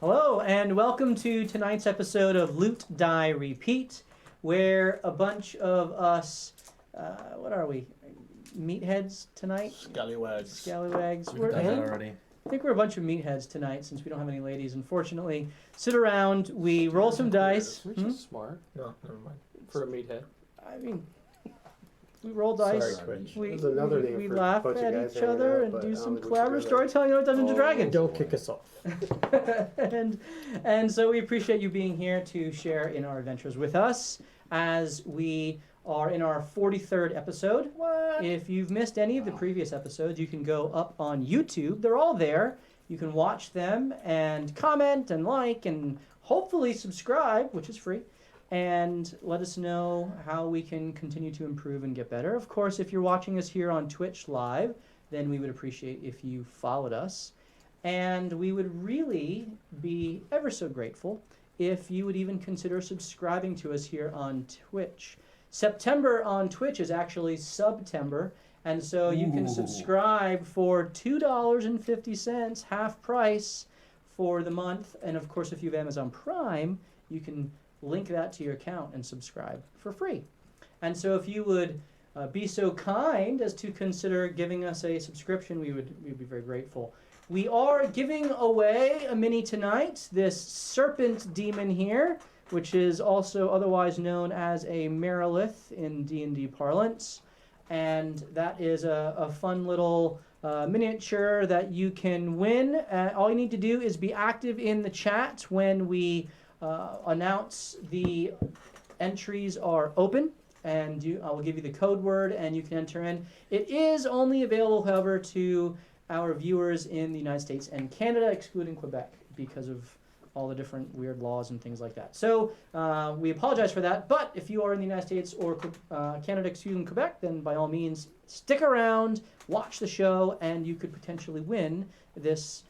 Hello, and welcome to tonight's episode of Loot, Die, Repeat, where a bunch of us, what are we, meatheads tonight? Scallywags. We've done that already. I think we're a bunch of meatheads tonight since we don't have any ladies, unfortunately. Sit around, we roll some dice. Which is smart. No, never mind. For a meathead. I mean, we roll dice, Sorry, Twitch. we There's another name we for laugh a bunch of at guys each hanging other out, and but do I some don't think we should collaborative do storytelling on Dungeons & Dragons. Don't kick us off. and so we appreciate you being here to share in our adventures with us as we are in our 43rd episode. What? If you've missed any of the previous episodes, you can go up on YouTube. They're all there. You can watch them and comment and like and hopefully subscribe, which is free, and let us know how we can continue to improve and get better. Of course, if you're watching us here on Twitch Live, then we would appreciate if you followed us. And we would really be ever so grateful if you would even consider subscribing to us here on Twitch. September on Twitch is actually Subtember, and so you can subscribe for $2.50, half price for the month. And of course, if you have Amazon Prime, you can link that to your account and subscribe for free. And so if you would be so kind as to consider giving us a subscription, we'd be very grateful. We are giving away a mini tonight, this serpent demon here, which is also otherwise known as a Merilith in D&D parlance. And that is a fun little miniature that you can win. All you need to do is be active in the chat when we announce the entries are open. And I will give you the code word and you can enter in. It is only available, however, to our viewers in the United States and Canada, excluding Quebec, because of all the different weird laws and things like that. So we apologize for that, but if you are in the United States or Canada, excluding Quebec, then by all means, stick around, watch the show, and you could potentially win this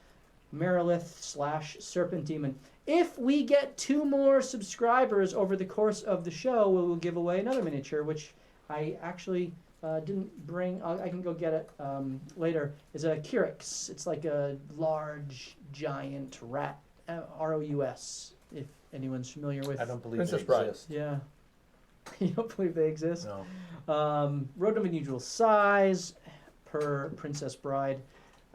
Merilith/Serpent Demon. If we get 2 more subscribers over the course of the show, we will give away another miniature, which I actually didn't bring. I can go get it later. It's a Kyrix. It's like a large, giant rat. ROUS, if anyone's familiar with. I don't believe Princess they Bride. exist. Yeah. You don't believe they exist? No. Rodent of unusual size per Princess Bride.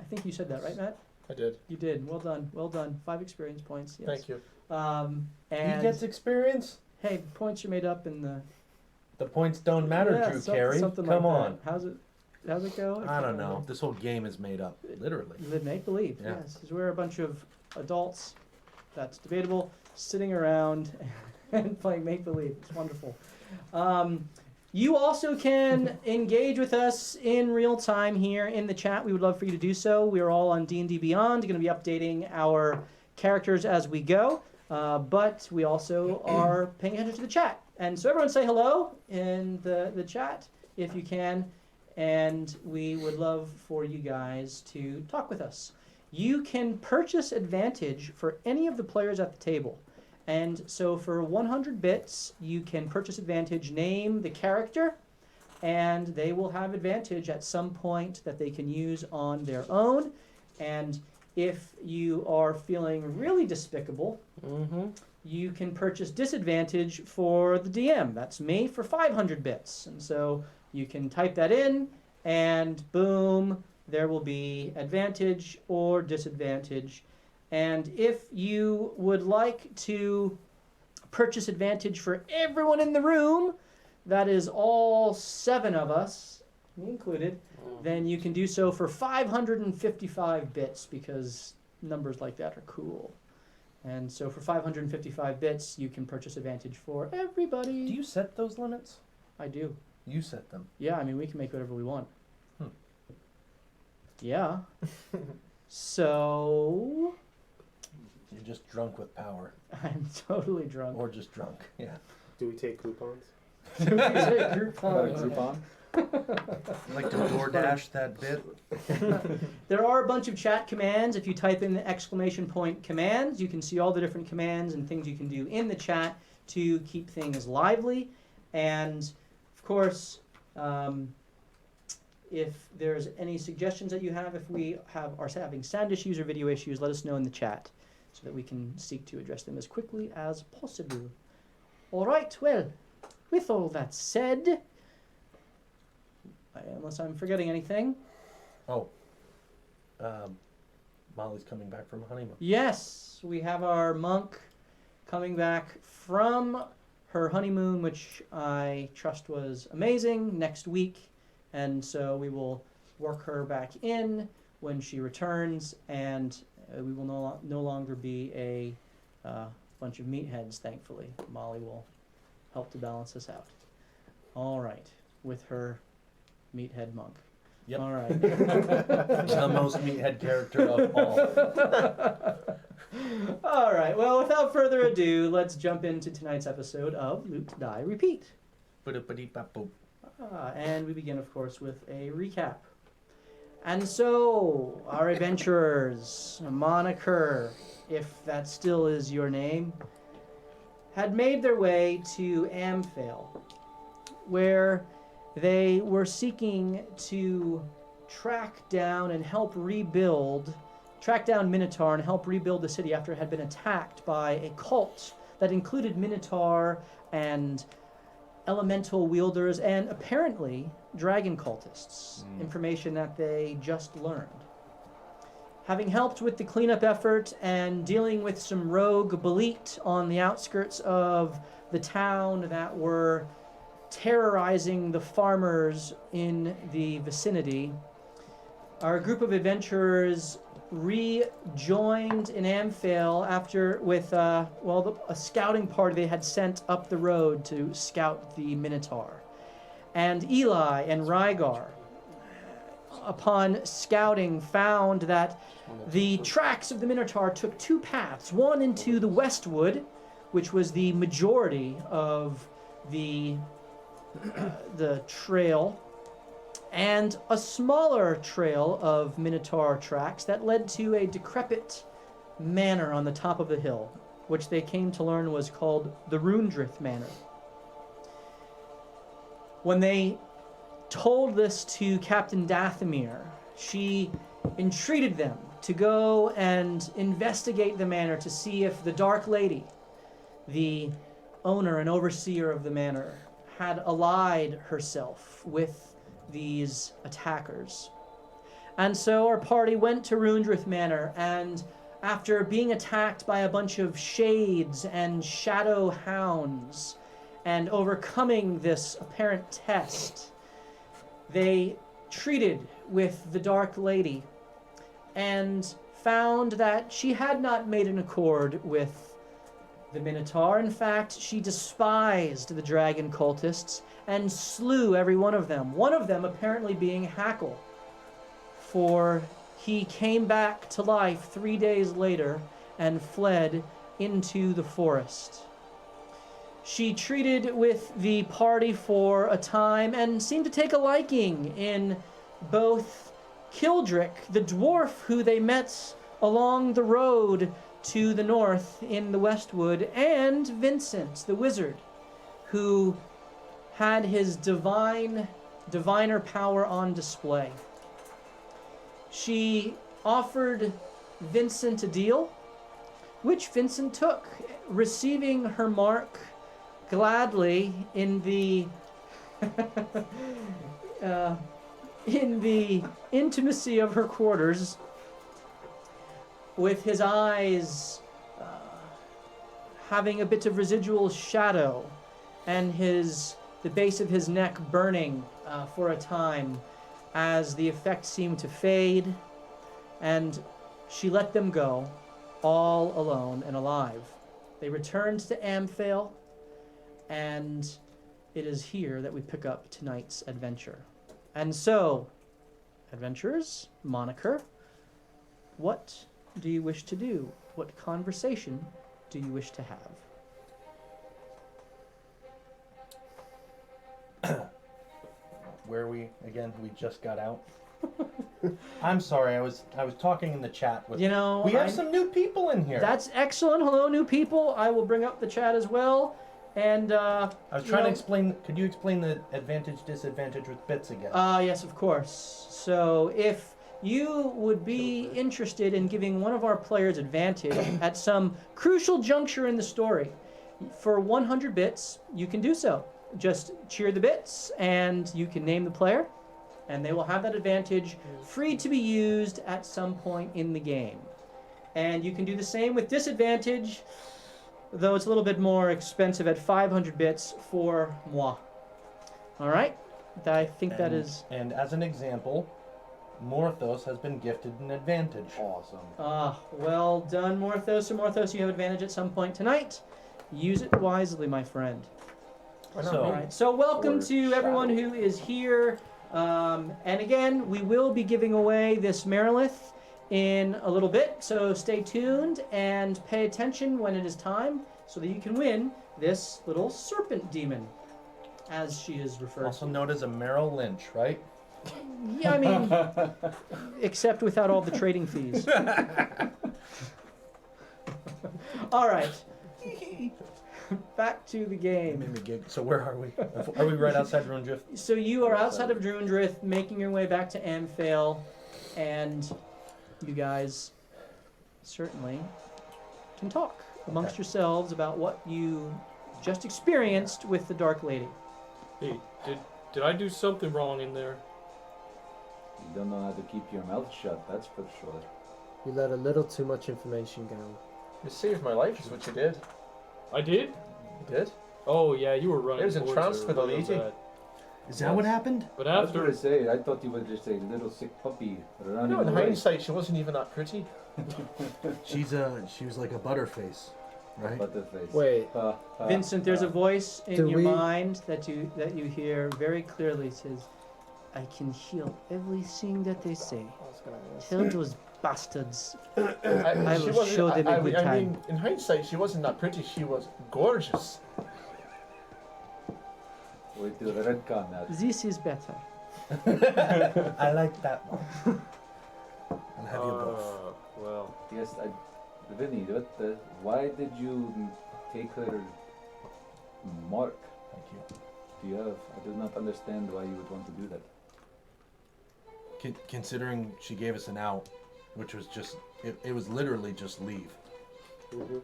I think you said that, right, Matt? I did. You did. Well done. Well done. 5 experience points. Yes. Thank you. And He gets experience? hey, points are made up in the. The points don't matter, Yeah, Drew Carey. something Come like on. that. How's it go? I don't know. This whole game is made up, literally. Make believe. Yeah. Yes, because we're a bunch of adults. That's debatable. Sitting around and playing make believe. It's wonderful. You also can engage with us in real time here in the chat. We would love for you to do so. We are all on D&D Beyond. Going to be updating our characters as we go, but we also are paying attention to the chat. And so everyone say hello in the chat if you can, and we would love for you guys to talk with us. You can purchase advantage for any of the players at the table. And so for 100 bits, you can purchase advantage, name the character, and they will have advantage at some point that they can use on their own. And if you are feeling really despicable, you can purchase disadvantage for the DM. That's me for 500 bits. And so you can type that in, and boom, there will be advantage or disadvantage. And if you would like to purchase advantage for everyone in the room, that is all 7 of us, me included, then you can do so for 555 bits, because numbers like that are cool. And so for 555 bits, you can purchase advantage for everybody. Do you set those limits? I do. You set them. Yeah, I mean, we can make whatever we want. Yeah. So You're just drunk with power. I'm totally drunk. Or just drunk. Yeah. Do we take coupons? Groupon. Like to DoorDash that bit? There are a bunch of chat commands. If you type in the exclamation point commands, you can see all the different commands and things you can do in the chat to keep things lively. And of course, if there's any suggestions that you have, if we are having sound issues or video issues, let us know in the chat so that we can seek to address them as quickly as possible. All right, well, with all that said, unless I'm forgetting anything, Oh. Molly's coming back from a honeymoon. yes, we have our monk coming back from her honeymoon, which I trust was amazing, next week. And so we will work her back in when she returns, and we will no longer be a bunch of meatheads, thankfully. Molly will help to balance us out. All right, with her meathead monk. Yep. All right. The most meathead character of all. All right, well, without further ado, let's jump into tonight's episode of Loot, Die, Repeat. Ba-da-ba-dee-ba-boop. And we begin, of course, with a recap. And so, our adventurers, Moniker, if that still is your name, had made their way to Amphale, where they were seeking to track down Minotaur and help rebuild the city after it had been attacked by a cult that included Minotaur and elemental wielders and apparently dragon cultists, information that they just learned. Having helped with the cleanup effort and dealing with some rogue Balit on the outskirts of the town that were terrorizing the farmers in the vicinity, our group of adventurers rejoined in Amphale after with a scouting party they had sent up the road to scout the Minotaur. And Eli and Rygar, upon scouting, found that the tracks of the Minotaur took two paths, one into the Westwood, which was the majority of the trail, and a smaller trail of Minotaur tracks that led to a decrepit manor on the top of the hill, which they came to learn was called the Rundrith Manor. When they told this to Captain Dathomir, she entreated them to go and investigate the manor to see if the Dark Lady, the owner and overseer of the manor, had allied herself with these attackers. And so our party went to Rundrith Manor, and after being attacked by a bunch of shades and shadow hounds and overcoming this apparent test, they treated with the Dark Lady and found that she had not made an accord with the Minotaur. In fact, she despised the dragon cultists and slew every one of them. One of them apparently being Hackle, for he came back to life 3 days later and fled into the forest. She treated with the party for a time and seemed to take a liking in both Kildrick, the dwarf who they met along the road to the north in the Westwood, and Vincent, the wizard, who had his diviner power on display. She offered Vincent a deal, which Vincent took, receiving her mark gladly in the in the intimacy of her quarters, with his eyes having a bit of residual shadow and the base of his neck burning for a time as the effect seemed to fade, and she let them go, all alone and alive. They returned to Amphale, and it is here that we pick up tonight's adventure. And so, adventurers, Moniker, what do you wish to do? What conversation do you wish to have? Where we just got out. I'm sorry, I was talking in the chat with. We have some new people in here. That's excellent. Hello, new people. I will bring up the chat as well. And I was trying to explain. Could you explain the advantage disadvantage with bits again? Yes, of course. So if you would be interested in giving one of our players advantage at some crucial juncture in the story. For 100 bits, you can do so. Just cheer the bits, and you can name the player, and they will have that advantage free to be used at some point in the game. And you can do the same with disadvantage, though it's a little bit more expensive at 500 bits for moi. All right? I think that is... And as an example, Morthos has been gifted an advantage. Awesome. Well done, Morthos. So Morthos, you have advantage at some point tonight. Use it wisely, my friend. All right. So welcome to everyone who is here. And again, we will be giving away this Marilith in a little bit. So stay tuned and pay attention when it is time so that you can win this little serpent demon, as she is referred to. Also known as a Merrill Lynch, right? Yeah, I mean, except without all the trading fees. All right. Back to the It game. made me gig. So where are we? Are we right outside Ruindrift? So you are outside of Druindrith, making your way back to Amphail, and you guys certainly can talk amongst yourselves about what you just experienced with the Dark Lady. Hey, did I do something wrong in there? You don't know how to keep your mouth shut, that's for sure. You let a little too much information go. You saved my life, is what you did. I did? You did? Oh yeah, you were running. I was towards entranced her, for the I remember lady. that. Is that what happened? But I was after, going to say, I thought you were just a little sick puppy running No, in away. hindsight, she wasn't even that pretty. She was like a butterface, right? Butterface. Wait, Vincent, there's a voice in Do your we- mind that you hear very clearly. It says, "I can hear everything that they say. I was gonna ask. Tell those bastards." I will show them a good I time. mean, in hindsight, she wasn't that pretty. She was gorgeous. Wait till the red con that. This is better. I like that one. I'll have you both. well, Yes, Vinny, why did you take her mark? Thank you. Do you have? I do not understand why you would want to do that. Considering she gave us an out, which was just, it was literally just leave. and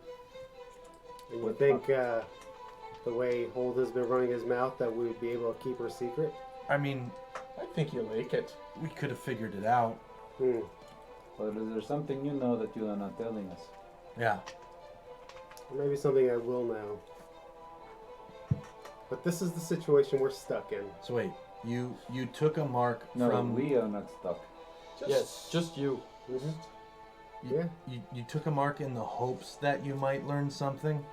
you think the way Holt has been running his mouth that we would be able to keep her secret? I mean, I think you like it. we could have figured it out. Or is there something you know that you are not telling us? Yeah. Or maybe something I will know. But this is the situation we're stuck in. So wait, you took a mark No, from we are not stuck. yes, just you. Yeah. you took a mark in the hopes that you might learn something.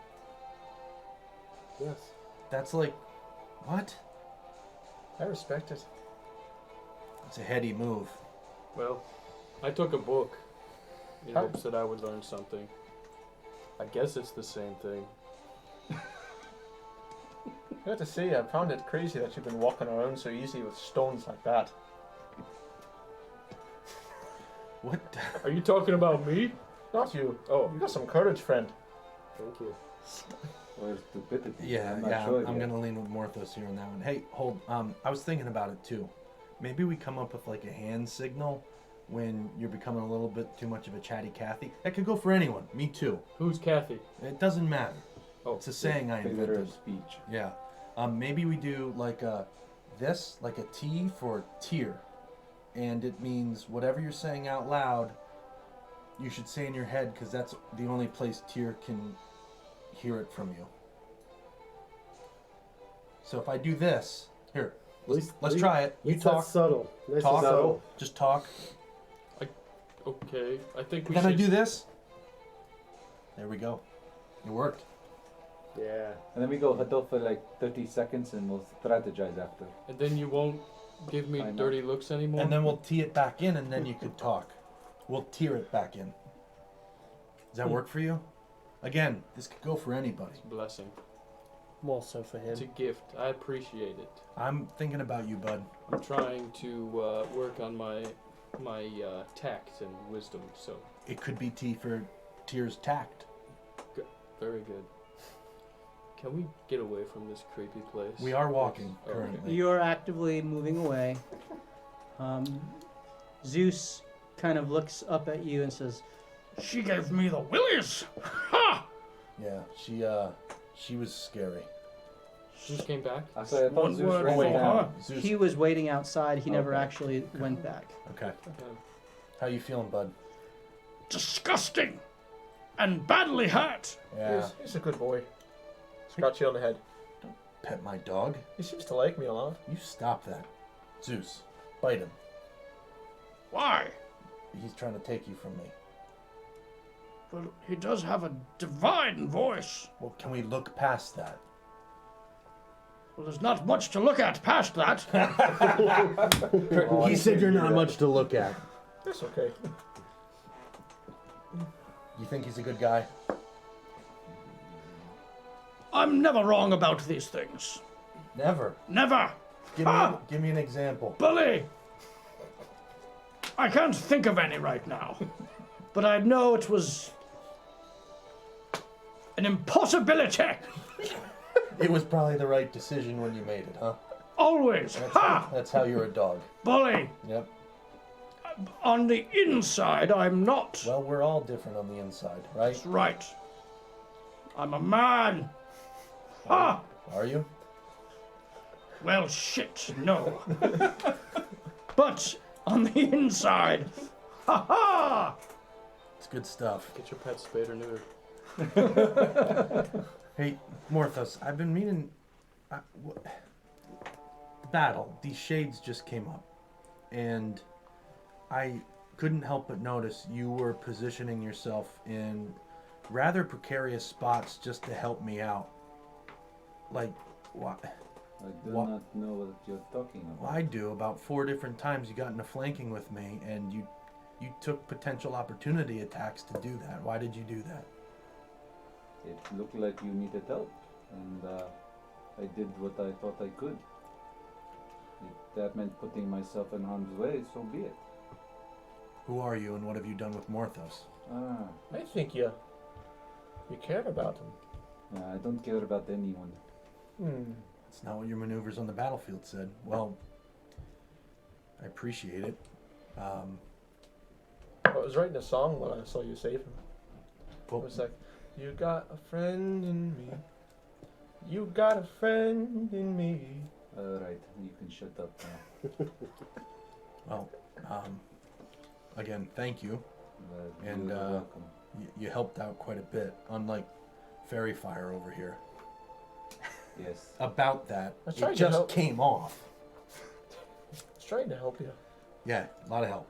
Yes. That's like, what? I respect it. It's a heady move. Well, I took a book in Huh? hopes that I would learn something. I guess it's the same thing. I have to say, I found it crazy that you've been walking around so easy with stones like that. What? Are you talking about me? Not you. Oh, You got some courage, friend. Thank you. Or stupidity? Yeah, I'm not yeah. sure I'm yet. gonna lean with Morthos here on that one. Hey, hold. I was thinking about it too. Maybe we come up with like a hand signal when you're becoming a little bit too much of a chatty Cathy. That could go for anyone. Me too. who's Kathy? It doesn't matter. Oh, It's a saying I Figure invented. of speech. Yeah. Maybe we do like a like a T for tier, and it means whatever you're saying out loud, you should say in your head because that's the only place tier can hear it from you. So if I do this, here, let's try it. You It's that talk, subtle. Nice talk, and subtle. just talk. Okay, I think we Then should. I do this. There we go. It worked. Yeah. And then we go huddle for like 30 seconds and we'll strategize after. And then you won't give me I know. dirty looks anymore. And then we'll tee it back in, and then you could talk. We'll tier it back in. Does that work for you? Again, this could go for anybody. It's a blessing. More so for him. It's a gift. I appreciate it. I'm thinking about you, bud. I'm trying to work on my tact and wisdom. So It could be T for Tears Tact. very good. Can we get away from this creepy place? We are walking Okay. currently. You're actively moving away. Zeus kind of looks up at you and says, She gave me the willies. Ha! Yeah, she was scary. Zeus came back. I thought One Zeus word ran for down. her. Zeus. he was waiting outside. He never Okay. actually went back. Okay. Okay. How you feeling, bud? Disgusting. And badly hurt. Yeah. He's a good boy. Scratch you on the head. Pet my dog? He seems to like me a lot. You stop that. Zeus, bite him. Why? He's trying to take you from me. Well, he does have a divine voice. Well, can we look past that? Well, there's not much to look at past that. Oh, He I said can't you're do not that. much to look at. That's okay. You think he's a good guy? I'm never wrong about these things. Never. Never. Give me an example. Bully! I can't think of any right now. But I know it was an impossibility. It was probably the right decision when you made it, huh? Always. Ha! That's how you're a dog. Bully! Yep. On the inside, I'm not. Well, we're all different on the inside, right? That's right. I'm a man. Ha! Are you? Well, shit, no. But on the inside, ha ha! It's good stuff. Get your pet spayed or neutered. Hey, Morthos, I've been meaning... battle. These shades just came up. And I couldn't help but notice you were positioning yourself in rather precarious spots just to help me out. Like, what? I do What? not know what you're talking about. I do. About 4 different times you got into flanking with me, and you took potential opportunity attacks to do that. Why did you do that? It looked like you needed help, and I did what I thought I could. If that meant putting myself in harm's way, so be it. Who are you, and what have you done with Morthos? I think you care about him. I don't care about anyone. That's not what your maneuvers on the battlefield said. Well, I appreciate it. I was writing a song when I saw you save him. It was like, you got a friend in me. You got a friend in me. Right, you can shut up now. Well, again, thank you. And, You're welcome. You helped out quite a bit, unlike Fairy Fire over here. Yes. About that, I tried it to just help. came off. I was trying to help you. Yeah, a lot of help.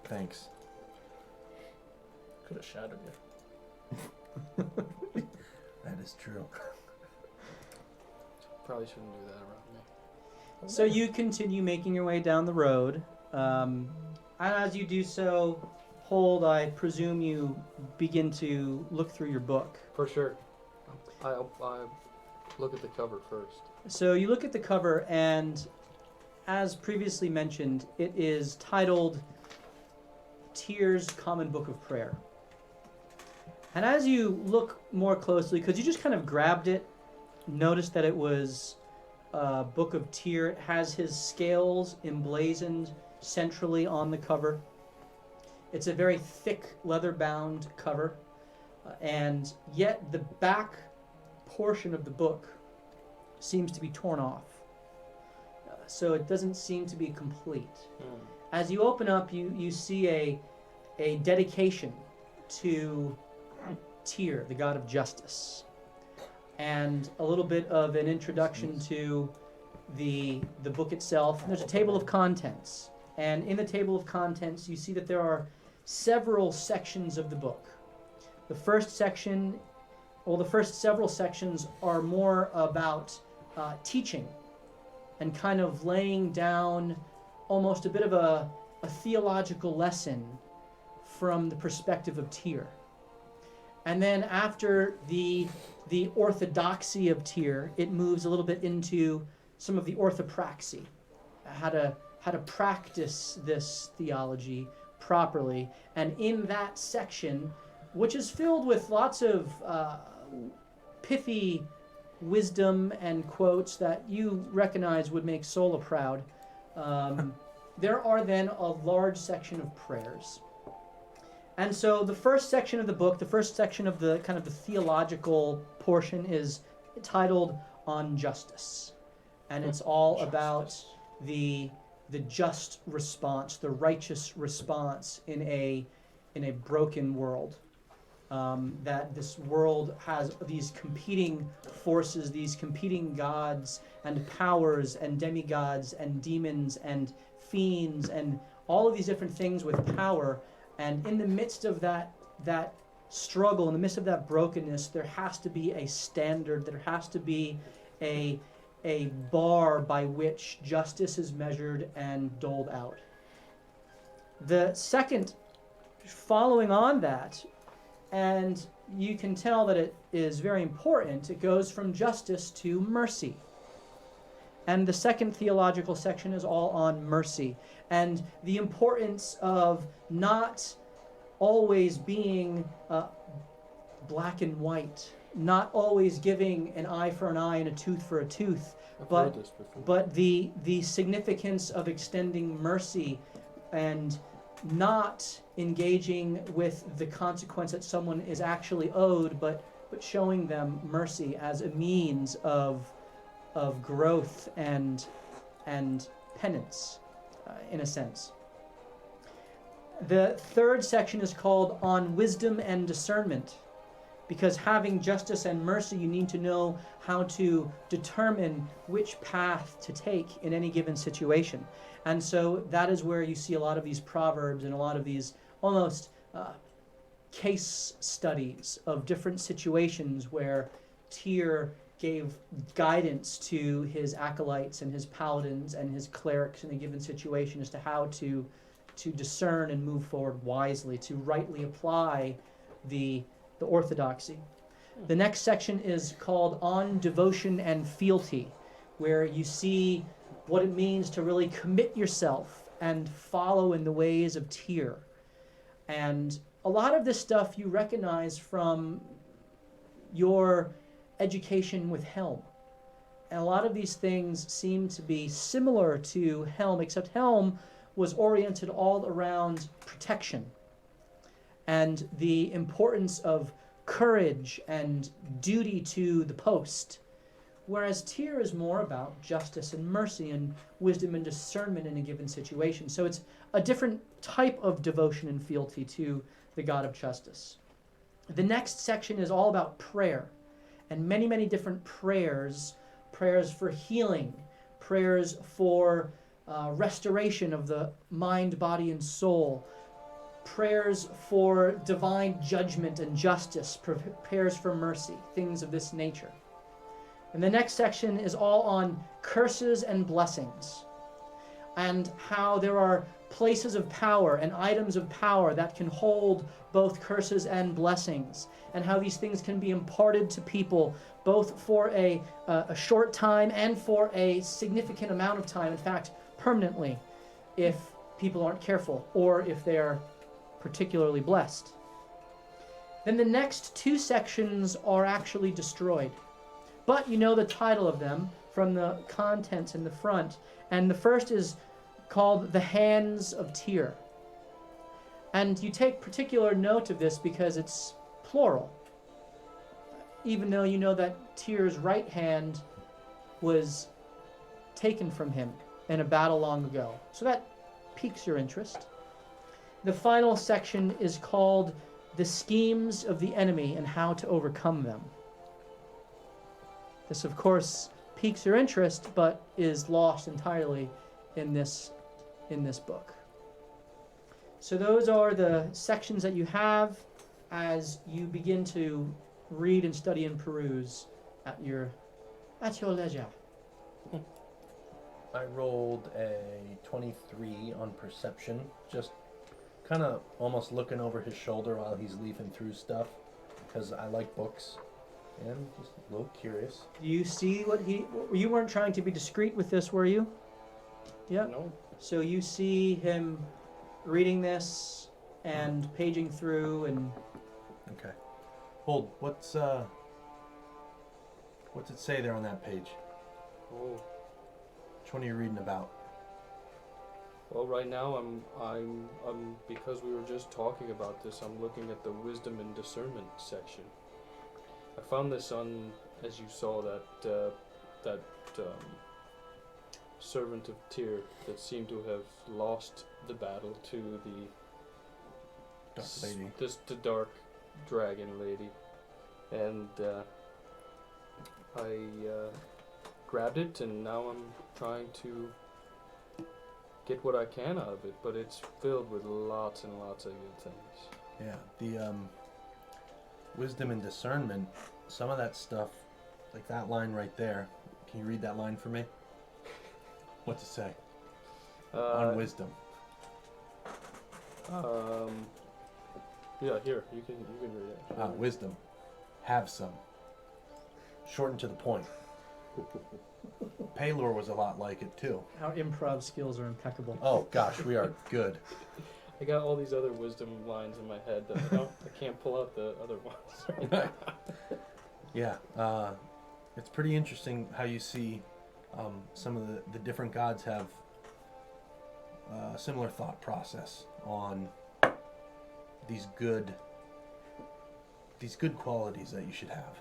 Thanks. Could have shattered you. That is true. Probably shouldn't do that around me. So you continue making your way down the road. And as you do so, Hold, I presume you begin to look through your book. For sure. I look at the cover first. So you look at the cover, and as previously mentioned, it is titled Tyr's Common Book of Prayer. And as you look more closely, because you just kind of grabbed it, noticed that it was a Book of Tyr. It has his scales emblazoned centrally on the cover. It's a very thick leather-bound cover, and yet the back portion of the book seems to be torn off. So it doesn't seem to be complete. As you open up, you see a dedication to Tyr, the god of justice, and a little bit of an introduction to the book itself. And there's a table of contents, and in the table of contents you see that there are several sections of the book. The first several sections are more about teaching and kind of laying down almost a bit of a theological lesson from the perspective of Tyr. And then after the orthodoxy of Tyr, it moves a little bit into some of the orthopraxy, how to practice this theology properly. And in that section, which is filled with lots of pithy wisdom and quotes that you recognize would make Sola proud, there are then a large section of prayers. And so the first section of the book, the first section of the kind of the theological portion is titled On Justice. And it's all about the just response, the righteous response in a broken world. That this world has these competing forces, these competing gods and powers and demigods and demons and fiends and all of these different things with power. And in the midst of that struggle, in the midst of that brokenness, there has to be a standard, there has to be a bar by which justice is measured and doled out. The second, following on that, and you can tell that it is very important, it goes from justice to mercy. And the second theological section is all on mercy and the importance of not always being black and white, not always giving an eye for an eye and a tooth for a tooth, but the significance of extending mercy and not engaging with the consequence that someone is actually owed, but showing them mercy as a means of growth and penance, in a sense. The third section is called On Wisdom and Discernment, because having justice and mercy, you need to know how to determine which path to take in any given situation. And so that is where you see a lot of these proverbs and a lot of these almost case studies of different situations where Tyr gave guidance to his acolytes and his paladins and his clerics in a given situation as to how to discern and move forward wisely, to rightly apply the orthodoxy. The next section is called On Devotion and Fealty, where you see what it means to really commit yourself and follow in the ways of Tyr. And a lot of this stuff you recognize from your education with Helm. And a lot of these things seem to be similar to Helm, except Helm was oriented all around protection and the importance of courage and duty to the post, whereas Tyr is more about justice and mercy and wisdom and discernment in a given situation. So it's a different type of devotion and fealty to the God of justice. The next section is all about prayer, and many, many different prayers for healing, prayers for restoration of the mind, body, and soul, prayers for divine judgment and justice, prayers for mercy, things of this nature. And the next section is all on curses and blessings, and how there are places of power and items of power that can hold both curses and blessings, and how these things can be imparted to people both for a short time and for a significant amount of time, in fact, permanently, if people aren't careful or if they are particularly blessed. Then the next two sections are actually destroyed. But you know the title of them from the contents in the front. And the first is called The Hands of Tyr. And you take particular note of this because it's plural, even though you know that Tyr's right hand was taken from him in a battle long ago. So that piques your interest. The final section is called The Schemes of the Enemy and How to Overcome Them. This, of course, piques your interest, but is lost entirely in this book. So those are the sections that you have as you begin to read and study and peruse at your leisure. I rolled a 23 on perception, just kind of almost looking over his shoulder while he's leafing through stuff, because I like books and just a little curious. Do you see what you weren't trying to be discreet with this, were you? Yeah. No. So you see him reading this and paging through and... Okay. Hold, what's it say there on that page? Oh. Which one are you reading about? Well, right now I'm because we were just talking about this. I'm looking at the wisdom and discernment section. I found this on, as you saw, that servant of Tyr that seemed to have lost the battle to Dark lady. the dark dragon lady, and I grabbed it, and now I'm trying to get what I can out of it, but it's filled with lots and lots of good things. Yeah, the wisdom and discernment, some of that stuff, like that line right there. Can you read that line for me? What's it say? On wisdom. Yeah, here, you can read it. Wisdom. Have some. Shortened to the point. Paylor was a lot like it too. Our improv skills are impeccable. Oh gosh, we are good. I got all these other wisdom lines in my head that I can't pull out the other ones. Right now. Yeah, it's pretty interesting how you see some of the different gods have a similar thought process on these good qualities that you should have.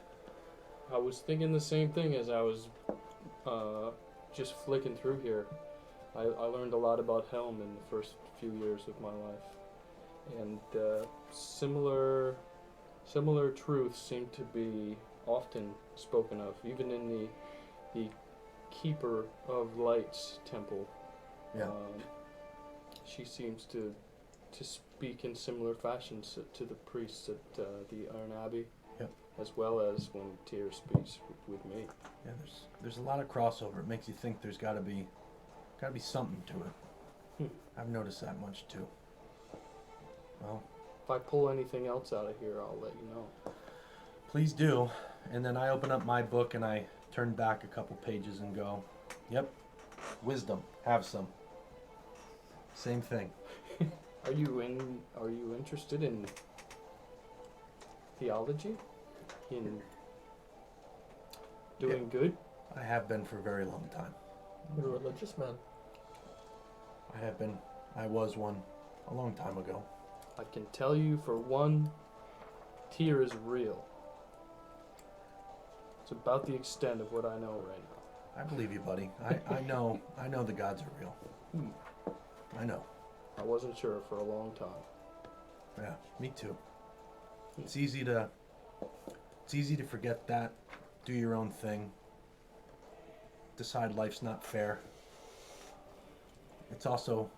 I was thinking the same thing as I was just flicking through here. I learned a lot about Helm in the first few years of my life, and similar truths seem to be often spoken of, even in the Keeper of Light's temple. Yeah. She seems to speak in similar fashions to the priests at the Iron Abbey. Yep. As well as when Tyr speaks with me. Yeah, there's a lot of crossover. It makes you think there's gotta be something to it. I've noticed that much too. Well, If I pull anything else out of here, I'll let you know. please do. And then I open up my book and I turn back a couple pages and go, yep, wisdom, have some. Same thing. Are you interested in theology? In doing good? I have been for a very long time. You're a religious man. I was one a long time ago. I can tell you for one, Tyr is real. It's about the extent of what I know right now. I believe you, buddy. I know the gods are real. I know. I wasn't sure for a long time. Yeah, me too. It's easy to forget that, do your own thing, decide life's not fair. It's also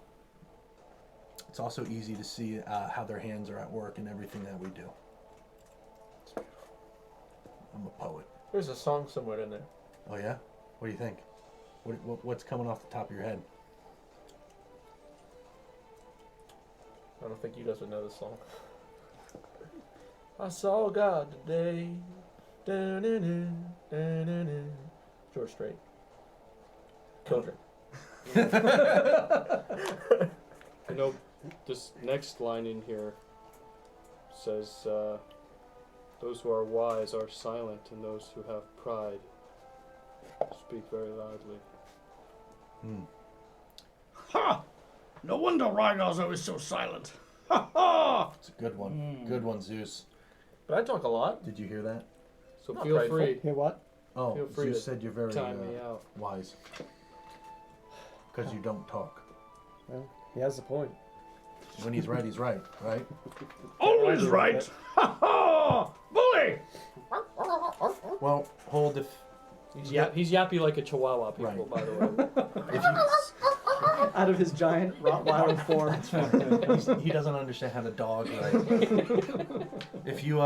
easy to see how their hands are at work in everything that we do. I'm a poet. There's a song somewhere in there. Oh yeah? What do you think? What's coming off the top of your head? I don't think you guys would know this song. I saw God today. George Strait. Children. You know, this next line in here says, those who are wise are silent, and those who have pride speak very loudly. Ha! No wonder Rygar's always so silent. Ha ha! It's a good one. Good one, Zeus. But I talk a lot. Did you hear that? So Not feel prideful. free. Hear what? Oh, Feel free Zeus to said you're very time me out. wise. Because you don't talk. Well, he has a point. When he's right, right? Always right. Ha ha! Bully! Well, hold if He's yappy like a chihuahua, people, Right. by the way. if you, Out of his giant Rottweiler form. he doesn't understand how to dog, right? If you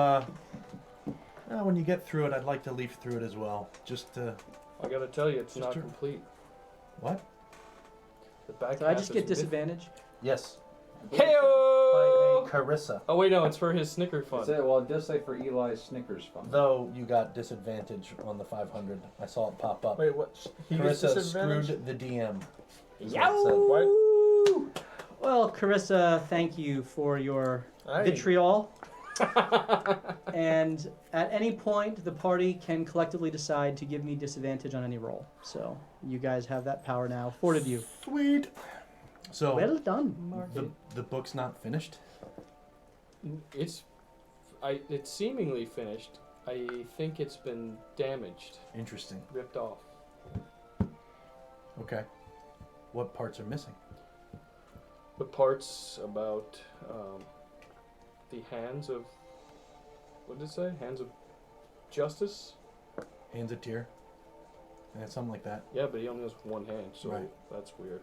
when you get through it, I'd like to leaf through it as well. Just to I gotta tell you, it's Just not to- complete. what? The back Did I half just is get myth- disadvantage? Yes. Hey-o! By a Carissa. Oh wait, no, it's for his Snicker fun. Well, it does say for Eli's Snickers fun. Though you got disadvantage on the 500. I saw it pop up. Wait, what? He gets Carissa disadvantage? screwed the DM. is what it said. Yow! Well, Carissa, thank you for your Aye. vitriol. And at any point, the party can collectively decide to give me disadvantage on any roll. So you guys have that power now, afforded you. Sweet. So Well done, Mark. the book's not finished. It's seemingly finished. I think it's been damaged, Interesting. ripped off. Okay. What parts are missing? The parts about the hands of, what did it say? Hands of justice? Hands of Tyr? And something like that. Yeah, but he only has one hand, so Right. that's weird.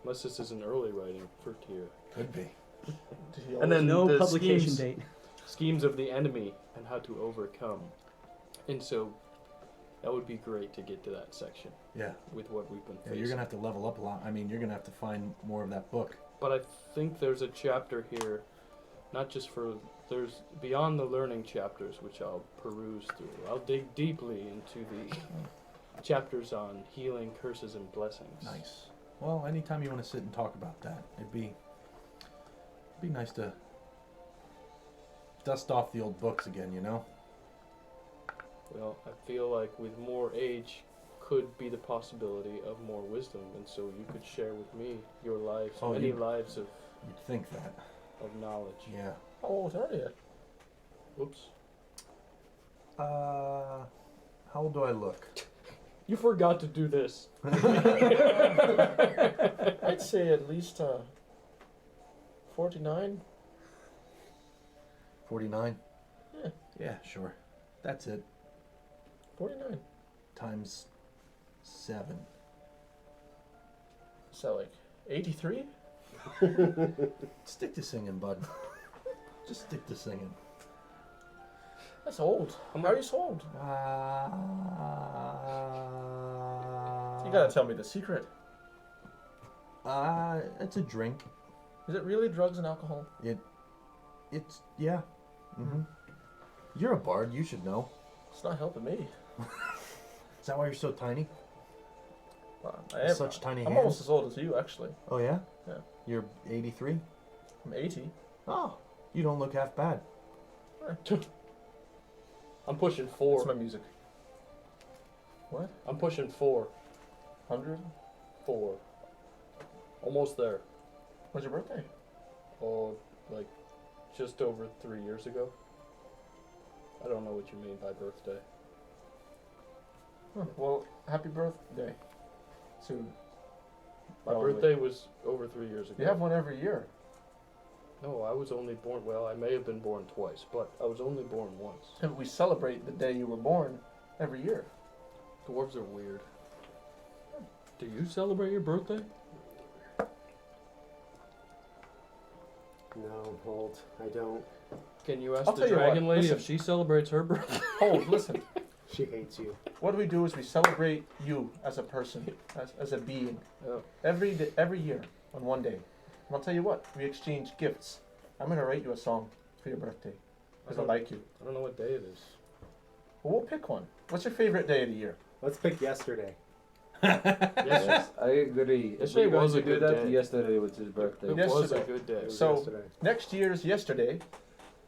Unless this is an early writing for Tyr. Could be. And then no the publication schemes, date. schemes of the enemy and how to overcome. And so that would be great to get to that section Yeah. with what we've been Yeah, facing. you're gonna have to level up a lot. I mean, you're gonna have to find more of that book. But I think there's a chapter here, not just for, there's beyond the learning chapters, which I'll peruse through. I'll dig deeply into the chapters on healing, curses, and blessings. Nice. Well, anytime you want to sit and talk about that, it'd be nice to dust off the old books again, you know? Well, I feel like with more age could be the possibility of more wisdom, and so you could share with me your lives, Oh, many you- lives of You'd think that. knowledge. Yeah. How old are you? Whoops. How old do I look? You forgot to do this. I'd say at least 49. 49? Yeah. Yeah, sure. That's it. 49. Times 7. So like 83? Stick to singing, bud. Just stick to singing. That's old. How are you so old? You gotta tell me the secret. It's a drink. Is it really drugs and alcohol? It's, yeah. Mm-hmm. You're a bard, you should know. It's not helping me. Is that why you're so tiny? I am. Such tiny I'm hands? almost as old as you, actually. Oh, yeah? Yeah. You're 83? I'm 80. Oh, you don't look half bad. I'm pushing What's 4. my music? What? I'm pushing 4. 100? 4. Almost there. When's your birthday? Oh, like just over 3 years ago. I don't know what you mean by birthday. Huh. Well, happy birthday. Soon. My Probably. birthday was over 3 years ago. You have one every year. No, I was only born, well, I may have been born twice, but I was only born once. And we celebrate the day you were born every year. Dwarves are weird. Do you celebrate your birthday? No, I'm old. I don't. Can you ask I'll the tell you dragon what, lady listen. if she celebrates her birthday? Hold, listen. She hates you. What do is we celebrate you as a person, as a being, Oh. every year on one day. And I'll tell you what, we exchange gifts. I'm gonna write you a song for your birthday because I like you. I don't know what day it is. Well, we'll pick one. What's your favorite day of the year? Let's pick yesterday. Yes, I agree. If Yesterday we're going was to a do good that, day. yesterday was his birthday. It Yes. was a Yesterday. good day. It was So- yesterday. Next year's yesterday,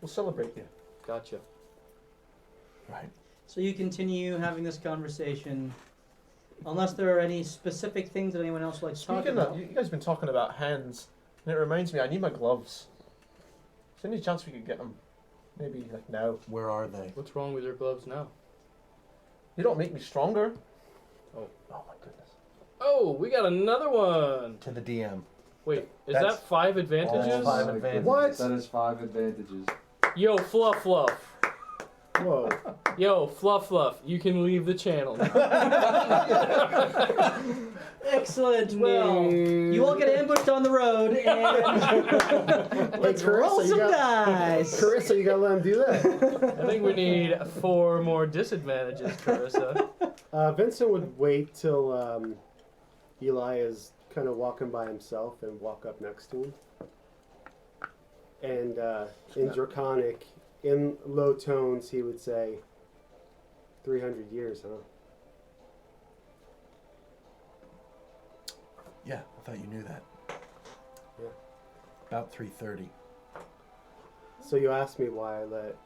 we'll celebrate you. Gotcha. Right. So you continue having this conversation, unless there are any specific things that anyone else would like to talk Speaking about. of, you guys have been talking about hands, and it reminds me, I need my gloves. Is there any chance we could get them? Maybe like now. Where are they? What's wrong with your gloves now? You don't make me stronger. Oh. Oh my goodness. Oh, we got another one. To the DM. Wait, is That's- that 5 advantages? All 5 my advantages. What? That is 5 advantages. Yo, Fluff Fluff. Whoa. Yo, Fluff Fluff. You can leave the channel now. Excellent. Well, you all get ambushed on the road, and let's roll Carissa, some you got- dice. Carissa, you gotta let him do that. I think we need 4 more disadvantages, Carissa. Vincent would wait till Eli is kind of walking by himself and walk up next to him. And in Draconic, in low tones, he would say, 300 years, huh? Yeah, I thought you knew that. Yeah. About 3:30. So you asked me why I let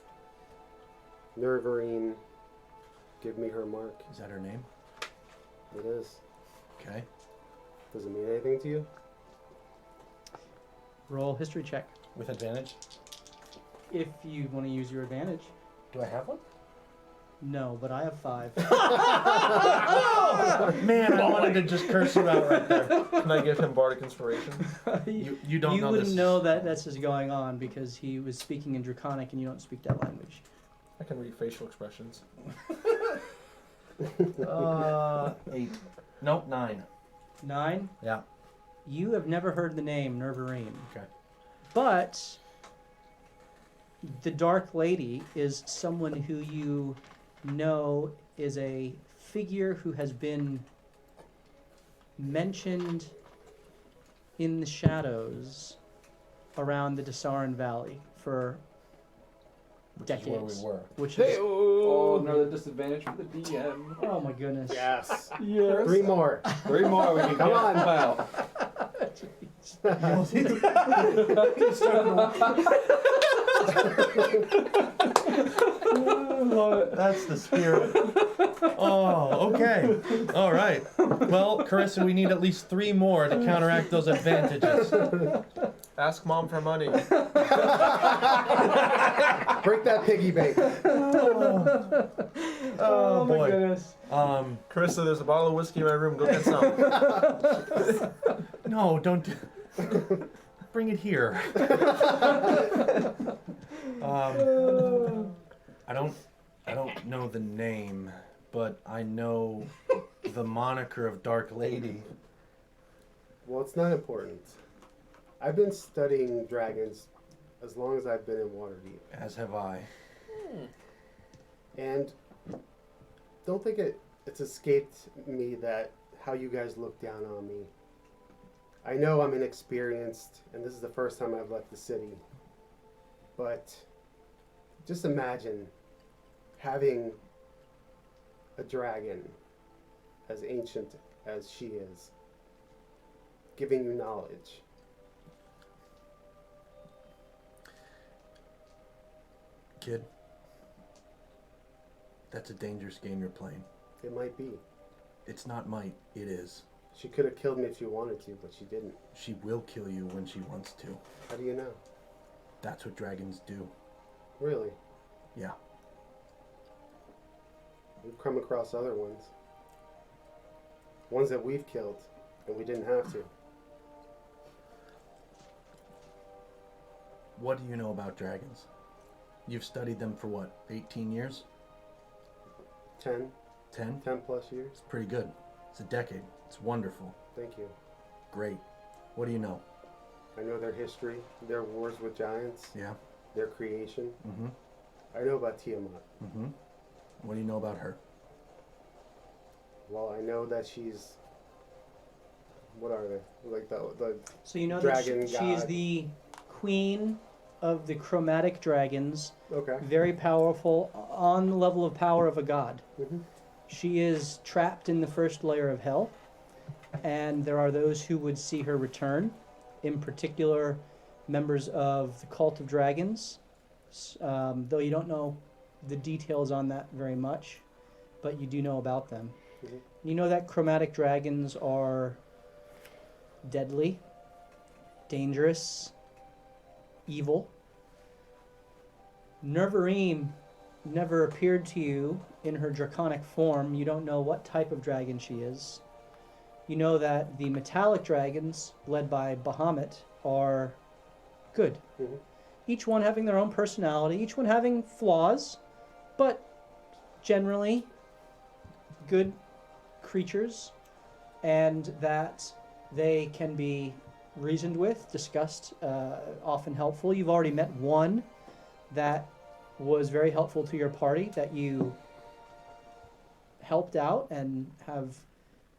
Nervarine give me her mark. Is that her name? It is. Okay. Does it mean anything to you? Roll history check With advantage. if you want to use your advantage. Do I have one? No, but I have 5. Man, I wanted to just curse you out right there. Can I give him bardic inspiration? You don't know wouldn't this. know that that's just going on because he was speaking in Draconic and you don't speak that language. I can read facial expressions. 8. Nope, 9. 9. Yeah. You have never heard the name Nervarine. Okay. But the Dark Lady is someone who you know is a figure who has been mentioned in the shadows around the Desarin Valley for Which decades. is where we were. Which is Oh, another disadvantage for the DM. oh my goodness. Yes. Yes. 3 more. 3 more, we can Come on. them out. That's the spirit. Oh, okay. All right. Well, Carissa, we need at least 3 more to counteract those advantages. Ask mom for money. Break that piggy bank. Oh, my boy. goodness. Carissa, there's a bottle of whiskey in my room. Go get some. No, don't. Bring it here. I don't know the name, but I know the moniker of Dark Lady. Well, it's not important. I've been studying dragons as long as I've been in Waterdeep. As have I. And don't think it's escaped me that how you guys look down on me. I know I'm inexperienced, and this is the first time I've left the city. But just imagine having a dragon as ancient as she is, giving you knowledge. Kid, that's a dangerous game you're playing. It might be. It's not might, it is. She could have killed me if she wanted to, but she didn't. She will kill you when she wants to. How do you know? That's what dragons do. Really? Yeah. We've come across other ones. Ones that we've killed, and we didn't have to. What do you know about dragons? You've studied them for what, 18 years? 10 10? plus years. It's pretty good. It's a decade. It's wonderful. Thank you. Great. What do you know? I know their history, their wars with giants, Yeah. their creation. Mm-hmm. I know about Tiamat. Mm-hmm. What do you know about her? Well, I know that she's... What are they? Like the So you know that dragon she is god. the queen of the chromatic dragons, Okay. very powerful, on the level of power of a god. Mm-hmm. She is trapped in the first layer of hell, and there are those who would see her return, in particular members of the Cult of Dragons, though you don't know the details on that very much, but you do know about them. Mhm. You know that chromatic dragons are deadly, dangerous, evil. Nervarine never appeared to you in her draconic form. You don't know what type of dragon she is. You know that the metallic dragons, led by Bahamut, are good. Mhm. Each one having their own personality, each one having flaws, but generally good creatures, and that they can be reasoned with, discussed, often helpful. You've already met one that was very helpful to your party, that you helped out and have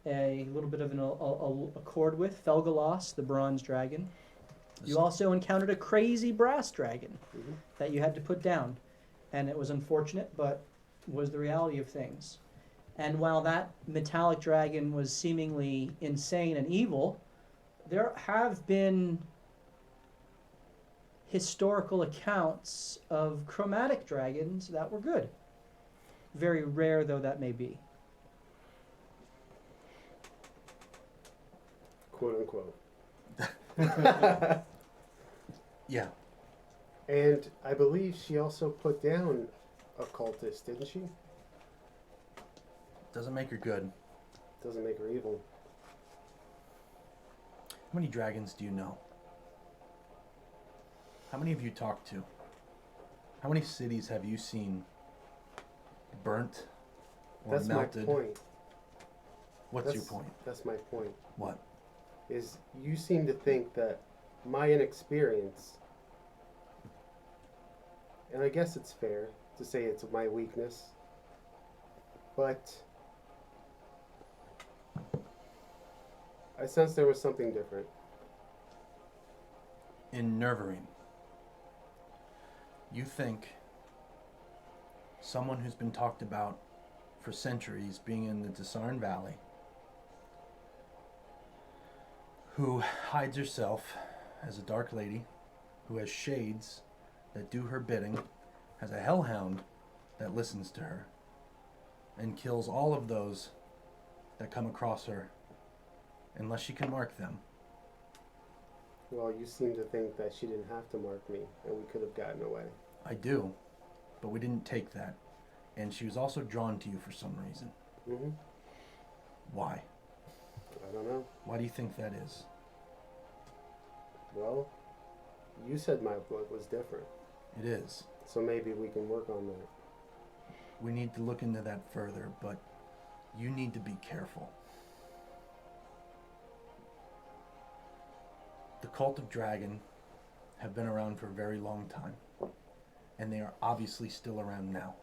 a little bit of an accord with, Felgalos, the bronze dragon. You also encountered a crazy brass dragon Mhm. that you had to put down, and it was unfortunate, but was the reality of things. And while that metallic dragon was seemingly insane and evil, there have been historical accounts of chromatic dragons that were good. Very rare though that may be. Quote unquote. Yeah. And I believe she also put down a cultist, didn't she? Doesn't make her good. Doesn't make her evil. How many dragons do you know? How many have you talked to? How many cities have you seen burnt or That's melted? my point. What's your point? That's my point. What? Is you seem to think that my inexperience, and I guess it's fair to say it's my weakness, but I sense there was something different. In Nerverine, you think someone who's been talked about for centuries being in the Desarn Valley, who hides herself as a dark lady, who has shades that do her bidding, has a hellhound that listens to her, and kills all of those that come across her, unless she can mark them. Well, you seem to think that she didn't have to mark me, and we could have gotten away. I do, but we didn't take that. And she was also drawn to you for some reason. Mm-hmm. Why? I don't know. Why do you think that is? Well, you said my blood was different, It is. so maybe we can work on that. We need to look into that further, but you need to be careful. The Cult of Dragon have been around for a very long time, and they are obviously still around now.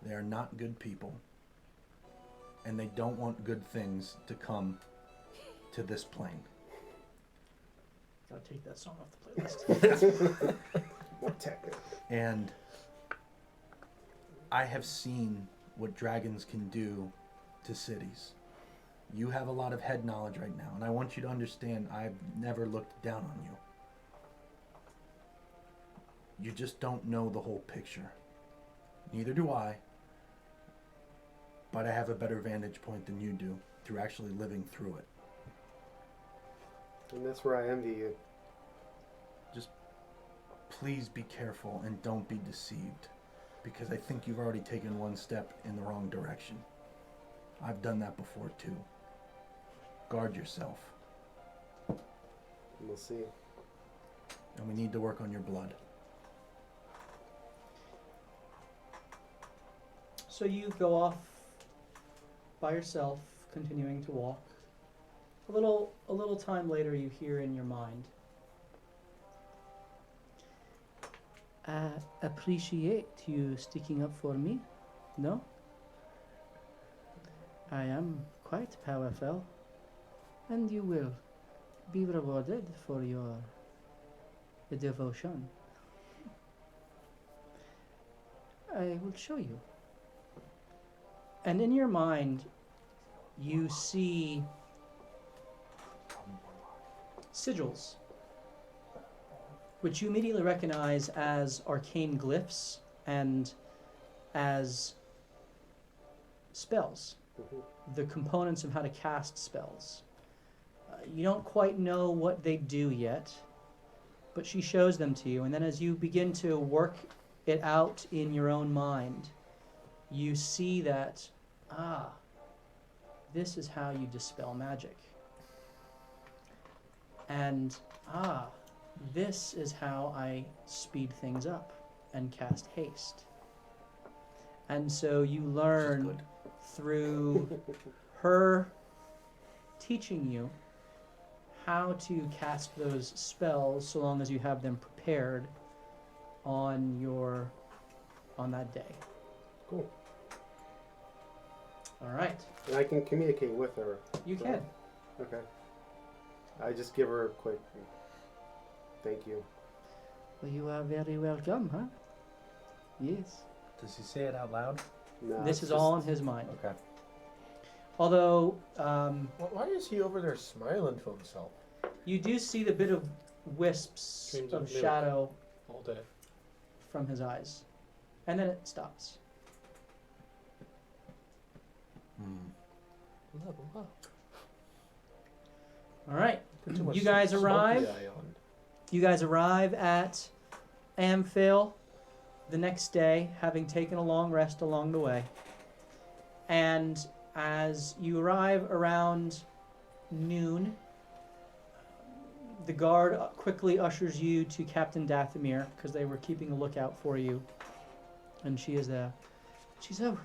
They are not good people, and they don't want good things to come to this plane. Gotta take that song off the playlist. More technical. And I have seen what dragons can do to cities. You have a lot of head knowledge right now, and I want you to understand I've never looked down on you. You just don't know the whole picture. Neither do I, but I have a better vantage point than you do through actually living through it. And that's where I envy you. Just please be careful and don't be deceived, because I think you've already taken one step in the wrong direction. I've done that before too. Guard yourself, We'll see. and we need to work on your blood. So you go off by yourself, continuing to walk. A little time later, you hear in your mind, "I appreciate you sticking up for me. No? I am quite powerful, and you will be rewarded for your devotion. I will show you." And in your mind, you see sigils, which you immediately recognize as arcane glyphs and as spells, the components of how to cast spells. You don't quite know what they do yet, but she shows them to you, and then as you begin to work it out in your own mind, you see that, this is how you dispel magic. And, this is how I speed things up and cast haste. And so you learn Good. through her teaching you how to cast those spells so long as you have them prepared on that day. Cool. All right. And I can communicate with her. You can. Okay. I just give her a quick thank you. Well, you are very welcome, huh? Yes. Does he say it out loud? No, This it's is all in just- his mind. Okay. Although Why is he over there smiling to himself? you do see the bit of wisps Streams of of milk. shadow All day. from his eyes. And then it stops. All right. Put too much You guys smoky arrive. eye on. You guys arrive at Amphil the next day, having taken a long rest along the way. And as you arrive around noon, the guard quickly ushers you to Captain Dathomir, because they were keeping a lookout for you. And she is there. She's, oh,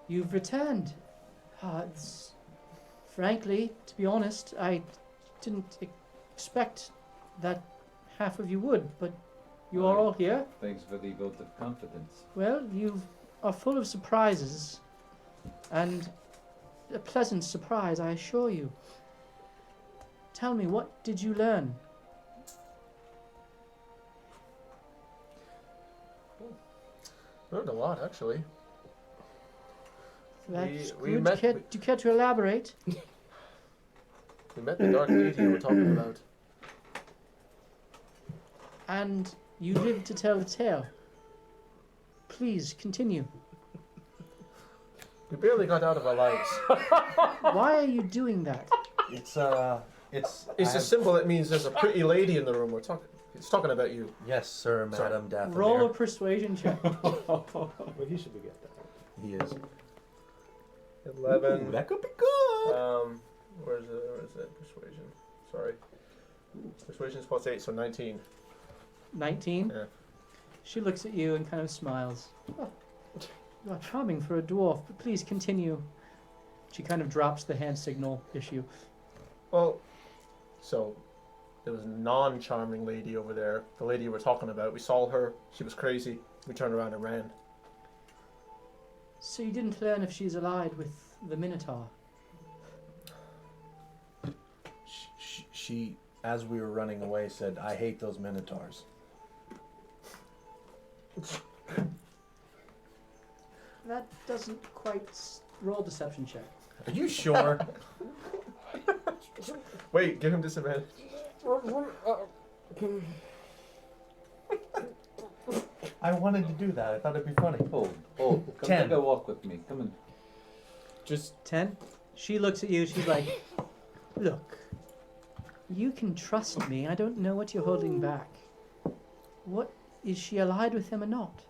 you've returned. Frankly, to be honest, I didn't expect that half of you would, but you are all here. Thanks for the vote of confidence. Well, you are full of surprises, and a pleasant surprise, I assure you. Tell me, what did you learn? Learned a lot, actually. That's we good. met- Do you care to elaborate? We met the Dark Lady you were talking about. And you live to tell the tale. Please, continue. We barely got out of our lives. Why are you doing that? It's It's a symbol that means there's a pretty lady in the room. It's talking about you. Yes, sir, Sorry. Madam Dathomir. Roll a persuasion check. Well, he should be getting that. He is. 11. That could be good. Where's it? Persuasion. Sorry. Persuasion's plus 8, so 19. 19? Yeah. She looks at you and kind of smiles. Oh, you are charming for a dwarf, but please continue. She kind of drops the hand signal issue. Well, so there was a non-charming lady over there. The lady you were talking about. We saw her. She was crazy. We turned around and ran. So you didn't learn if she's allied with the Minotaur? She, as we were running away, said, "I hate those minotaurs." That doesn't quite roll deception check. Are you sure? Wait, give him disadvantage. I wanted to do that. I thought it'd be funny. Oh, come 10. take a walk with me. Come on. Just 10? She looks at you, she's like, look, you can trust me. I don't know what you're holding back. What, is she allied with him or not?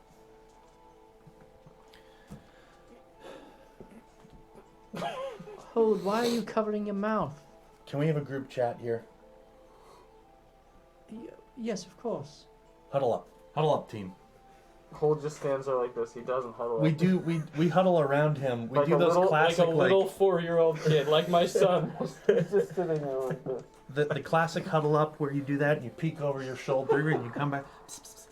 Hold, why are you covering your mouth? Can we have a group chat here? Yes, of course. Huddle up, team. Cole just stands there like this. He doesn't huddle. We do. We huddle around him. We do those classic like a little 4-year-old kid, like my son. He's just sitting there like this. the classic huddle up where you do that and you peek over your shoulder and you come back. Psst, psst, psst.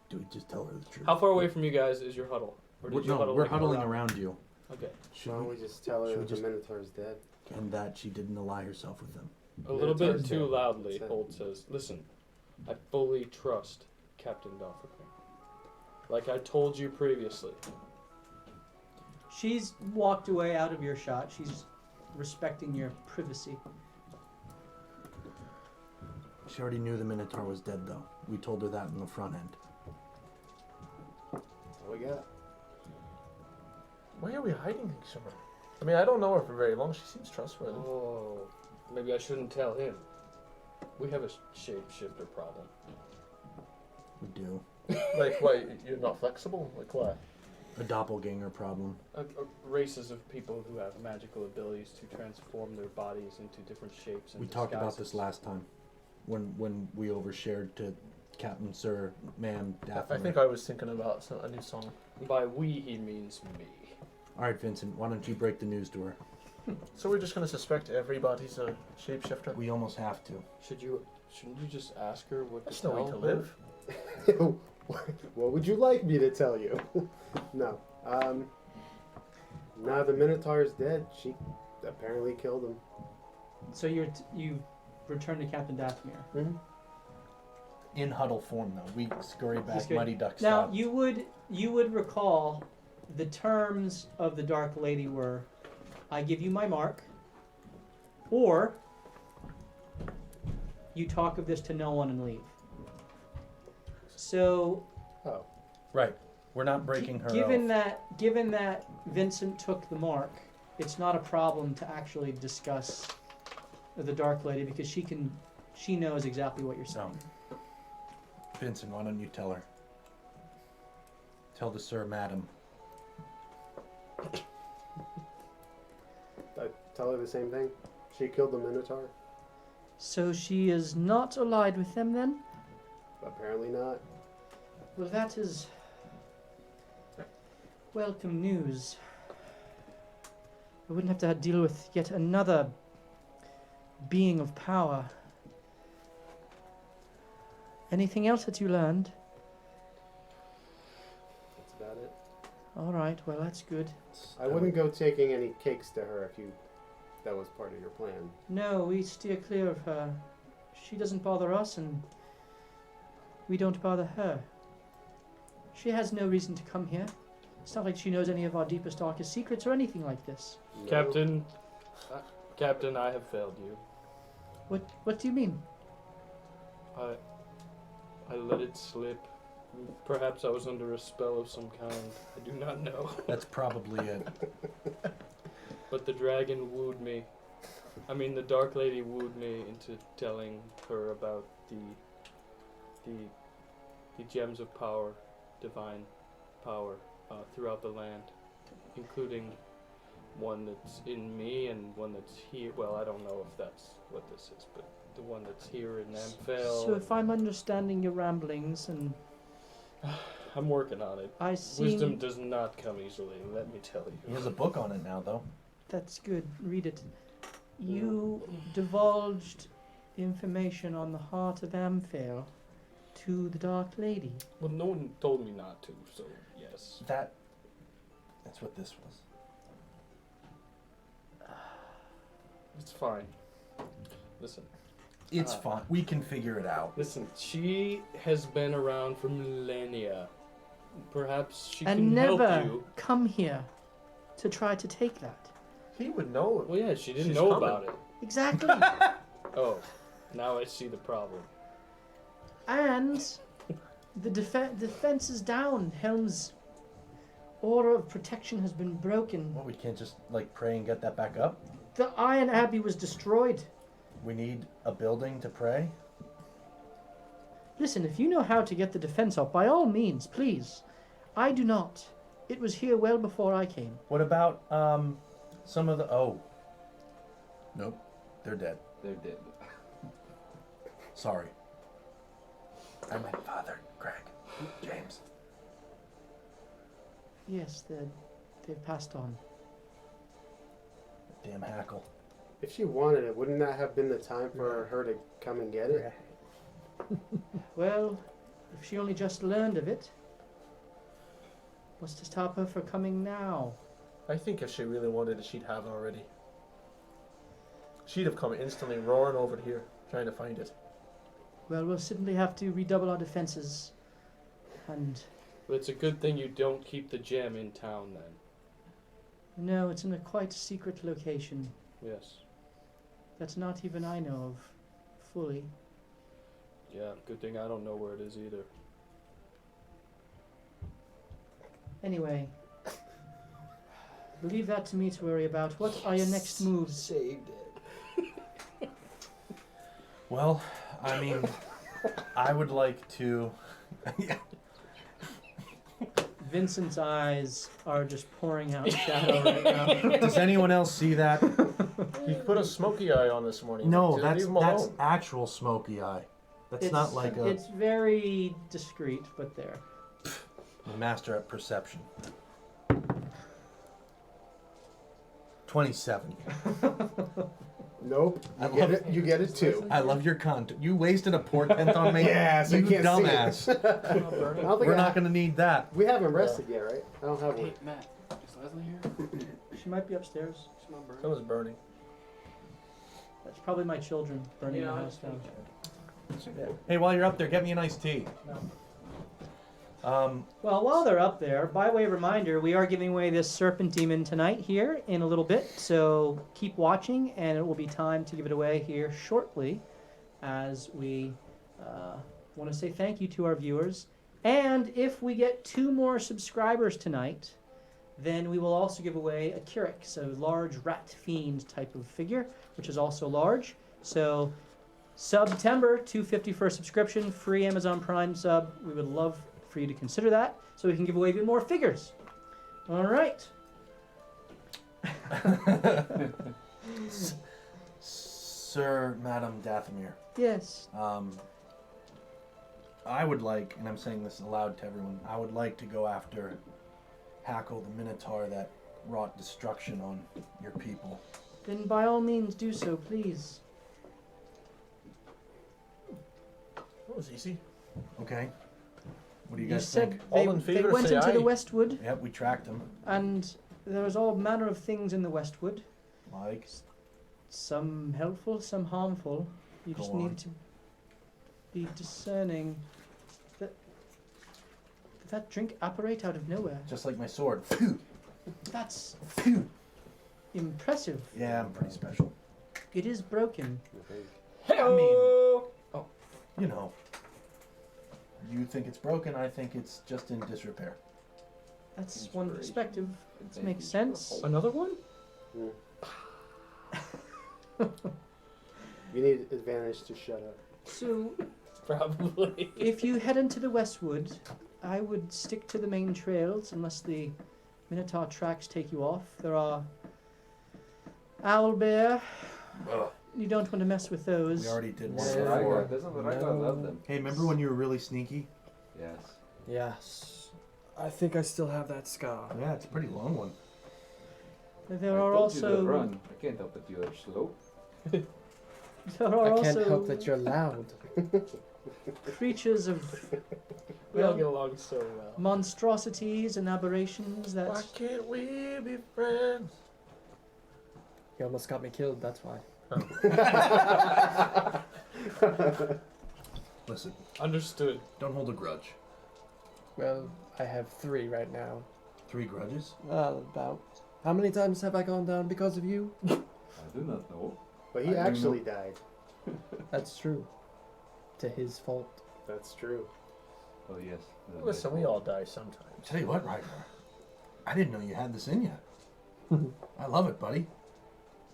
Do we just tell her the truth? How far away from you guys is your huddle? Or did you huddle we're like huddling around you. Okay. Why don't we just tell her should we that the just- Minotaur's dead? And that she didn't ally herself with them. A little bit Minotaur's too dead. loudly, That's it. Holt says, listen, I fully trust Captain Dathomir. Like I told you previously. She's walked away out of your shot. She's respecting your privacy. She already knew the Minotaur was dead, though. We told her that in the front end. What we got? Why are we hiding things from her? I mean, I don't know her for very long. She seems trustworthy. Oh, maybe I shouldn't tell him. We have a shapeshifter problem. We do. Like, why? You're not flexible? Like, why? A doppelganger problem. Races of people who have magical abilities to transform their bodies into different shapes and We talked about disguises. this last time, when we overshared to Captain Sir Ma'am Daphne. I think I was thinking about a new song. By we, he means me. All right, Vincent, why don't you break the news to her? So we're just gonna suspect everybody's a shapeshifter? We almost have to. Shouldn't you just ask her what That's to no way tell to her? live. What would you like me to tell you? No. Now the Minotaur's dead. She apparently killed him. So you return to Captain Dathomir. Mm-hmm. In huddle form, though. We scurry back, Just good. Mighty Duck Now style. you would recall the terms of the Dark Lady were, I give you my mark, or you talk of this to no one and leave. So Oh. Right. We're not breaking her given oath. that Vincent took the mark, it's not a problem to actually discuss the Dark Lady because she can she knows exactly what you're So, saying. Vincent, why don't you tell her? Tell the sir, madam. I tell her the same thing. She killed the Minotaur. So she is not allied with them then? Apparently not. Well, that is welcome news. I wouldn't have to deal with yet another being of power. Anything else that you learned? That's about it. All right, well, that's good. I wouldn't go taking any cakes to her if that was part of your plan. No, we steer clear of her. She doesn't bother us, and we don't bother her. She has no reason to come here. It's not like she knows any of our deepest, darkest secrets or anything like this. No. Captain, I have failed you. What do you mean? I let it slip. Perhaps I was under a spell of some kind. I do not know. That's probably it. But the dragon wooed me. I mean, the Dark Lady wooed me into telling her about the gems of power, divine power, throughout the land, including one that's in me and one that's here. Well, I don't know if that's what this is, but the one that's here in Amphel. So if I'm understanding your ramblings, and I'm working on it. I see... Wisdom does not come easily, let me tell He you. has a book on it now, though. That's good. Read it. You divulged information on the heart of Amphel to the Dark Lady. Well, no one told me not to, so yes. That's what this was. It's fine. Listen. It's fine. We can figure it out. Listen, she has been around for millennia. Perhaps she And can never help you. come here to try to take that. He would know it. Well, yeah, she didn't She's know coming. about it. Exactly. Oh, now I see the problem. And the defense is down. Helm's aura of protection has been broken. Well, we can't just, pray and get that back up? The Iron Abbey was destroyed. We need a building to pray? Listen, if you know how to get the defense up, by all means, please. I do not. It was here well before I came. What about, some of the... Oh. Nope. They're dead. They're dead. Sorry. I meant Father, Greg, James. Yes, they've passed on. Damn hackle. If she wanted it, wouldn't that have been the time for her to come and get it? Well, if she only just learned of it, what's to stop her from coming now? I think if she really wanted it, she'd have it already. She'd have come instantly roaring over here, trying to find it. Well, we'll simply have to redouble our defenses. And But it's a good thing you don't keep the gem in town then. no, it's in a quite secret location Yes. that not even I know of fully. Yeah, good thing I don't know where it is either. Anyway, leave that to me to worry about. What are your next moves? Saved it. Well, I mean, I would like to... Vincent's eyes are just pouring out shadow right now. Does anyone else see that? He put a smoky eye on this morning. No, Just that's leave him alone. actual smoky eye. That's not like a It's very discreet, but there. master at perception. 27. Nope. I You get love- it. You get it too. I love your content. You wasted a portent on me. Yeah, so you you can't dumbass. see it. I don't think We're I- not gonna need that. We haven't rested yet, right? I don't have one. Hey, Matt, is Leslie here? She might be upstairs. She's not burning. Someone's burning. That's probably my children burning Yeah, the I house down. Hey, while you're up there, get me an iced tea. Well, while they're up there, by way of reminder, we are giving away this Serpent Demon tonight here in a little bit. So keep watching, and it will be time to give it away here shortly as we want to say thank you to our viewers. And if we get 2 more subscribers tonight, then we will also give away a Keurig, so large rat fiend type of figure, which is also large. So September, $2.50 for a subscription, free Amazon Prime sub. We would love for you to consider that so we can give away even more figures. All right. Sir, Madam Dathomir, Yes. I would like, and I'm saying this aloud to everyone, I would like to go after Hackle the Minotaur that wrought destruction on your people. Then by all means do so, please. That was easy. Okay? What do you You guys said think? they, All in they favor, went say into the aye. Westwood, Yep, we tracked him. and there was all manner of things in the Westwood. Like, Some helpful, some harmful. You Go just on. need to be discerning. Did that drink apparate out of nowhere? just like my sword. Phew! That's Phew! impressive. Yeah, I'm pretty special. It is broken. Hey-o! You know. You think it's broken, I think it's just in disrepair. That's one Inspiration. perspective. It Thank makes you. sense. Another one? You need advantage to shut up. So, Probably. if you head into the Westwood, I would stick to the main trails unless the Minotaur tracks take you off. There are owlbear. Ugh. You don't want to mess with those. We already did one That's Yeah. what I before. got. Doesn't what I got? Love them. Hey, remember when you were really sneaky? Yes. Yes. I think I still have that scar. Yeah, it's a pretty long one. There I are told you to also run. I can't help it. You are slow. there are I also can't help that you're loud. creatures of We all well, get along so well. monstrosities and aberrations Why that can't we be friends? You almost got me killed, that's why. Listen, Understood. don't hold a grudge. Well, I have 3 right now. 3 grudges? Well, about. How many times have I gone down because of you? I do not know. But he I don't actually know. died. That's true. To his fault. That's true. Oh yes. Listen, we all die sometimes. Tell you what, Ragnar, I didn't know you had this in you. I love it, buddy.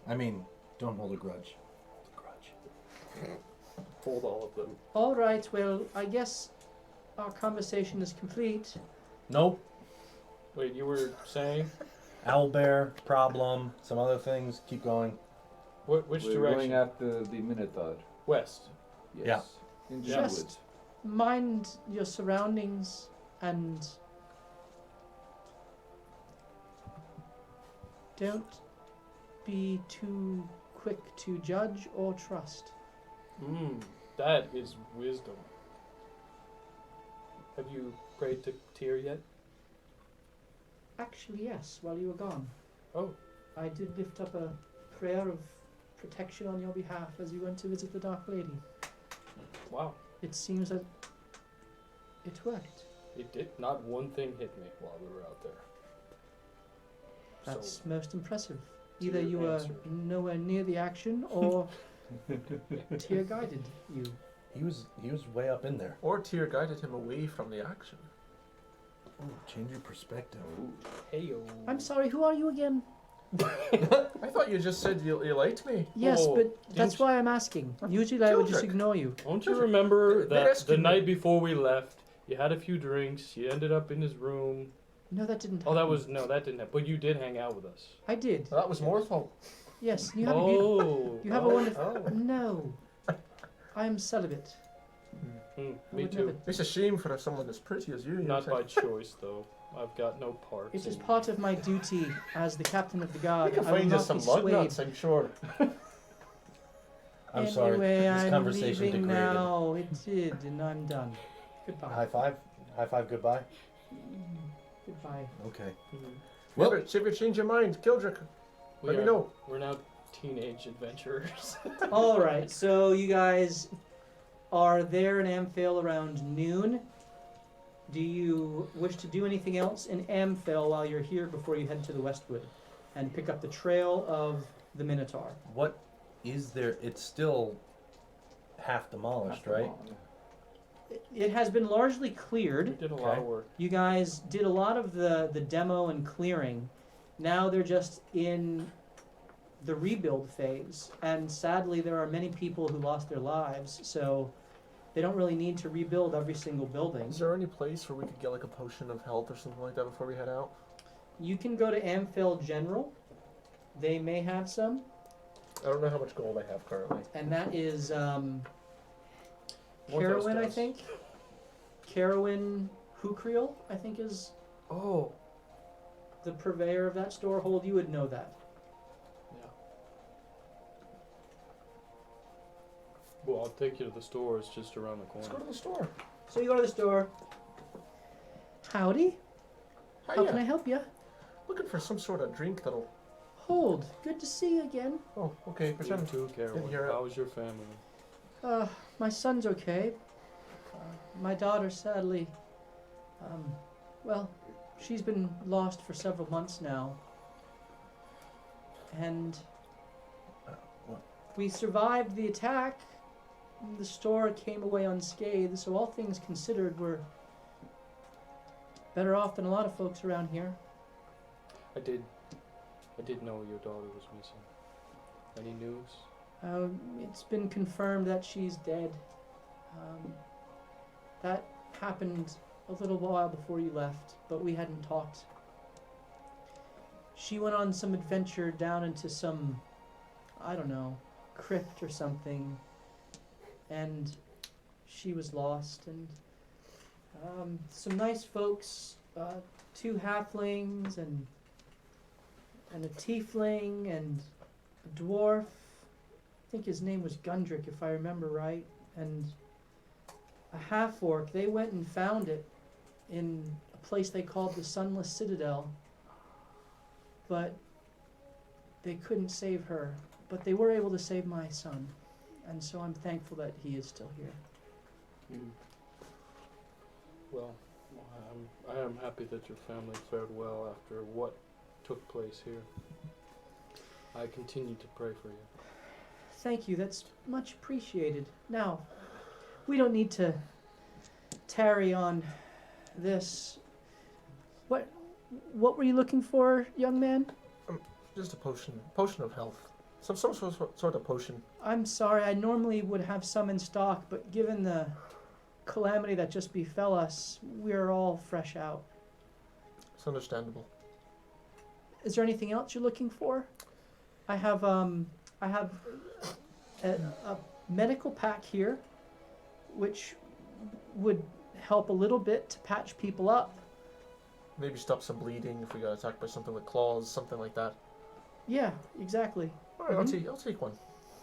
I mean, don't hold a grudge. Grudge. Hold all of them. all right, well, I guess our conversation is complete. Nope. Wait, you were saying? Owlbear, problem, some other things. Keep going. Which We're direction? going after the Minotaur. West. Yes. In the Just- woods. Mind your surroundings and don't be too quick to judge or trust. That is wisdom. Have you prayed to Tyr yet? Actually, yes, while you were gone. Oh. I did lift up a prayer of protection on your behalf as you went to visit the Dark Lady. Wow. It seems that it worked. It did. Not one thing hit me while we were out there. That's So, most impressive. Either Tyr you were answered. nowhere near the action or Tyr guided you. He was way up in there. Or Tyr guided him away from the action. Ooh, change your perspective. hey-o. I'm sorry, who are you again? I thought you just said you liked me. Yes, Oh, but that's didn't- why I'm asking. Usually I would just Gildrick. ignore you. Don't you remember They that rescued the me. night before we left, you had a few drinks, you ended up in his room. No, that didn't happen. Oh, that didn't happen. But you did hang out with us. I did. Well, that was more fault. Yes, you have a beautiful... Oh. You have a wonderful... Oh. No. I am celibate. I Me would too. never- It's a shame for someone as pretty as you. Not by choice, though. I've got no parts. It is in- part of my duty as the captain of the guard. We can I will find you not some be lug swayed. nuts, I'm sure. I'm sorry. Anyway, This I'm conversation leaving degraded. now. It did, and I'm done. Goodbye. High five. High five. Goodbye. Goodbye. Okay. Mhm. Well- See if you change your mind, Kildrick. Let me know. We're now teenage adventurers. All right, so you guys are there in Amphil around noon. Do you wish to do anything else in Amphil while you're here before you head to the Westwood and pick up the trail of the Minotaur? What is there? It's still half demolished, right? It has been largely We cleared. did a lot Okay. of work. You guys did a lot of the demo and clearing. Now they're just in the rebuild phase, and sadly there are many people who lost their lives, so they don't really need to rebuild every single building. Is there any place where we could get like a potion of health or something like that before we head out? You can go to Amphil General. They may have some, I don't know how much gold I have currently. and that is One of those Carowin, I does. think. Carowin Hukriel, I think, is Oh, the purveyor of that store. Hold, you would know that. Yeah. Well, I'll take you to the store. It's just around the let's corner. go to the store. So you go to the store. Howdy. How can I Hiya. help you? Looking for some sort of drink that'll. Hold. Good to see you again. Oh, okay. You Pretend. too, Carolyn. hear it. How's your family? My son's okay. My daughter, sadly, well, she's been lost for several months now. And What? we survived the attack. The store came away unscathed, so all things considered, we're better off than a lot of folks around here. I did know your daughter was missing. Any news? It's been confirmed that she's dead. That happened a little while before you left, but we hadn't talked. She went on some adventure down into some, I don't know, crypt or something, and she was lost. And some nice folks, 2 halflings and a tiefling and a dwarf. I think his name was Gundrick, if I remember right, and a half-orc. They went and found it in a place they called the Sunless Citadel, but they couldn't save her. But they were able to save my son, and so I'm thankful that he is still here. Well, I am happy that your family fared well after what took place here. I continue to pray for you. Thank you, that's much appreciated. Now, we don't need to tarry on this. What were you looking for, young man? Just a potion of health. Some sort of potion. I'm sorry, I normally would have some in stock, but given the calamity that just befell us, we're all fresh out. It's understandable. Is there anything else you're looking for? I have a medical pack here, which would help a little bit to patch people up. Maybe stop some bleeding if we got attacked by something with claws, something like that. Yeah, exactly. All right, I'll take one.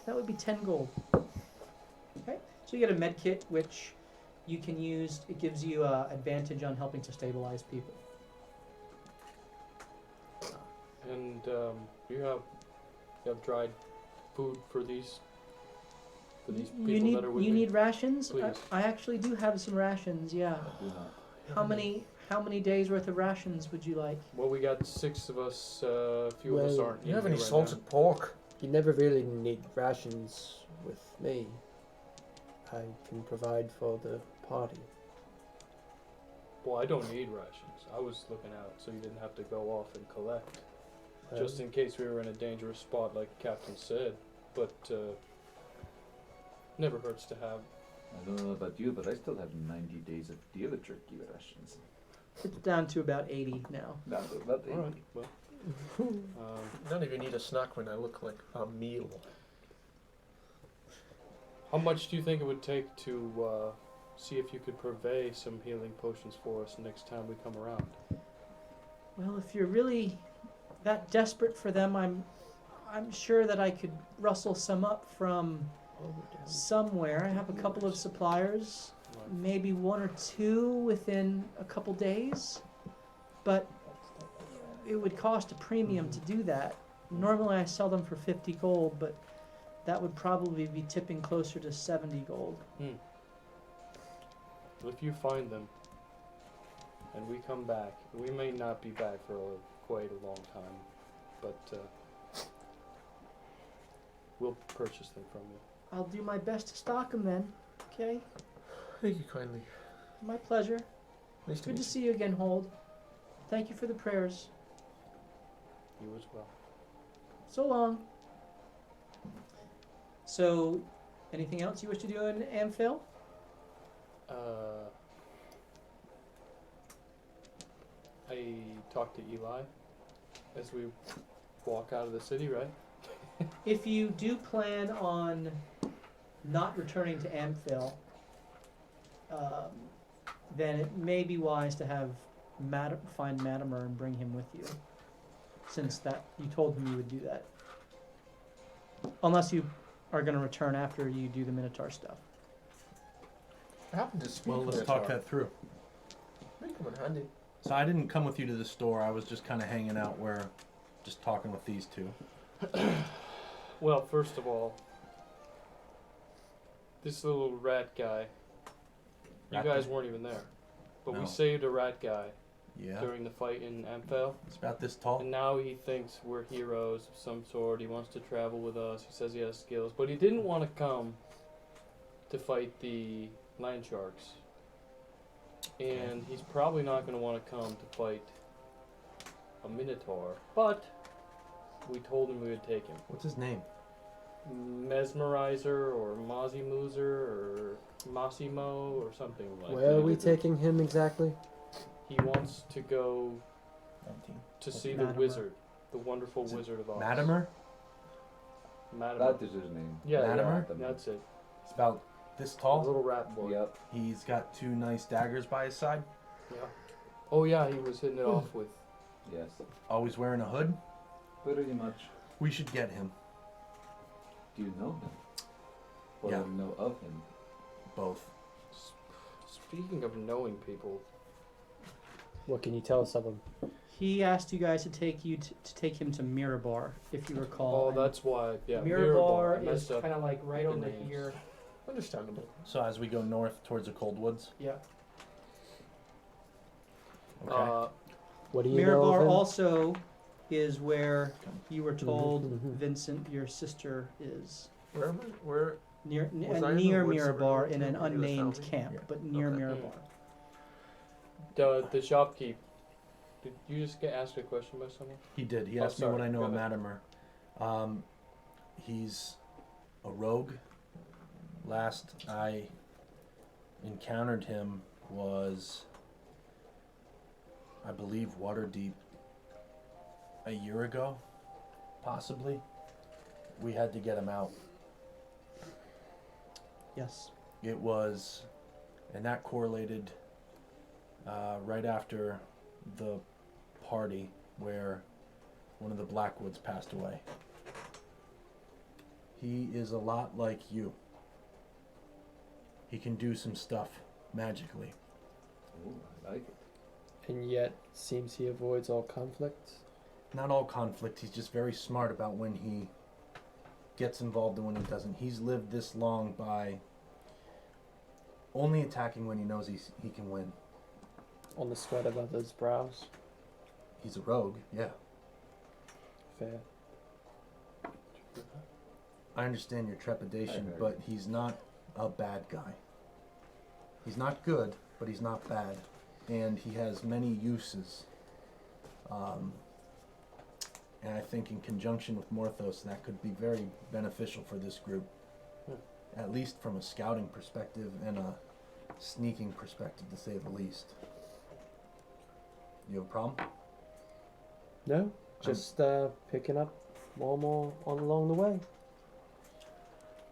That would be 10 gold. Okay, so you get a med kit, which you can use. It gives you advantage on helping to stabilize people. And you have dried food for these people that are with You me? need rations? Please. I actually do have some rations, yeah. I do not. How many days worth of rations would you like? Well, we got 6 of us. A few of us Well, aren't. Do you have in any here right salted pork? You never really need rations with me. I can provide for the party. now. Well, I don't need rations. I was looking out so you didn't have to go off and collect, just in case we were in a dangerous spot, like Captain said. But never hurts to have. I don't know about you, but I still have 90 days of dealer turkey rations. It's down to about 80 now. Not about 80. All right. Well, None of you need a snack when I look like a meal. how much do you think it would take to see if you could purvey some healing potions for us next time we come around? Well, if you're really that desperate for them, I'm sure that I could rustle some up from somewhere. I have a couple of suppliers, Like, maybe 1 or 2 within a couple days, but it would cost a premium to do that. Normally I sell them for 50 gold, but that would probably be tipping closer to 70 gold. Well, if you find them and we come back, we may not be back for quite a long time, but we'll purchase them from you. I'll do my best to stock them then, okay? Thank you kindly. My pleasure. Nice to Good meet to see you again, Hold. Thank you for the prayers. You as well. So long. So, anything else you wish to do in Amphil? I talked to Eli as we walk out of the city, right? If you do plan on not returning to Amphil, then it may be wise to have find Matimer and bring him with you, since that you told him you would do that. Unless you are going to return after you do the Minotaur stuff. I happened to speak Well, let's with talk her. that through. May come in handy. So I didn't come with you to the store. I was just kind of hanging out where, just talking with these two. Well, first of all, this little rat guy, Rat you guys guy? weren't even there. But No. we saved a rat guy Yeah. during the fight in Amphel. It's about this tall. And now he thinks we're heroes of some sort. He wants to travel with us. He says he has skills. But he didn't want to come to fight the land sharks. And he's probably not going to want to come to fight a minotaur. But we told him we would take him. What's his name? Mesmerizer or Mozimuzer or Massimo or something like Where that. are we taking him exactly? He wants to go 19. to see the Matimer. wizard, the wonderful Is it Wizard of Oz. Matimer? Matimer. That is his name. Yeah, Matimer? yeah, that's it. It's about this The tall. little rat boy. Yep. He's got 2 nice daggers by his side. Yeah. Oh yeah, he was hitting it off with. Yes. Always wearing a hood. Pretty much. We should get him. Do you know him? Or Yeah. know of him? Both. Speaking of knowing people, What can you tell us of him? He asked you guys to take him to Mirabar, if you recall. oh, and that's why. Yeah, Mirabar I is messed up. kind of like right the over names. here. Understandable. So as we go north towards the cold woods. Yeah. Okay. What do you know of Mirabar him? also is where you were told mhm. Vincent, your sister, is. Where am I? Where? Near Was I in the near woods Mirabar somewhere? in an You found unnamed me? camp, Yeah. but near Okay. Mirabar. The shopkeep. Did you just get asked a question by someone? He did. He Oh, asked me sorry. what I know Go of ahead. Matimer. He's a rogue. Last I encountered him was, I believe, Waterdeep a year ago, possibly. We had to get him out. Yes. It was, and that correlated right after the party where one of the Blackwoods passed away. He is a lot like you. He can do some stuff magically. Ooh, I like it. And yet, seems he avoids all conflict. Not all conflict, he's just very smart about when he gets involved and when he doesn't. He's lived this long by only attacking when he knows he can win. On the sweat of others' brows. He's a rogue, yeah. Fair. I understand your trepidation, I heard. but he's not a bad guy. He's not good, but he's not bad. And he has many uses. And I think in conjunction with Morthos, that could be very beneficial for this group. At least from a scouting perspective and a sneaking perspective, to say the least. You have a problem? No, just picking up more and more on along the way.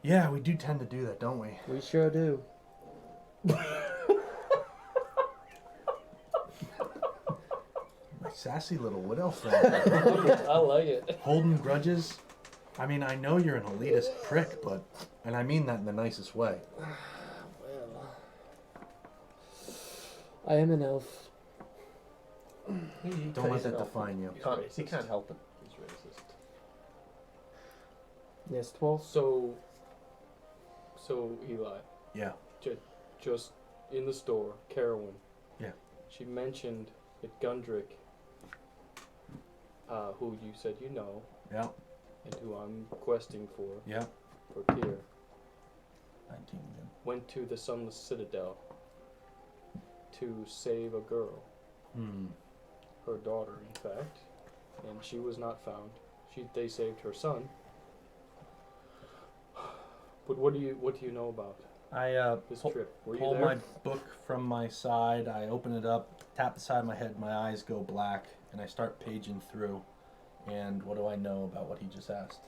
Yeah, we do tend to do that, don't we? We sure do. My sassy little widow friend. I like it. Holding grudges. I mean, I know you're an elitist prick, but, and I mean that in the nicest way. Well, I am an elf. Don't let that define you. He can't help it. He's racist. Yes, 12. So Eli, Yeah. just in the store, Carowin. Yeah. She mentioned that Gundrick, who you said you know, Yeah. and who I'm questing for Yeah. Tyr, 19 again. went to the Sunless Citadel to save a girl, her daughter, in fact, and she was not found. They saved her son, But what do you know about I this trip? Were you pull there? my book from my side. I open it up, tap the side of my head. My eyes go black, and I start paging through. And what do I know about what he just asked?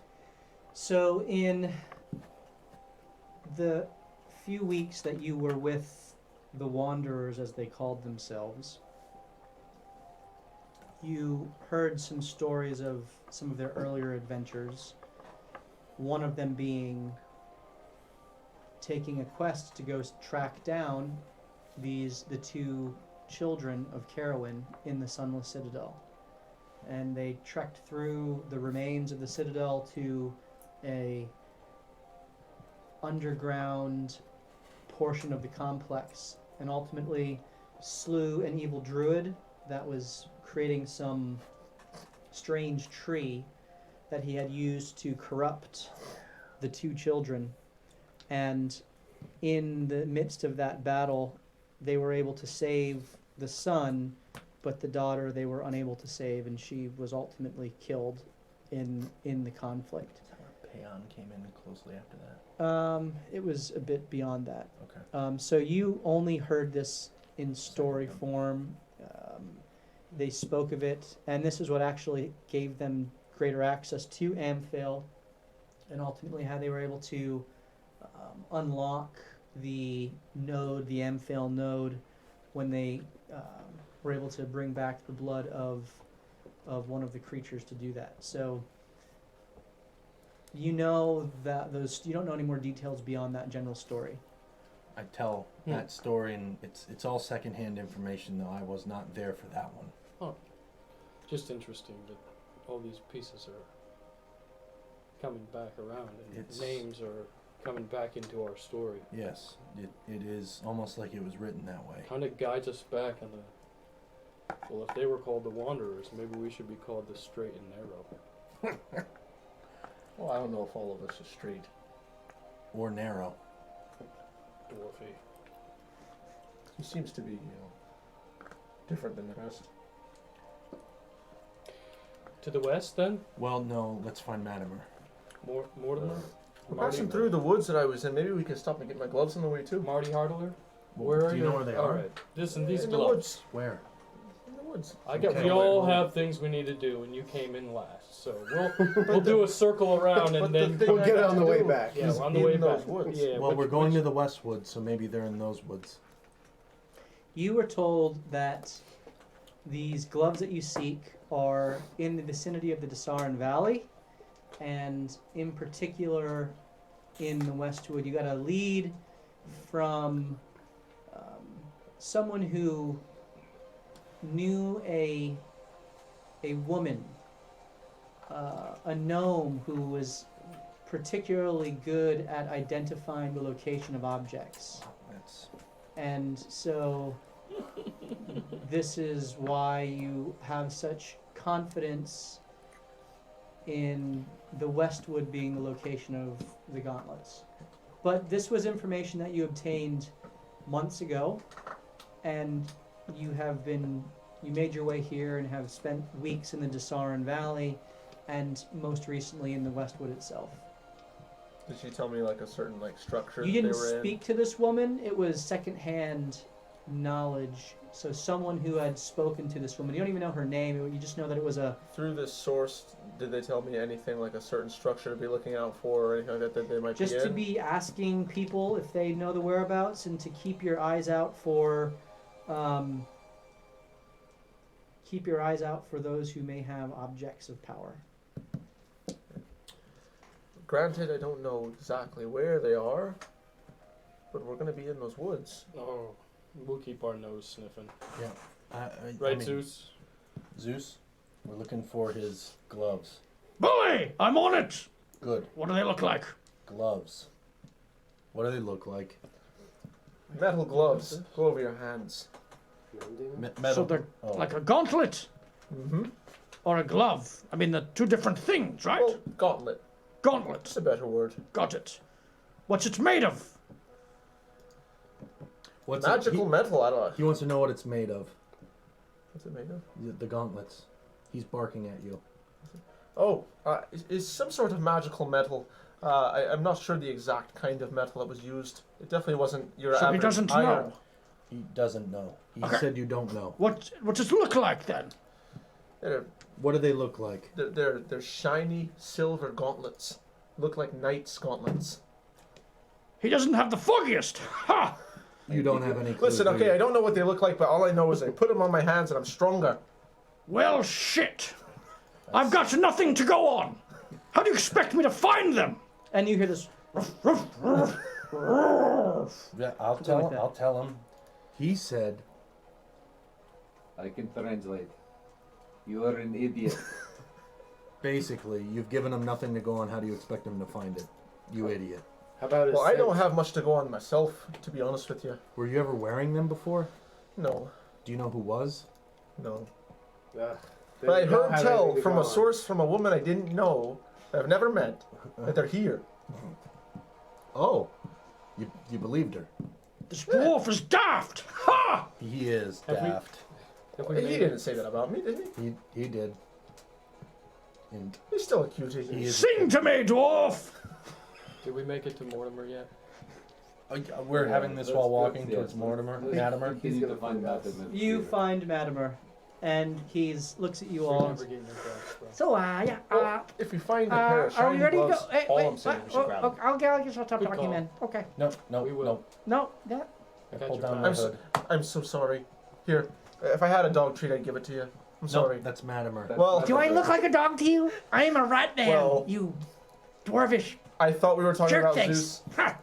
So in the few weeks that you were with the Wanderers, as they called themselves, you heard some stories of some of their earlier adventures. One of them being taking a quest to go track down the two children of Carowin in the Sunless Citadel. And they trekked through the remains of the Citadel to a underground portion of the complex, and ultimately slew an evil druid that was creating some strange tree that he had used to corrupt the two children. And in the midst of that battle, they were able to save the son, but the daughter they were unable to save, and she was ultimately killed in the conflict. Payon came in closely after that. It was a bit beyond that. Okay. So you only heard this in story form. They spoke of it, and this is what actually gave them greater access to Amphail, and ultimately how they were able to unlock the node, the Amphail node, when they were able to bring back the blood of one of the creatures to do that. So you know that you don't know any more details beyond that general story. I tell that story, and it's all secondhand information, though I was not there for that one. Oh, just interesting that all these pieces are coming back around, and names are coming back into our story. Yes, it is almost like it was written that way. Kind of guides us back on the. Well, if they were called the Wanderers, maybe we should be called the Straight and Narrow. Well, I don't know if all of us are straight. Or narrow. Dwarfy. He seems to be, different than the rest. To the west, then? Well, no, let's find Matimer. Mortimer? We're passing through the woods that I was in. Maybe we can stop and get my gloves on the way too. Marty Hartler? Where are you? Do you know where they are? Alright. These In gloves. the woods. Where? In the woods. We all have things we need to do, and you came in last. So we'll do a circle around, and then We'll get it on the way back. yeah, on the way in back. those woods. Yeah, Well, we're going to the Westwood, so maybe they're in those woods. You were told that these gloves that you seek are in the vicinity of the Desarin Valley, and in particular in the Westwood. You got a lead from someone who knew a woman, a gnome who was particularly good at identifying the location of objects. That's And so this is why you have such confidence in the Westwood being the location of the gauntlets. But this was information that you obtained months ago, and you made your way here and have spent weeks in the Desarin Valley, and most recently in the Westwood itself. Did she tell me like a certain structure You that didn't they were speak to this woman. It was secondhand knowledge. So someone who had spoken to this woman. You don't even know her name. You just know that it was a... in? Through this source, did they tell me anything like a certain structure to be looking out for or anything like that they might Just be in? to be asking people if they know the whereabouts, and to keep your eyes out for... keep your eyes out for those who may have objects of power. Granted, I don't know exactly where they are, but we're going to be in those woods. Oh, we'll keep our nose sniffing. right, Zeus? Zeus, we're looking for his gloves. Bully! I'm on it! Good. What do they look like? Gloves. What do they look like? Metal gloves. Go over your hands. Metal. So they're oh. like a gauntlet Mm-hmm. or a glove. I mean, they're two different things, right? Well, gauntlet. Gauntlet. That's a better word. Got it. What's it made of? What's Magical metal. I don't. He wants to know what it's made of. What's it made of? The gauntlets. He's barking at you. Oh, is some sort of magical metal. I'm not sure the exact kind of metal that was used. It definitely wasn't your So he average doesn't iron. know. He doesn't know. He Okay. said you don't know. What does it look like then? They're, What do they look like? they're shiny silver gauntlets. Look like knights' gauntlets. He doesn't have the foggiest. Ha! You don't have any clue. Listen, do okay, you? I don't know what they look like, but all I know is I put them on my hands and I'm stronger. Well, shit. I've got nothing to go on. How do you expect me to find them? And you hear this. Yeah, I'll Something tell like him. that. I'll tell him. He said, I can translate. You are an idiot. basically, you've given him nothing to go on. How do you expect him to find it? You idiot. How about his Well, I don't sense? have much to go on myself, to be honest with you. Were you ever wearing them before? No, Do you know who was? no. Ugh, But I you don't heard have tell anything to from go a on. source from a woman I didn't know, that I've never met, that they're here. Oh, you believed her. This dwarf is daft. Ha! He is Have we- daft. Have we He made didn't say that about me, did he? He did. And He's still a cutie. he is. Sing to me, dwarf. Did we make it to Mortimer yet? We're Yeah, having this let's- while let's- walking yes, towards let's- Mortimer. let's Latimer. continue He's to find gonna out find in the You theater. find Matimer, and he's looks at you all. We're never getting your grass, bro. So, Well, if we find a pair of are shiny we ready to gloves, go? Hey, all wait, I'm saying, we should what? grab Oh, them. I'll get stop Good talking, call. man. Okay. No, We will. no. No, yeah. I I got pulled your down back. my I'm so- hood. I'm so sorry. Here, if I had a dog treat, I'd give it to you. I'm sorry. No, that's Matimer. That's Well- not Do I a- look like a dog to you? I am a rat man, Well- you dwarvish I thought we were talking jerk about face. Zeus. Ha!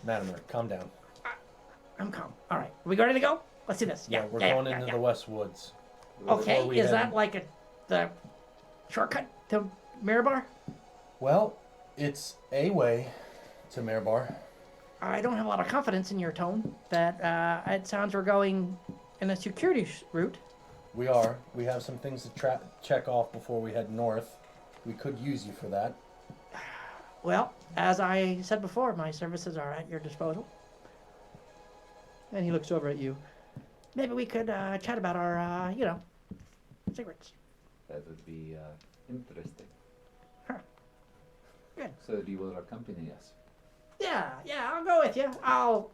Matimer, calm down. I'm calm. All right, are we ready to go? Let's do this. Yeah, we're going into the West Woods. Okay, before we is head- that like the shortcut to Mirabar? Well, it's a way to Mirabar. I don't have a lot of confidence in your tone. That it sounds we're going in a security route. We are. We have some things to check off before we head north. We could use you for that. Well, as I said before, my services are at your disposal. And he looks over at you. Maybe we could chat about our, secrets. That would be interesting. Huh. Good. So you will accompany us. Yeah, I'll go with you. I'll,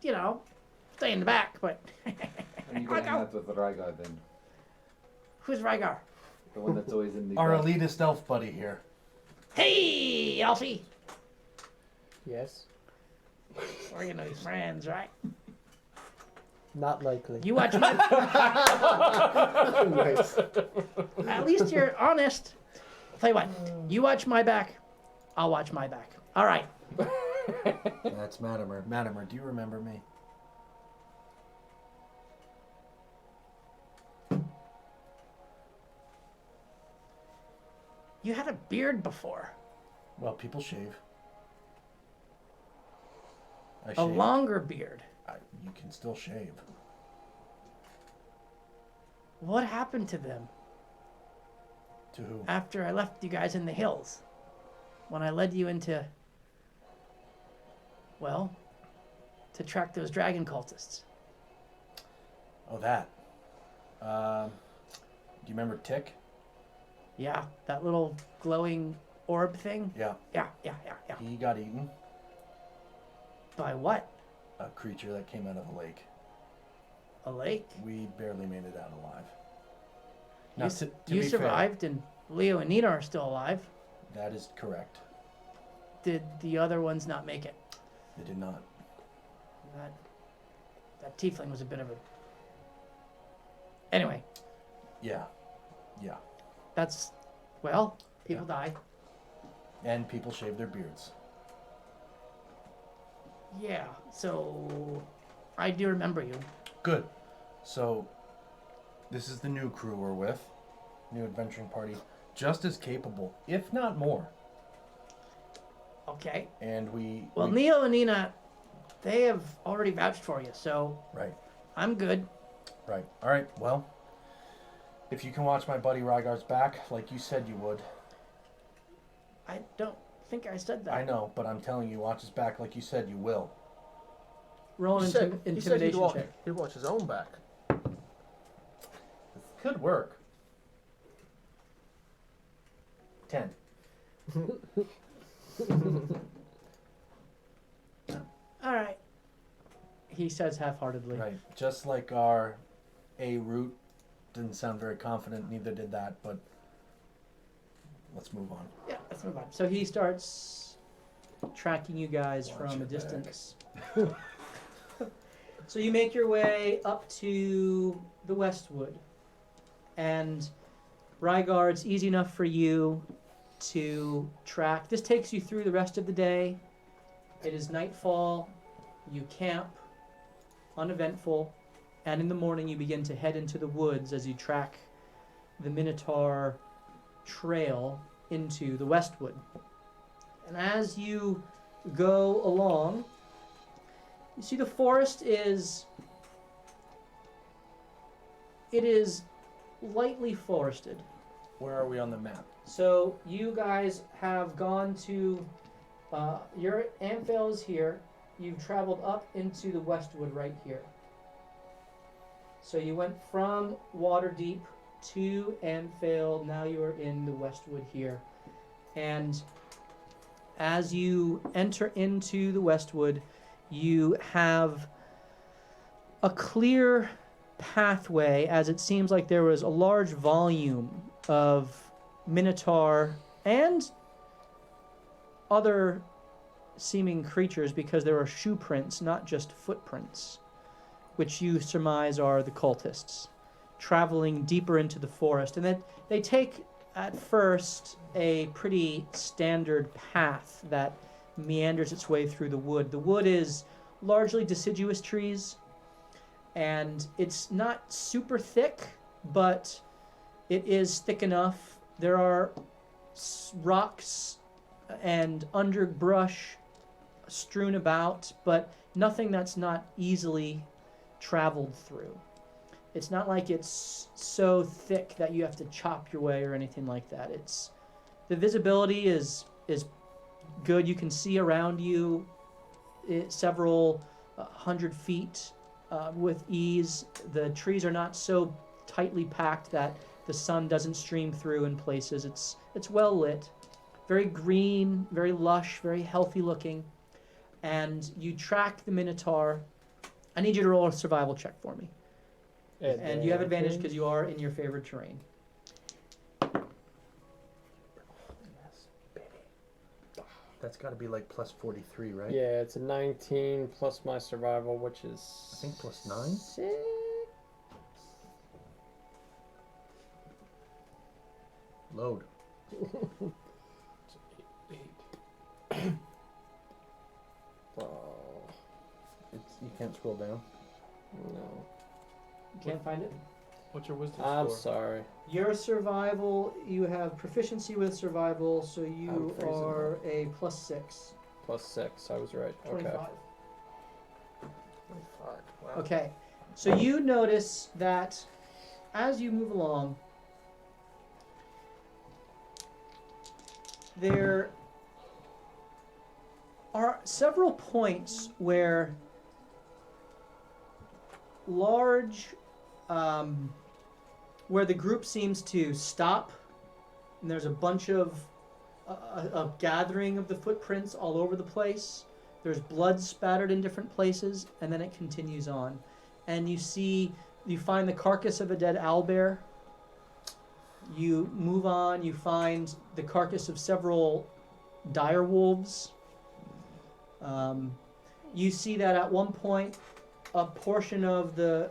stay in the back, but And you can hang out with Rygar then. who's Rygar? The one that's always in the Our back. elitist elf buddy here. Hey, Elfie! Yes. We're gonna be friends, right? Not likely. You watch my... Nice. At least you're honest. I'll tell you what, you watch my back, I'll watch my back. All right. That's Matimer. Matimer, do you remember me? You had a beard before. Well, people shave. I A shave. longer beard. You can still shave. What happened to them To who? after I left you guys in the hills? When I led you into... Well, to track those dragon cultists. Oh, that. Do you remember Tick? Yeah, that little glowing orb thing? Yeah. Yeah. He got eaten. By what? A creature that came out of a lake. A lake? We barely made it out alive. You, Now, s- to you be fair, survived, and Leo and Nina are still alive. that is correct. Did the other ones not make it? They did not. That tiefling was a bit of a... Anyway, Yeah. that's... Well, people die. And people shave their beards. Yeah, so... I do remember you. Good. So, this is the new crew we're with. New adventuring party. Just as capable, if not more. Okay. And we... Well, Neo and Nina, they have already vouched for you, so Right. I'm good. Right. All right. Well, if you can watch my buddy Rygar's back, like you said you would. I don't think I said that. I know, but I'm telling you, watch his back like you said you will. Roll an He said he'd intimidation watch, check. he'd watch his own back. This could work. 10. All right. He says half-heartedly. Right. Just like our A route didn't sound very confident, neither did that, but let's move on. Yeah, let's move on. So he starts tracking you guys Watch from a your back. distance. So you make your way up to the Westwood. And Rygar, it's easy enough for you to track. This takes you through the rest of the day. It is nightfall. You camp, uneventful. And in the morning you begin to head into the woods as you track the Minotaur trail into the Westwood. And as you go along, you see the forest is lightly forested. Where are we on the map? So you guys have gone to your Amphail is here. You've traveled up into the Westwood right here. So you went from Waterdeep to Amphail. Now you are in the Westwood here. And as you enter into the Westwood, you have a clear pathway, as it seems like there was a large volume of Minotaur and other seeming creatures, because there are shoe prints, not just footprints, which you surmise are the cultists, traveling deeper into the forest. And that they take, at first, a pretty standard path that meanders its way through the wood. The wood is largely deciduous trees, and it's not super thick, but it is thick enough. There are rocks and underbrush strewn about, but nothing that's not easily traveled through. It's not like it's so thick that you have to chop your way or anything like that. The visibility is good. You can see around you several 100 feet with ease. The trees are not so tightly packed that the sun doesn't stream through in places. It's well lit, very green, very lush, very healthy looking. And you track the Minotaur. I need you to roll a survival check for me. And you have advantage because you are in your favorite terrain. That's got to be like plus 43, right? Yeah, it's a 19 plus my survival, which is... I think plus 9? 6. Load. Oh, You can't scroll down. no. You can't find it? What's your wisdom I'm score? sorry. Your survival, you have proficiency with survival, so you I'm freezing. are a plus 6. Plus 6, I was right. 25. Okay. 25. Wow. Okay, so you notice that as you move along, there are several points where where the group seems to stop, and there's a bunch of a gathering of the footprints all over the place. There's blood spattered in different places, and then it continues on. And you find the carcass of a dead owlbear. You move on, you find the carcass of several dire wolves. You see that at one point, a portion of the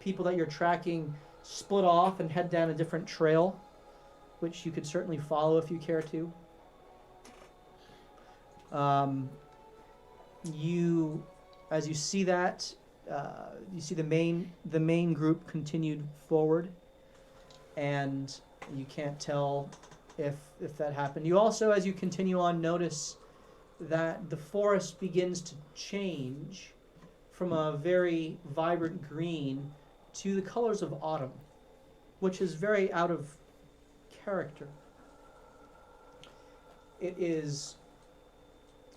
people that you're tracking split off and head down a different trail, which you could certainly follow if you care to. As you see that, you see the main group continued forward, and you can't tell if that happened. You also, as you continue on, notice that the forest begins to change from a very vibrant green to the colors of autumn, which is very out of character. It is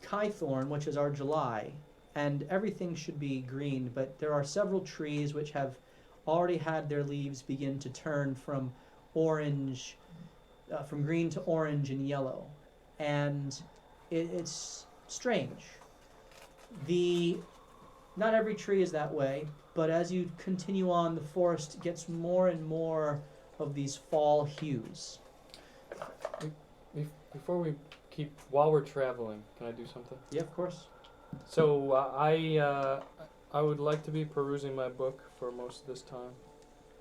Kythorn, which is our July, and everything should be green, but there are several trees which have already had their leaves begin to turn from orange from green to orange and yellow, and it's strange. Not every tree is that way, but as you continue on, the forest gets more and more of these fall hues. Before we while we're traveling, can I do something? Yeah, of course. So I would like to be perusing my book for most of this time.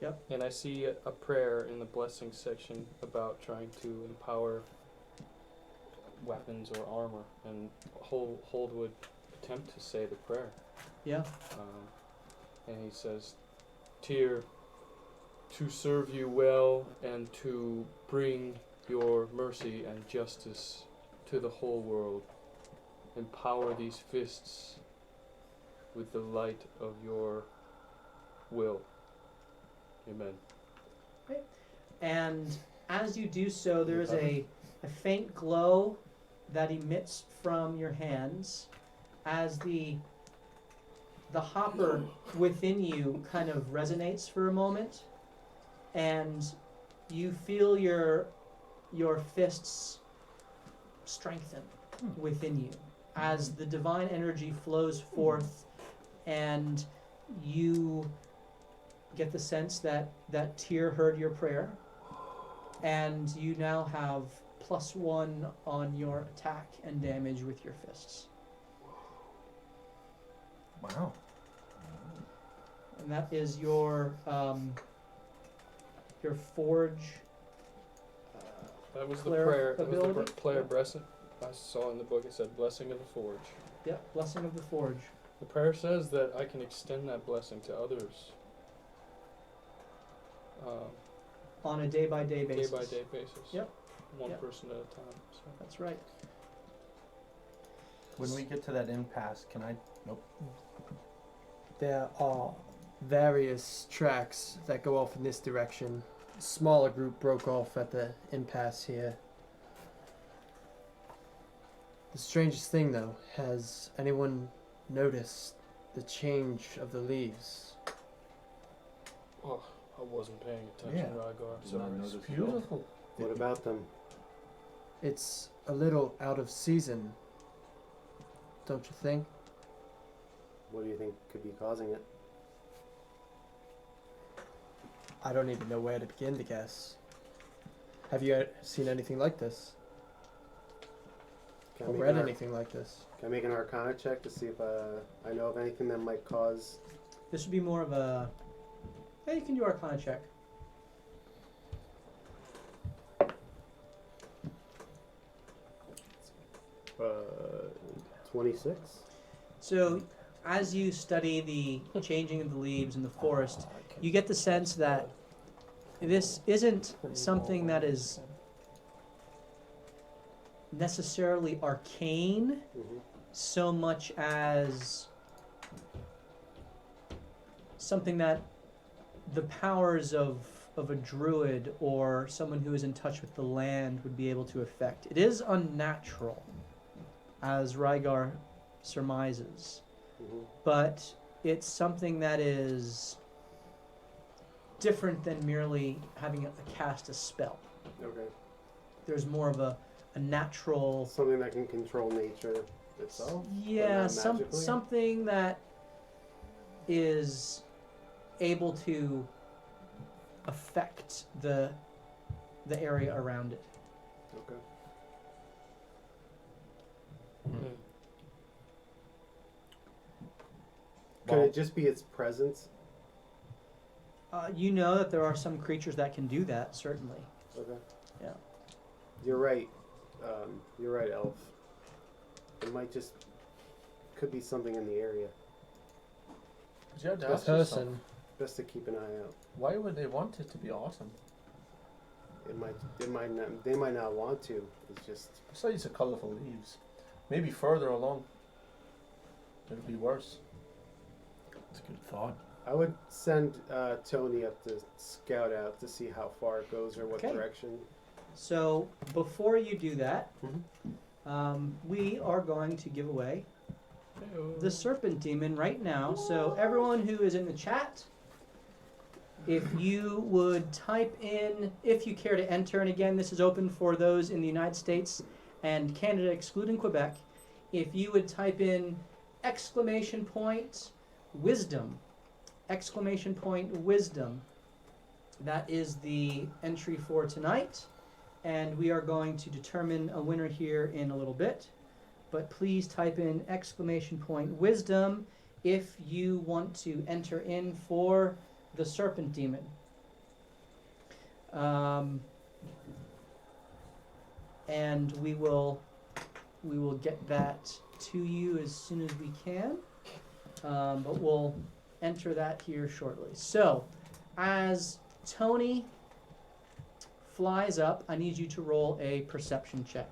Yep. And I see a prayer in the blessings section about trying to empower weapons or armor, and Hold would attempt to say the prayer. Yeah. And he says, "Tyr, to serve you well and to bring your mercy and justice to the whole world, empower these fists with the light of your will. Amen." And as you do so, there is a faint glow that emits from your hands as the hopper within you kind of resonates for a moment, and you feel your fists strengthen within you as the divine energy flows forth, and you get the sense that Tyr heard your prayer, and you now have +1 on your attack and damage with your fists. Wow. And that is your forge. That was the Cleric prayer. That was the ability? prayer Yeah. blessing. I saw in the book it said blessing of the forge. Yeah, blessing of the forge. The prayer says that I can extend that blessing to others. On a day-by-day basis. Day-by-day basis. Yep. One Yep. person at a time. So. That's right. When we get to that impasse, can I? Nope. There are various tracks that go off in this direction. A smaller group broke off at the impasse here. The strangest thing, though, has anyone noticed the change of the leaves? Oh, I wasn't paying attention, Yeah. Rygar. Did Sorry. not notice It's that. beautiful. What about them? It's a little out of season, don't you think? What do you think could be causing it? I don't even know where to begin to guess. Have you seen anything like this? Can I Or make read an ar- anything like this? Can I make an Arcana check to see if I know of anything that might cause? This would be more of a... Yeah, you can do Arcana check. 26. So, as you study the changing of the leaves in the forest, you get the sense that this isn't something that is necessarily arcane Mm-hmm. so much as something that the powers of a druid or someone who is in touch with the land would be able to affect. It is unnatural, as Rygar surmises, Mm-hmm. but it's something that is different than merely having cast a spell. Okay. There's more of a natural... Something that can control nature itself. Yeah, not magically? something that is able to affect the area around it. Okay. Mm. Could Well- it just be its presence? You know that there are some creatures that can do that, certainly. Okay. Yeah. You're right. You're right, Elf. It might just could be something in the area. But you have to The ask yourself, person. Best to keep an eye out. why would they want it to be awesome? It might not. They might not want to. It's just. Besides the colourful leaves, maybe further along, it'll be worse. That's a good thought. I would send Tony up to scout out to see how far it goes or what Okay. direction. So before you do that, Mhm. we are going to give away Hey-o. the Serpent Demon right now. So everyone who is in the chat, if you would type in, if you care to enter, and again, this is open for those in the United States and Canada, excluding Quebec, if you would type in !wisdom, !wisdom, that is the entry for tonight, and we are going to determine a winner here in a little bit. But please type in !wisdom if you want to enter in for the Serpent Demon. And we will get that to you as soon as we can. But we'll enter that here shortly. So, as Tony flies up, I need you to roll a perception check.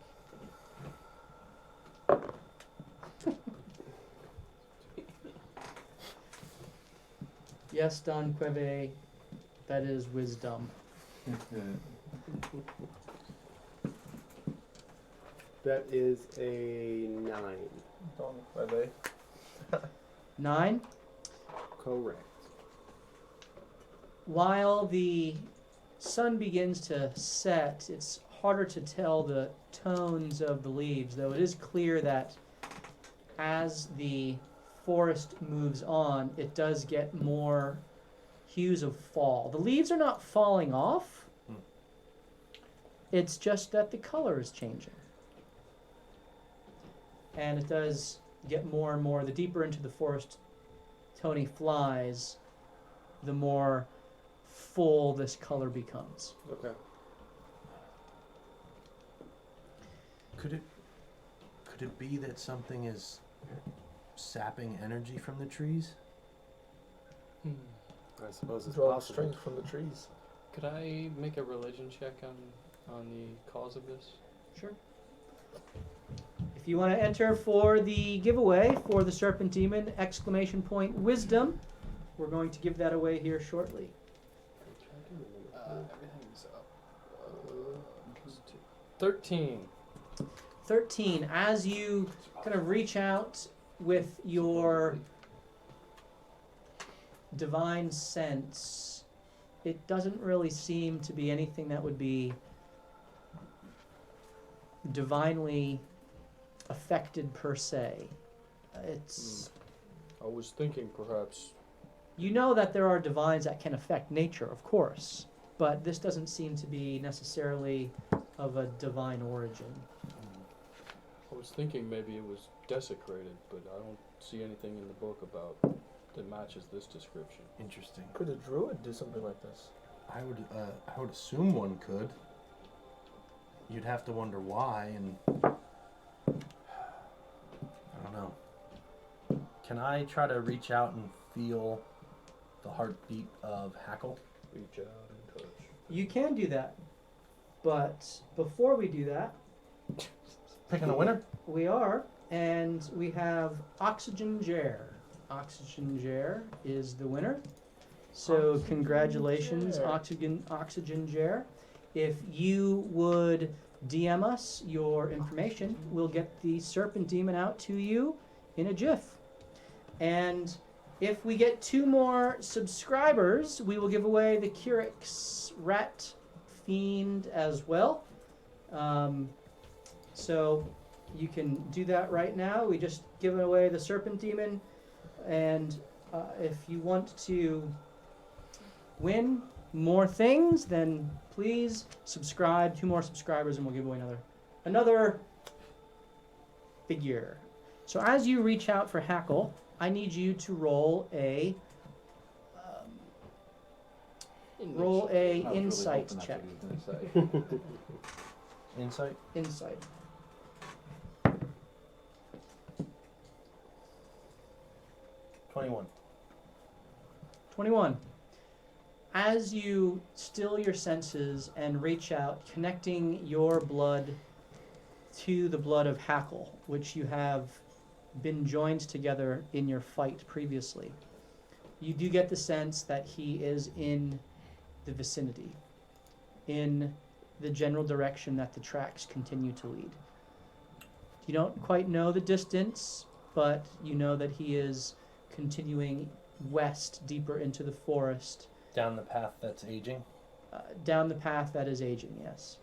Yes, Don Queve, that is wisdom. That is a 9. Don't bye 9. Correct. While the sun begins to set, it's harder to tell the tones of the leaves, though it is clear that as the forest moves on, it does get more hues of fall. The leaves are not falling off. It's just that the color is changing. And it does get more and more. The deeper into the forest Tony flies, the more full this color becomes. Okay. Could it be that something is sapping energy from the trees? I suppose it's Draw possible. strength from the trees. Could I make a religion check on the cause of this? Sure. If you want to enter for the giveaway for the Serpent Demon, !wisdom, we're going to give that away here shortly. Everything's up. 13. 13. As you kind of reach out with your divine sense, it doesn't really seem to be anything that would be divinely affected per se. It's I was thinking perhaps. You know that there are divines that can affect nature, of course, but this doesn't seem to be necessarily of a divine origin. I was thinking maybe it was desecrated, but I don't see anything in the book about that matches this description. Interesting. Could a druid do something like this? I would assume one could. You'd have to wonder why, and I don't know. Can I try to reach out and feel the heartbeat of Hackle? Reach out and touch. You can do that, but before we do that, Picking a winner? we are, and we have Oxygen Jer. Oxygen Jer is the winner. So Oxygen congratulations, Jer. Oxygen Jer. If you would DM us your information, we'll get the Serpent Demon out to you in a jiff. And if we get 2 more subscribers, we will give away the Curix Rat Fiend as well. So you can do that right now. We just given away the Serpent Demon, and if you want to win more things, then please subscribe. 2 more subscribers, and we'll give away another figure. So as you reach out for Hackle, I need you to roll a insight check. Insight? Insight. 21. 21. As you still your senses and reach out, connecting your blood to the blood of Hackle, which you have been joined together in your fight previously, you do get the sense that he is in the vicinity, in the general direction that the tracks continue to lead. You don't quite know the distance, but you know that he is continuing west, deeper into the forest, Down the path that's aging. down the path that is aging, yes.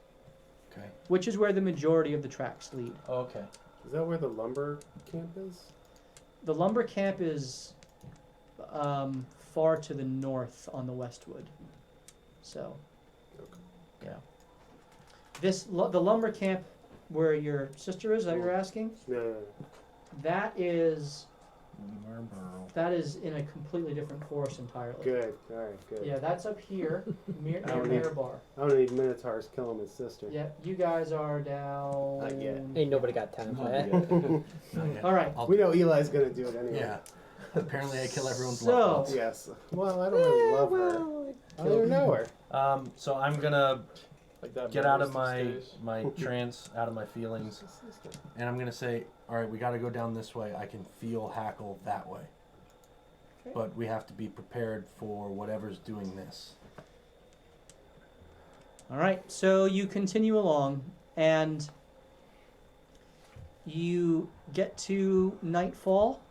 Okay. Which is where the majority of the tracks lead. Okay. Is that where the lumber camp is? The lumber camp is far to the north on the Westwood. So, Okay. yeah. The lumber camp where your sister is, that you're asking? No. That is in a completely different forest entirely. Good. All right. Good. Yeah, that's up here, near I don't need- Mirabar. I don't need minotaurs killing my sister. Yeah, you guys are down. Not yet. Ain't nobody got time for that. Not yet. All right. I'll- We know Eli's gonna do it anyway. Yeah. Apparently, I kill everyone's So- loved ones. Yes. Well, I don't really love her. I don't even know her. So I'm gonna Like that. get out of Maurice these my days. trance, out of my feelings, and I'm gonna say, all right, we got to go down this way. I can feel Hackle that way, Okay. but we have to be prepared for whatever's doing this. All right, so you continue along, and you get to nightfall,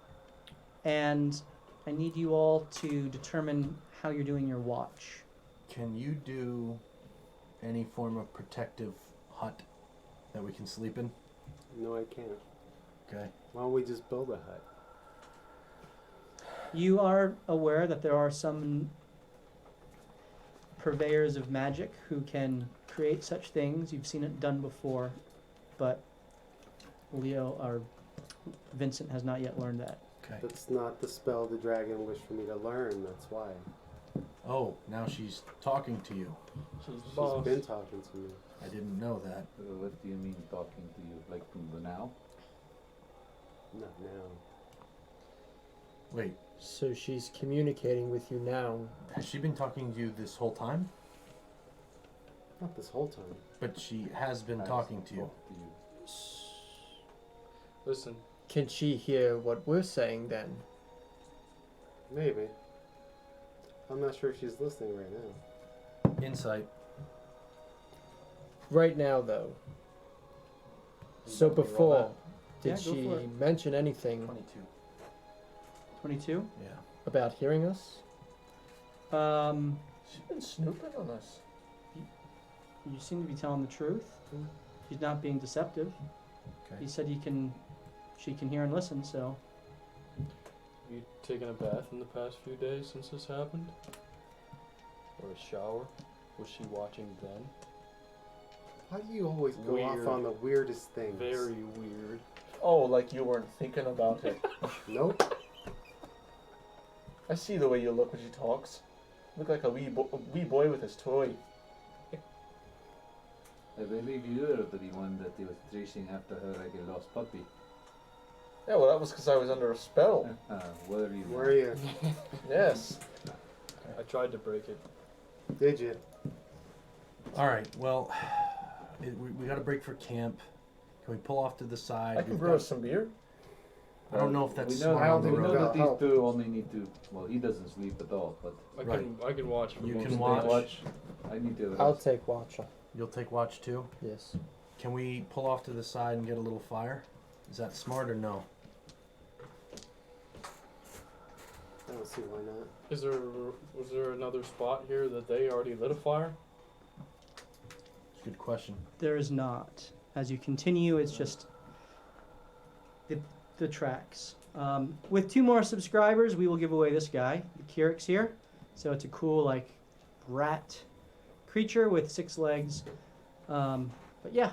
and I need you all to determine how you're doing your watch. Can you do any form of protective hut that we can sleep in? No, I can't. Okay. Why don't we just build a hut? You are aware that there are some purveyors of magic who can create such things. You've seen it done before, but Leo or Vincent has not yet learned that. Okay. That's not the spell the dragon wished for me to learn. That's why. Oh, now she's talking to you. She's the She's boss. been talking to me. I didn't know that. What do you mean talking to you? Like now? Not now. Wait, So she's communicating with you now. has she been talking to you this whole time? Not this whole time. But she has been Has talking to you. talked to you. Listen, Can she hear what we're saying then? Maybe. I'm not sure if she's listening right now. Insight. Right now, though. So Let me roll before, did Yeah, go she for it. mention anything 22. 22. Yeah. about hearing us? She's been snooping on us. You seem to be telling the truth. He's not being deceptive. Okay. He said she can hear and listen, so you taken a bath in the past few days since this happened? Or a shower? Was she watching then? Why do you always go Weird. off on the weirdest things? Very weird. Oh, like you weren't thinking about it. Nope. I see the way you look when she talks. You look like a wee boy with his toy. I believe you're the one that was chasing after her like a lost puppy. Yeah, well, that was because I was under a spell. What are you? Were you? Yes. I tried to break it. Did you? All right. Well, we got to break for camp. Can we pull off to the side? I can We've brew got- us some beer. I don't know if that's we know, smart I don't on the think we road. know that'll that these help. two only need to. Well, he doesn't sleep at all, but I can watch for You most can of the watch. day. watch. I need to. I'll Rest. take watch. You'll take watch too. Yes. Can we pull off to the side and get a little fire? Is that smart or no? I don't see why not. Was there another spot here that they already lit a fire? Good question. there is not. As you continue, it's just the tracks. With 2 more subscribers, we will give away this guy, the Kyrix here. So it's a cool like rat creature with 6 legs. But yeah,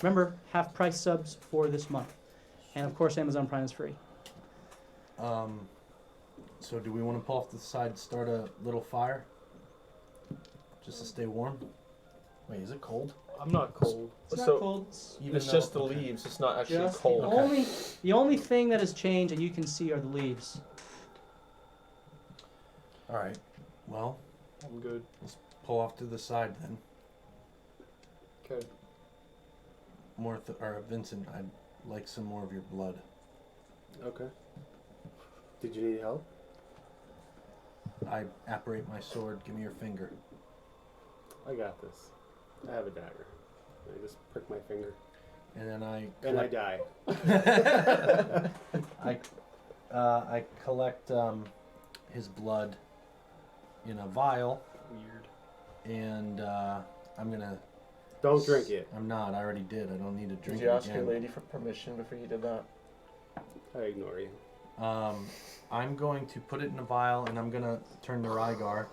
remember, half price subs for this month, and of course Amazon Prime is free. So do we want to pull off to the side and start a little fire? Just to stay warm? Wait, is it cold? I'm not cold. It's So- not cold. It's Even It's though- just the okay. leaves. It's not actually just cold. the only thing that has changed that you can see are the leaves. All right. Well, I'm good. pull off to the side then. Okay. Or Vincent, I'd like some more of your blood. Okay. Did you need help? I apparate my sword. Give me your finger. I got this. I have a dagger. I just prick my finger. And then I And I collect, die. I collect his blood in a vial, Weird. and I'm gonna. Don't drink it. I'm not. I already did. I don't need to drink Did you it ask your again. lady for permission before you did that? I ignore you. I'm going to put it in a vial, and I'm gonna turn to Rygar.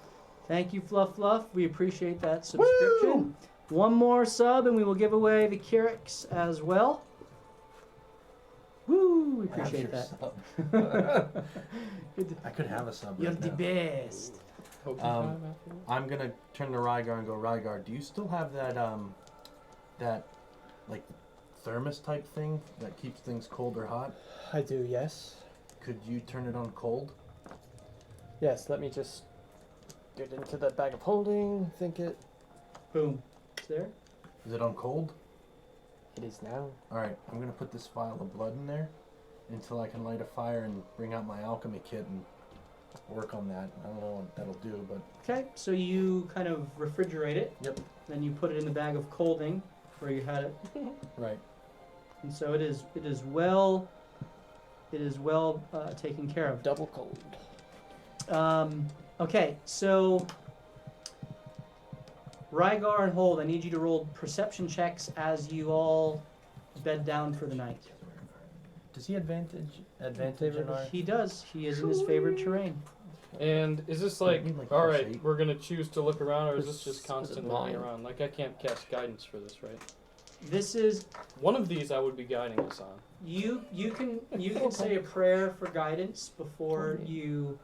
Thank you, Fluff Fluff. We appreciate that subscription. One more sub, and we will give away the Kyrix as well. Woo! We appreciate that. Good to- I could have a sub. You're right the now. best. Hope you Um, have after that? I'm gonna turn to Rygar and go, Rygar, do you still have that that like thermos type thing that keeps things cold or hot? I do, yes. Could you turn it on cold? Yes, let me just get into that bag of holding, think it. Boom. It's there. Is it on cold? It is now. Alright, I'm gonna put this vial of blood in there until I can light a fire and bring out my alchemy kit and work on that. I don't know what that'll do, but Okay, so you kind of refrigerate it. Yep. Then you put it in the bag of colding where you had it. right. And so it is well taken care of. Double cold. Okay, so Rygar and Hold, I need you to roll perception checks as you all bed down for the night. Does he advantage in our He does. He is in his favorite terrain. And is this I like, mean, like all plus right, 8. we're gonna choose to look around, or is this just This is constant looking 9. around? Like I can't cast guidance for this, right? This is One of these I would be guiding us on. you can say a prayer for guidance before you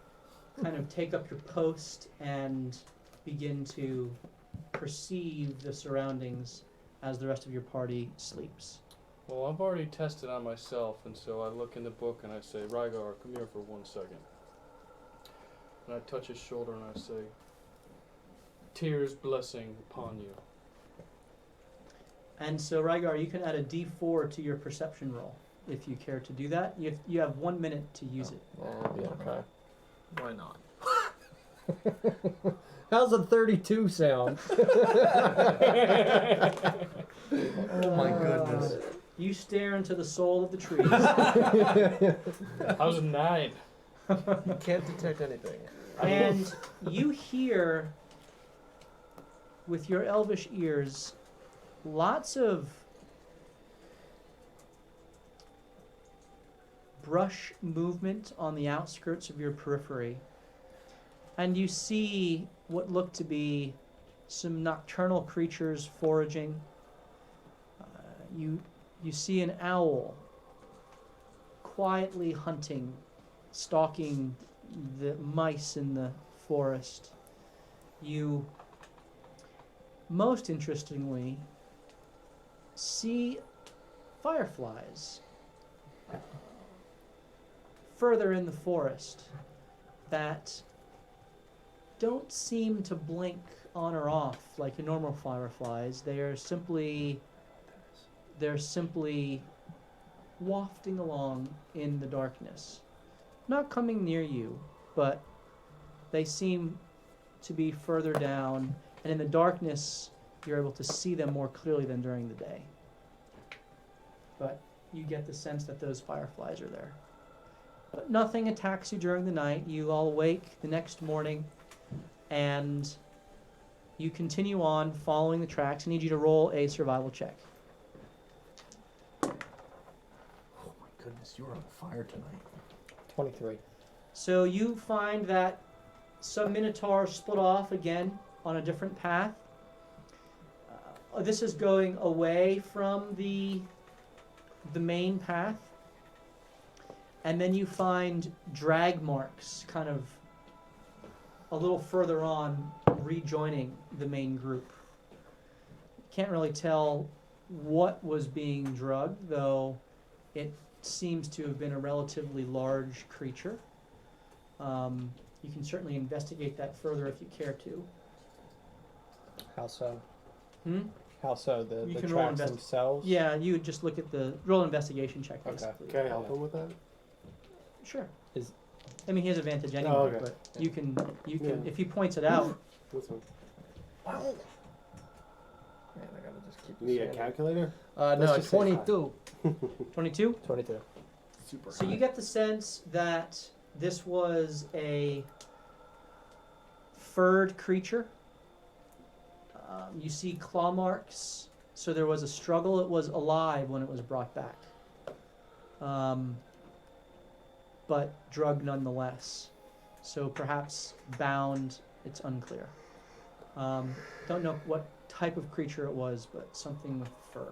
kind of take up your post and begin to perceive the surroundings as the rest of your party sleeps. Well, I've already tested on myself, and so I look in the book and I say, Rygar, come here for 1 second. And I touch his shoulder and I say, Tears blessing upon you. And so, Rygar, you can add a D4 to your perception roll if you care to do that. You have 1 minute to use it. That'll be okay. Why not? How's a 32 sound? Oh my goodness. You stare into the soul of the trees. How's a 9? You can't detect anything. And you hear, with your elvish ears, lots of brush movement on the outskirts of your periphery. And you see what look to be some nocturnal creatures foraging. You see an owl quietly hunting, stalking the mice in the forest. You, most interestingly, see fireflies further in the forest that don't seem to blink on or off like your normal fireflies. They're simply wafting along in the darkness. Not coming near you, but they seem to be further down, and in the darkness you're able to see them more clearly than during the day. But you get the sense that those fireflies are there. But nothing attacks you during the night. You all wake the next morning, and you continue on following the tracks. I need you to roll a survival check. Oh my goodness, you were on fire tonight. 23. So you find that some minotaurs split off again on a different path. This is going away from the main path. And then you find drag marks kind of a little further on, rejoining the main group. Can't really tell what was being drugged, though it seems to have been a relatively large creature. You can certainly investigate that further if you care to. How so? Hmm? How so? You The can roll tracks themselves? Yeah, you would just look at the roll investigation check, Okay. basically. Can I help him with that? Sure. Is- I mean, he has advantage anyway, okay. but you can Yeah. if he points it out. That's fine. Man, I gotta just keep You need a this in. calculator? No, Let's just say 22. 22. 22. Super. So you get the sense that this was a furred creature. You see claw marks. So there was a struggle. It was alive when it was brought back. But drugged nonetheless. So perhaps bound, it's unclear. Don't know what type of creature it was, but something with fur.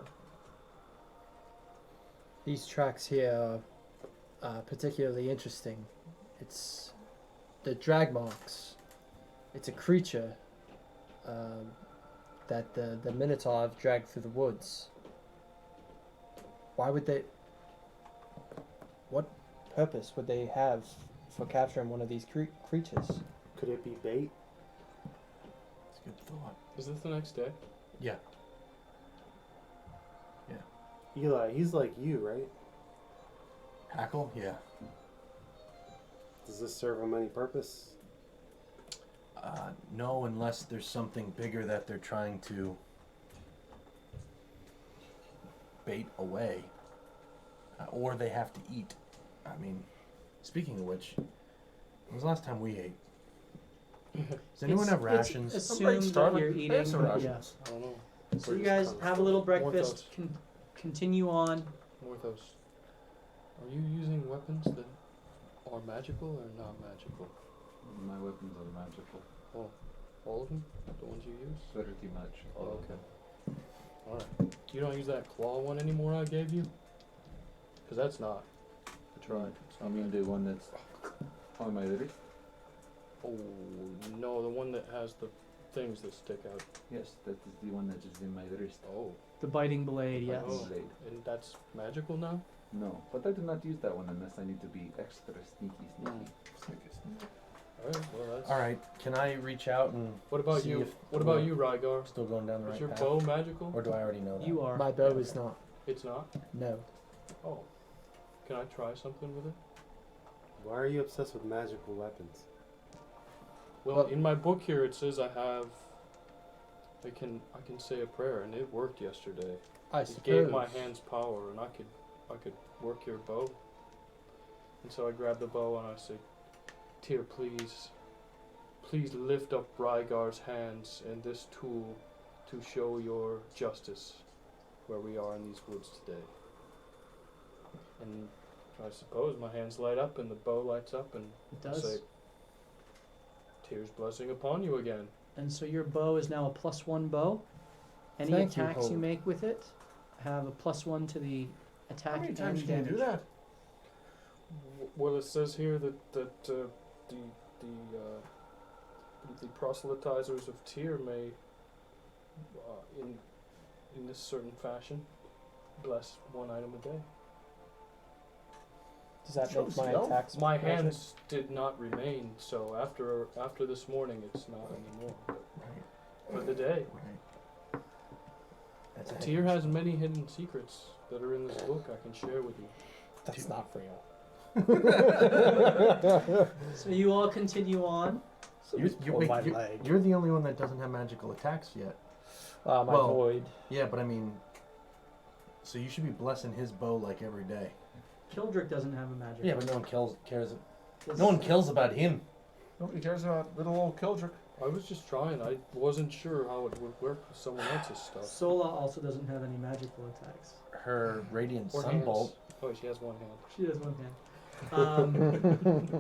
These tracks here are particularly interesting. It's the drag marks. It's a creature that the Minotaur have dragged through the woods. Why would they... What purpose would they have for capturing one of these creatures? Could it be bait? It's a good thought. Is this the next day? Yeah. Eli, he's like you, right? Hackle? Yeah. Does this serve him any purpose? No, unless there's something bigger that they're trying to bait away. Or they have to eat. I mean, speaking of which, when was the last time we ate? Does anyone have rations? It's I'm pretty assumed that starving. you're I eating. have some Yeah. rations. I don't know. So you guys have a little breakfast. Morthos. Continue on. Morthos, are you using weapons that are magical or not magical? My weapons are magical. All of them? The ones you use? Pretty much. Oh, okay. Alright. You don't use that claw one anymore I gave you? Because that's not. I tried. It's I not mean magical. the one that's on my wrist? Oh, no, the one that has the things that stick out. Yes, that is the one that is in my wrist. Oh, The biting blade, yes. Oh. Blade. and that's magical now? No, but I do not use that one unless I need to be extra sneaky. Alright, well that's... Alright, can I reach out and What about see you? if What about we're you, Rygar? still going down the Is right your path? bow magical? Or do I already know that? You are. My bow is not. It's not? No. Oh. Can I try something with it? Why are you obsessed with magical weapons? Well, in my book here it says I can say a prayer, and it worked yesterday. I It suppose. gave my hands power, and I could work your bow. And so I grabbed the bow and I said, "Tyr, please lift up Rygar's hands and this tool to show your justice where we are in these woods today." And I suppose my hands light up and the bow lights up, and It I does. say, "Tyr's blessing upon you again." And so your bow is now a +1 bow. Any Thank you, attacks you Hope. make with it have a +1 to the attack How many and times can you damage. do that? Well, it says here that the proselytizers of Tyr may, in this certain fashion, bless one item a day. Does that make Shows my you. attacks My magic? hands did not remain, so after this morning, it's not anymore. But for the day, Right. That's a Tyr has many hidden secrets that are in this book I can share with you. That's not real. So you all continue on. You're the only one that doesn't have magical attacks yet. My Well- void. Yeah, but I mean, so you should be blessing his bow like every day. Kildrick doesn't have a magic. Yeah, but no one cares. This- No one cares about him. Nobody cares about little old Kildrick. I was just trying. I wasn't sure how it would work with someone else's stuff. Sola also doesn't have any magical attacks. Her radiant Or sunbolt, hands. Oh, she has one hand. She has one hand.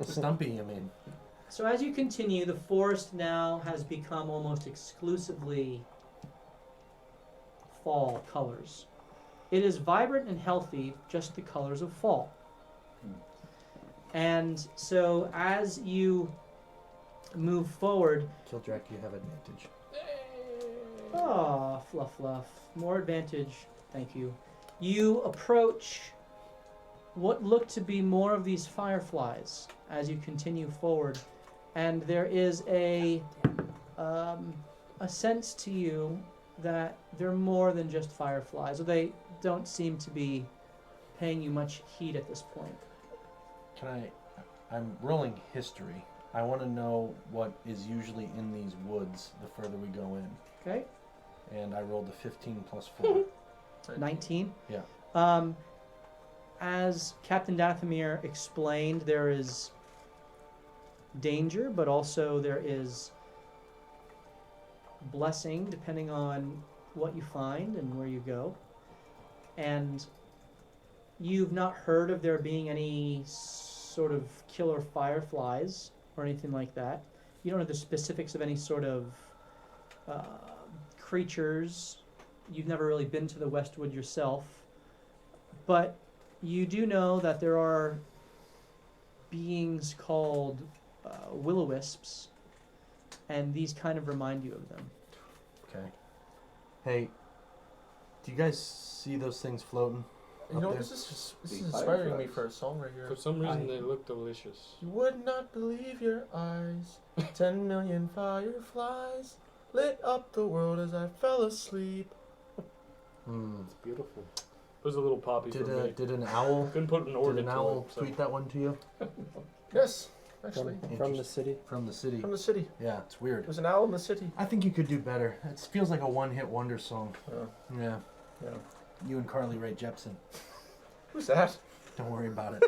Stumpy. I mean, So as you continue, the forest now has become almost exclusively fall colors. It is vibrant and healthy, just the colors of fall. And so as you move forward, Kildrak, you have advantage. ah, fluff, more advantage, thank you. You approach what look to be more of these fireflies as you continue forward, and there is a sense to you that they're more than just fireflies, or they don't seem to be paying you much heed at this point. I'm rolling history. I want to know what is usually in these woods the further we go in. Okay, And I rolled a 15 plus 4. 19. Yeah. As Captain Dathomir explained, there is danger, but also there is blessing depending on what you find and where you go. And you've not heard of there being any sort of killer fireflies or anything like that. You don't know the specifics of any sort of creatures. You've never really been to the Westwood yourself. But you do know that there are beings called will-o-wisps, and these kind of remind you of them. Okay. Hey, do you guys see those things floating? You up know, there? this The is inspiring me fireflies. for a song right here. For some reason, I- they look delicious. You would not believe your eyes. 10 million fireflies lit up the world as I fell asleep. Hmm. It's beautiful. It was a little poppy for me. Did an owl Couldn't put an organ did an to owl it. So. tweet that one to you Yes, actually. From the city. from the city? From the city. Yeah, it's weird. There's an owl in the city. I think you could do better. It feels like a one-hit wonder song. Yeah. Yeah. Yeah. You and Carly Rae Jepsen. Who's that? Don't worry about it.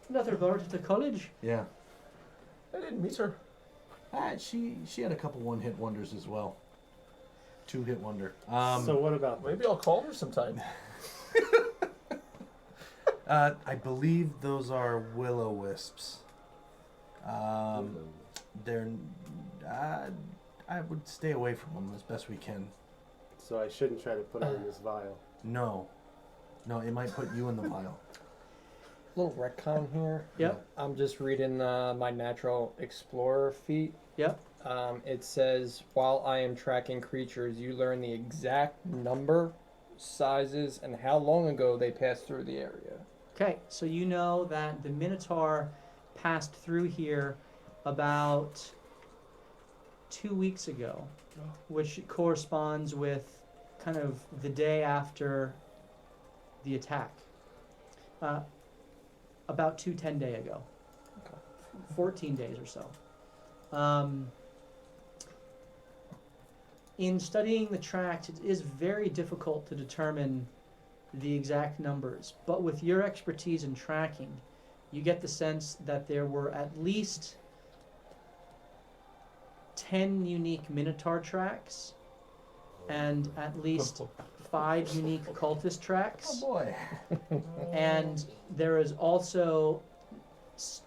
Another bird at the college. Yeah. I didn't meet her. She had a couple one-hit wonders as well. Two-hit wonder. So what about Maybe I'll call her sometime. I believe those are will-o-wisps. They're. I would stay away from them as best we can. So I shouldn't try to put it in this vial. No, it might put you in the vial. Little retcon here. Yep. I'm just reading my natural explorer feat. Yep. It says, while I am tracking creatures, you learn the exact number, sizes, and how long ago they passed through the area. Okay, so you know that the Minotaur passed through here about 2 weeks ago, which corresponds with kind of the day after the attack. About 10 days ago. Okay. 14 days or so. In studying the tracks, it is very difficult to determine the exact numbers, but with your expertise in tracking, you get the sense that there were at least 10 unique Minotaur tracks and at least 5 unique cultist tracks. Oh boy. And there is also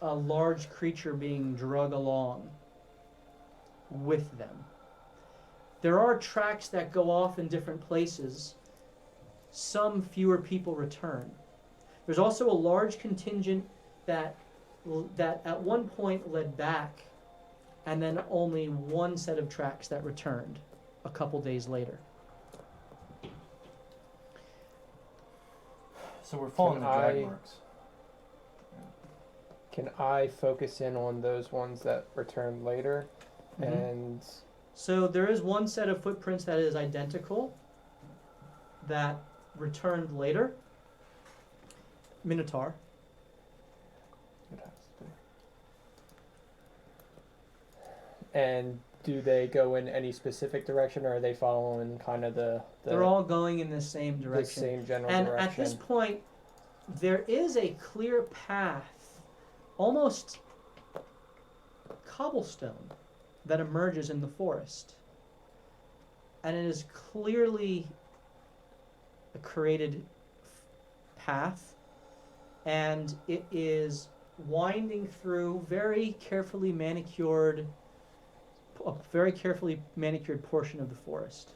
a large creature being drug along with them. There are tracks that go off in different places. Some fewer people return. There's also a large contingent that at one point led back, and then only one set of tracks that returned a couple days later. So we're following the drag I- marks. Can I focus in on those ones that returned later? Mhm. And So there is one set of footprints that is identical that returned later. Minotaur. it has to be. And do they go in any specific direction, or are they following kind of the They're all going in the same the direction. same general And direction? at this point, there is a clear path, almost cobblestone, that emerges in the forest. And it is clearly a created path, and it is winding through a very carefully manicured portion of the forest.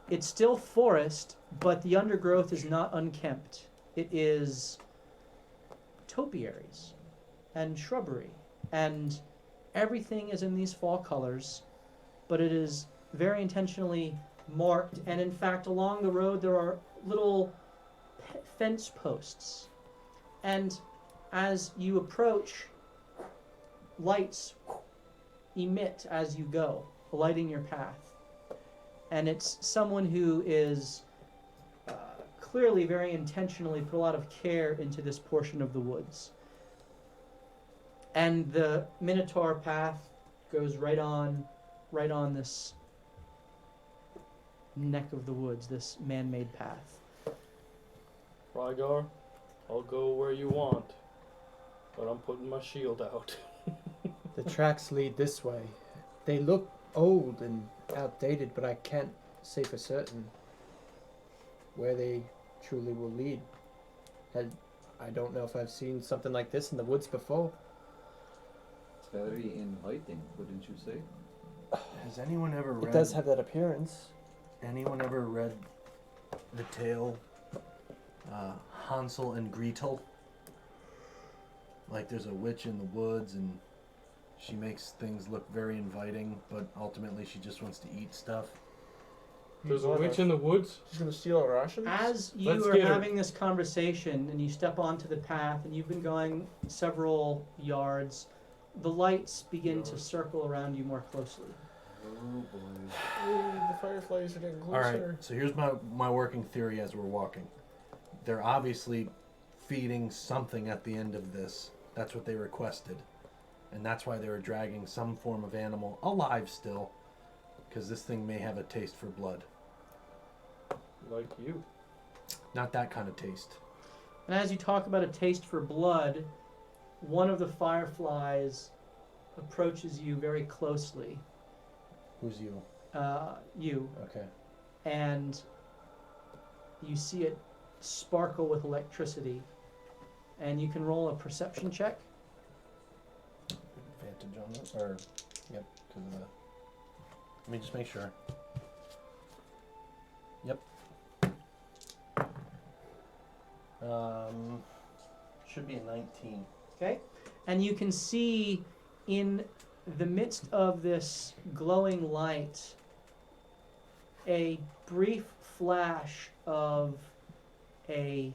It's still forest, but the undergrowth is not unkempt. It is topiaries and shrubbery, and everything is in these fall colors, but it is very intentionally marked. And in fact, along the road there are little fence posts, and as you approach, lights emit as you go, lighting your path. And it's someone who is clearly very intentionally put a lot of care into this portion of the woods. And the Minotaur path goes right on this neck of the woods, this man-made path. Rygar, I'll go where you want, but I'm putting my shield out. The tracks lead this way. They look old and outdated, but I can't say for certain where they truly will lead. I don't know if I've seen something like this in the woods before. It's very inviting, wouldn't you say? Has anyone ever read? It does have that appearance. Anyone ever read the tale Hansel and Gretel? Like there's a witch in the woods and she makes things look very inviting, but ultimately she just wants to eat stuff. There's a witch in the woods. She's gonna steal our rations. As you Let's are get her. having this conversation and you step onto the path and you've been going several yards, the lights begin to circle around you more closely. Oh boy. Hey, the fireflies are getting All right, closer. so here's my working theory as we're walking. They're obviously feeding something at the end of this. That's what they requested. And that's why they were dragging some form of animal alive still, because this thing may have a taste for blood. Like you. Not that kind of taste. And as you talk about a taste for blood, one of the fireflies approaches you very closely. Who's you? You. Okay. And you see it sparkle with electricity. And you can roll a perception check. Advantage on that? Or, yep, because of the... Let me just make sure. Yep. Should be a 19. Okay? And you can see in the midst of this glowing light a brief flash of a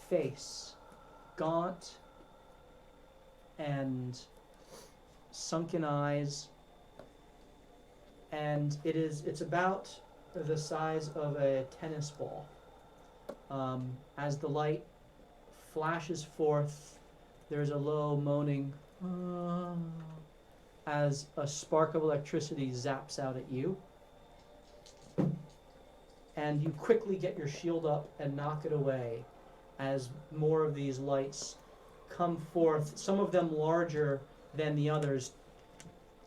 face, gaunt and sunken eyes, and it's about the size of a tennis ball. As the light flashes forth, there's a low moaning as a spark of electricity zaps out at you. And you quickly get your shield up and knock it away as more of these lights come forth, some of them larger than the others.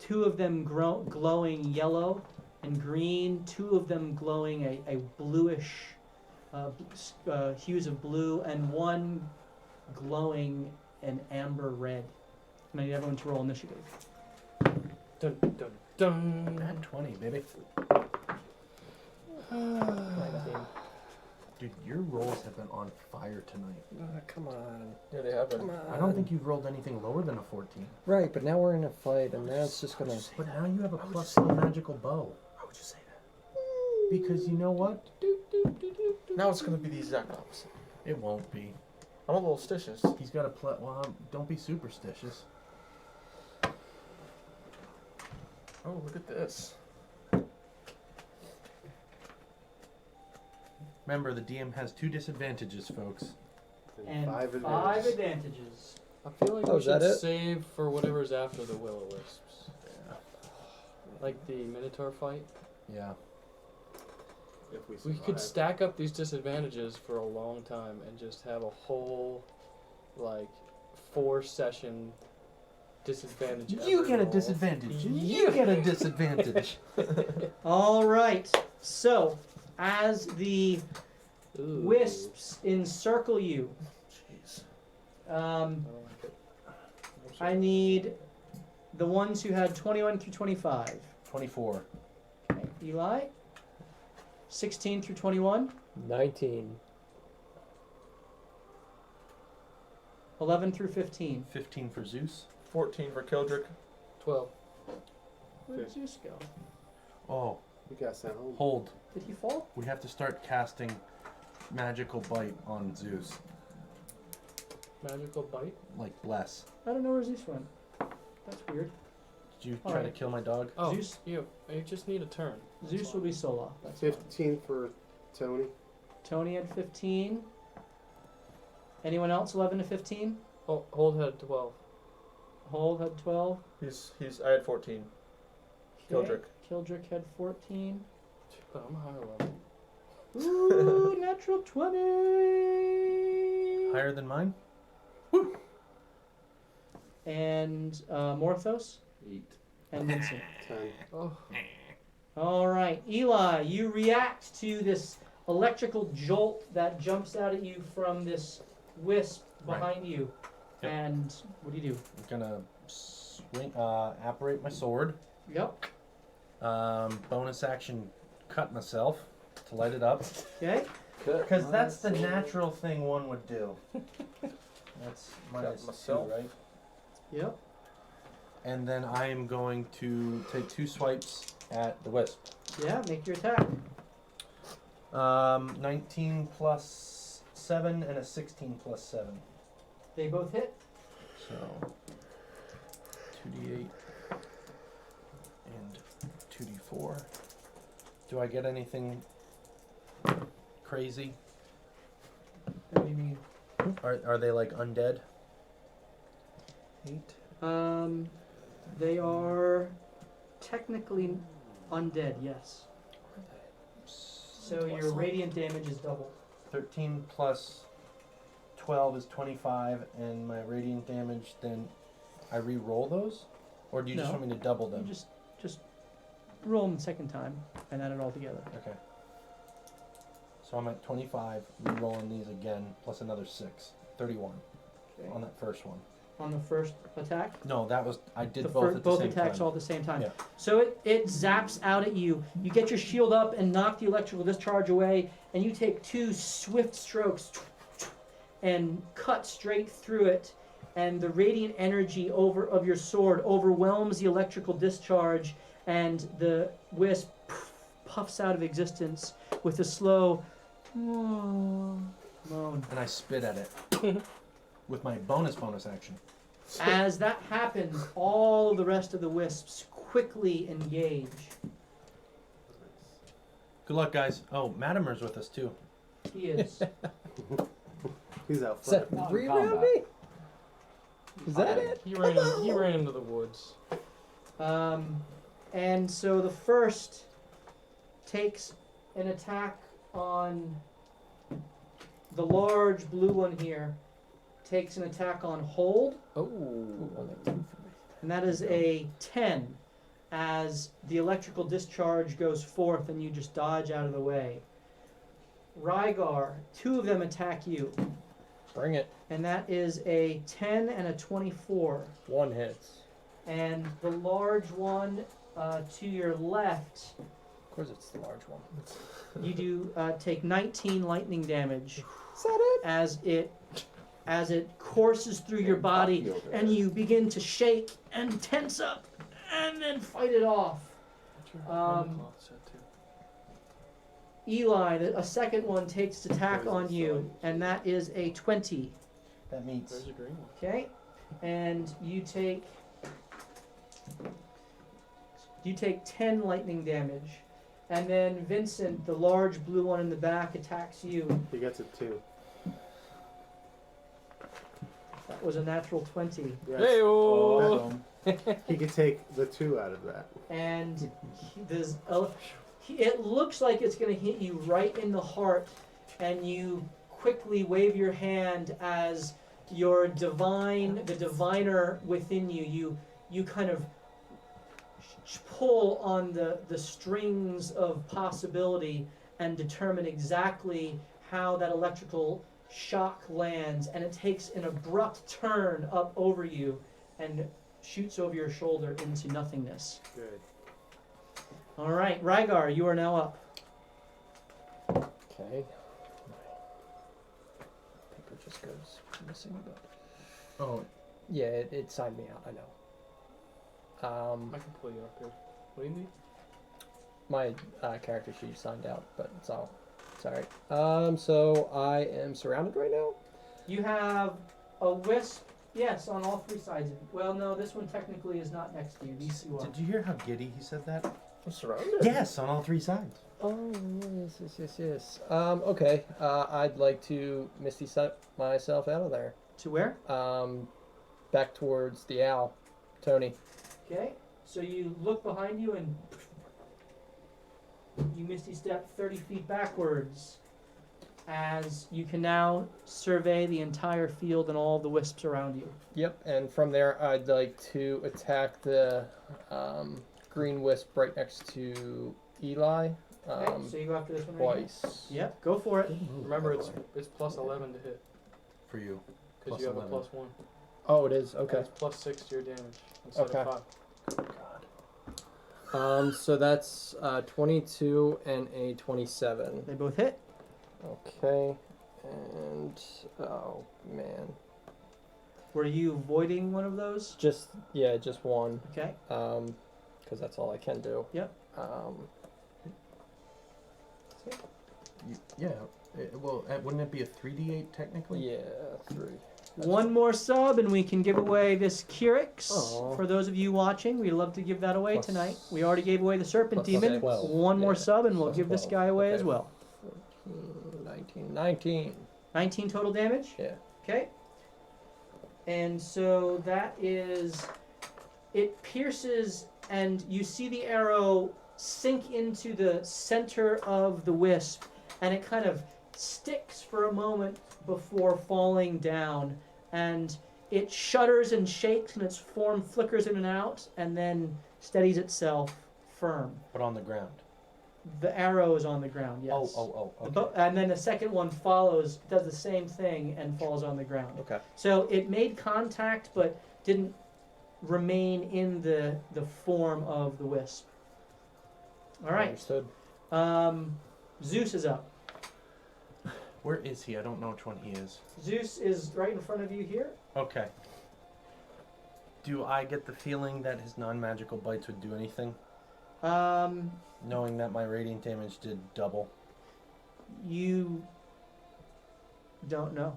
Two of them glowing yellow and green, two of them glowing a bluish hues of blue, and one glowing an amber red. And I need everyone to roll initiative. Dun dun dun. Nat 20, baby. 19. Dude, your rolls have been on fire tonight. Come on. Yeah, they have been. Come on. I don't think you've rolled anything lower than a 14. Right, but now we're in a fight, and now it's just gonna... But now you have a +1 magical bow. Why would you say that? Because you know what? Now it's gonna be the exact opposite. It won't be. I'm a little stitious. He's got a well, don't be superstitious. Oh, look at this. Remember, the DM has 2 disadvantages, folks. And five five advantages. advantages. I feel like Oh, we is that should it? save for whatever's after the will-o-wisps. Like the Minotaur fight. Yeah. If we We survive. could stack up these disadvantages for a long time and just have a whole, like, 4-session disadvantage. You every get a roll. disadvantage. And you get a disadvantage. All right. So, as the Ooh. wisps encircle you, Jeez. I don't like it. I need the ones who had 21 through 25. 24. Okay, Eli. 16 through 21. 19. 11 through 15. 15 for Zeus. 14 for Kildrick. 12. Where did Zeus go? Oh, We got sent home. hold. Did he fall? We have to start casting magical bite on Zeus. Magical bite? Like bless. I don't know where Zeus went. That's weird. Did you All try to right. kill my dog? Oh, Zeus? you just need a turn. That's Zeus all. will be solo. That's fine. 15 for Tony. Tony had 15. Anyone else 11 to 15? Oh, hold had 12. Hold had 12. I had 14. Okay. Kildrick. Kildrick had 14. But I'm a higher level. Ooh, natural 20. Higher than mine? and Morthos, 8. and Vincent. 10. Oh, All right, Eli, you react to this electrical jolt that jumps out at you from this wisp behind you. Yep. And what do you do? I'm gonna swing, apparate my sword. Yep. Bonus action, cut myself to light it up. Okay. Because that's the natural thing one would do. That's minus 2, myself. right? Yep. And then I am going to take 2 swipes at the wisp. Yeah, make your attack. 19 plus 7 and a 16 plus 7. They both hit. So 2d8 and 2d4. Do I get anything crazy? What do you mean? Are they like undead? 8. They are technically undead, yes. So your radiant damage is double. 13 plus 12 is 25, and my radiant damage, then I re-roll those? Or do you just No. want me to double You them? just roll them the second time and add it all together. Okay. So I'm at 25, re-rolling these again, plus another 6. 31 Okay. on that first one. On the first attack. No, that was, I did The both at the both same attacks time. all at the same time. Yeah. So it zaps out at you. You get your shield up and knock the electrical discharge away, and you take 2 swift strokes and cut straight through it. And the radiant energy of your sword overwhelms the electrical discharge, and the wisp puffs out of existence with a slow moan. And I spit at it with my bonus action. As that happens, all of the rest of the wisps quickly engage. Good luck, guys. Oh, Matimer's with us too. He is. He's out Is that front. 3 round me? Is that it? he ran into the woods. And so the first takes an attack on the large blue one here. Takes an attack on hold, Oh, only 2 for me. and that is a 10 as the electrical discharge goes forth and you just dodge out of the way. Rygar, 2 of them attack you, Bring it. and that is a 10 and a 24. 1 hits. And the large one to your left, Of course, it's the large one. you do take 19 lightning damage Is that it? as it courses through your body, and you begin to shake and tense up and then fight it off. What's your Um, cloth set to? Eli, a second one takes attack on you, and that is a 20. That meets. There's a green one. Okay? And you take 10 lightning damage. And then Vincent, the large blue one in the back, attacks you. He gets it too. That was a natural 20. Yes. Hey-o! He could take the 2 out of that. And it looks like it's going to hit you right in the heart, and you quickly wave your hand as the diviner within you kind of pull on the strings of possibility and determine exactly how that electrical shock lands, and it takes an abrupt turn up over you and shoots over your shoulder into nothingness. Good. All right, Rygar, you are now up. Okay. Paper just goes missing, but Oh, yeah, it signed me out. I know. I can pull you up here. What do you need? My character sheet signed out, but it's alright. So I am surrounded right now. You have a wisp, yes, on all 3 sides of you. Well, no, this one technically is not next to you. These 2 are. did you hear how giddy he said that? I'm surrounded. Yes, on all 3 sides. Oh yes. Okay. I'd like to misty step myself out of there. To where? Back towards the owl, Tony. Okay, so you look behind you and you misty step 30 feet backwards. as you can now survey the entire field and all of the wisps around you. Yep, and from there, I'd like to attack the green wisp right next to Eli. Okay, so you go after this one right Twice. here. Yep, go for it. Remember, it's plus 11 to hit For you. because Plus you have 11. a plus 1. Oh, it is? And Okay. it's plus 6 to your damage instead Okay. of 5. So that's 22 and a 27. They both hit. Okay. And, oh, man. Were you avoiding one of those? Just one. Okay. Because that's all I can do. Yep. Yeah. Wouldn't it be a 3d8 technically? Yeah, 3. One more sub and we can give away this Curix. Aw. For those of you watching, we'd love to give that away Plus- tonight. We already gave away the Serpent plus Demon. 12. One more Yeah, sub and we'll plus give this 12. guy away Okay. as well. 19. 19 total damage? Yeah. Okay. And so that is, it pierces and you see the arrow sink into the center of the wisp and it kind of sticks for a moment before falling down, and it shudders and shakes and its form flickers in and out and then steadies itself firm. But on the ground. The arrow is on the ground, yes. Oh, The okay. bo- and then the second one follows, does the same thing and falls on the ground. Okay. So it made contact but didn't remain in the form of the wisp. All right. Understood. Zeus is up. Where is he? I don't know which one he is. Zeus is right in front of you here. Okay. Do I get the feeling that his non-magical bites would do anything? Knowing that my radiant damage did double. You don't know.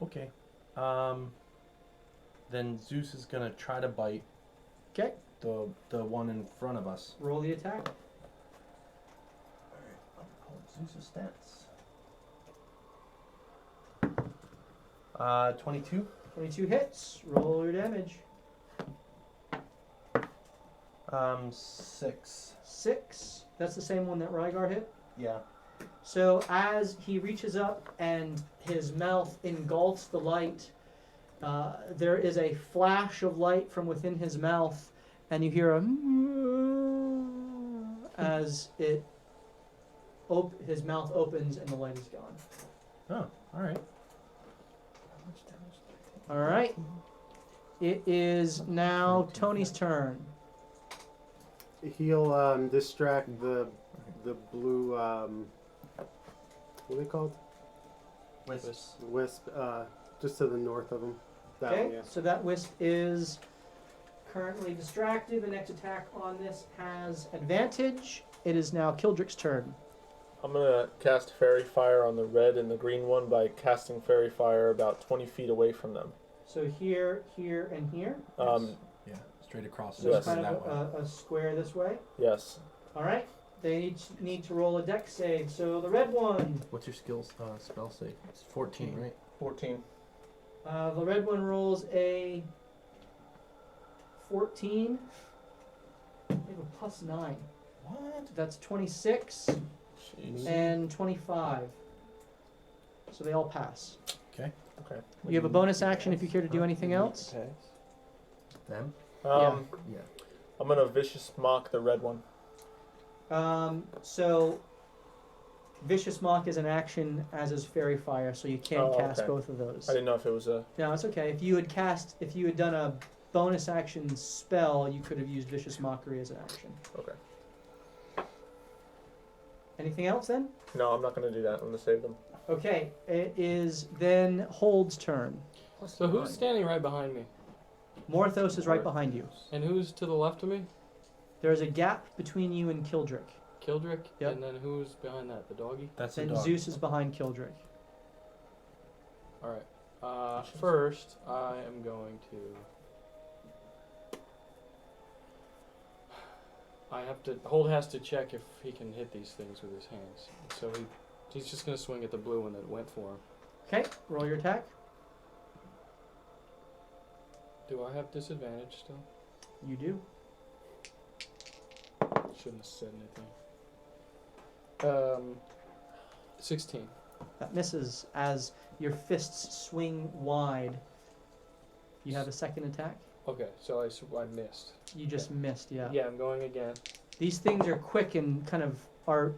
Okay. Then Zeus is gonna try to bite Okay. the one in front of us. Roll the attack. Alright, I'll pull Zeus's stats. 22. 22 hits. Roll your damage. 6. 6. That's the same one that Rygar hit. Yeah. So as he reaches up and his mouth engulfs the light, there is a flash of light from within his mouth, and you hear a as his mouth opens and the light is gone. Oh, alright. All right. It is now Tony's turn. He'll distract the blue what are they called? Wisp. Just to the north of him. That Okay, one, yeah. so that wisp is currently distracted. The next attack on this has advantage. It is now Kildrick's turn. I'm gonna cast Fairy Fire on the red and the green one by casting Fairy Fire about 20 feet away from them. So here, here, and here. Yeah, straight across. So it's Yes. kind that of way. a square this way. Yes. All right. They each need to roll a dex save. So the red one, What's your skills spell save? It's 14, right? 14. the red one rolls a 14. They have a plus 9. What? That's 26 Jeez. and 25. So they all pass. Okay. Okay. You have a bonus action if you care to do anything else. Okay. Them? Um, Yeah. I'm gonna Vicious Mock the red one. So Vicious Mock is an action, as is Fairy Fire, so you can't Oh, cast okay. both of those. I didn't know if it was a. No, it's okay. If you had done a bonus action spell, you could have used Vicious Mockery as an action. Okay. Anything else then? No, I'm not gonna do that. I'm gonna save them. Okay, it is then Hold's turn. So who's standing right behind me? Morthos is right behind you. And who's to the left of me? There's a gap between you and Kildrick. Kildrick? Yep. And then who's behind that? The doggy? That's a And dog. Zeus is behind Kildrick. Alright. First, I am going to... Hold has to check if he can hit these things with his hands. So he's just going to swing at the blue one that went for him. Okay, roll your attack. Do I have disadvantage still? You do. Shouldn't have said anything. 16. That misses as your fists swing wide. You have a second attack? Okay, so I missed. You just missed, yeah. Yeah, I'm going again. These things are quick and kind of are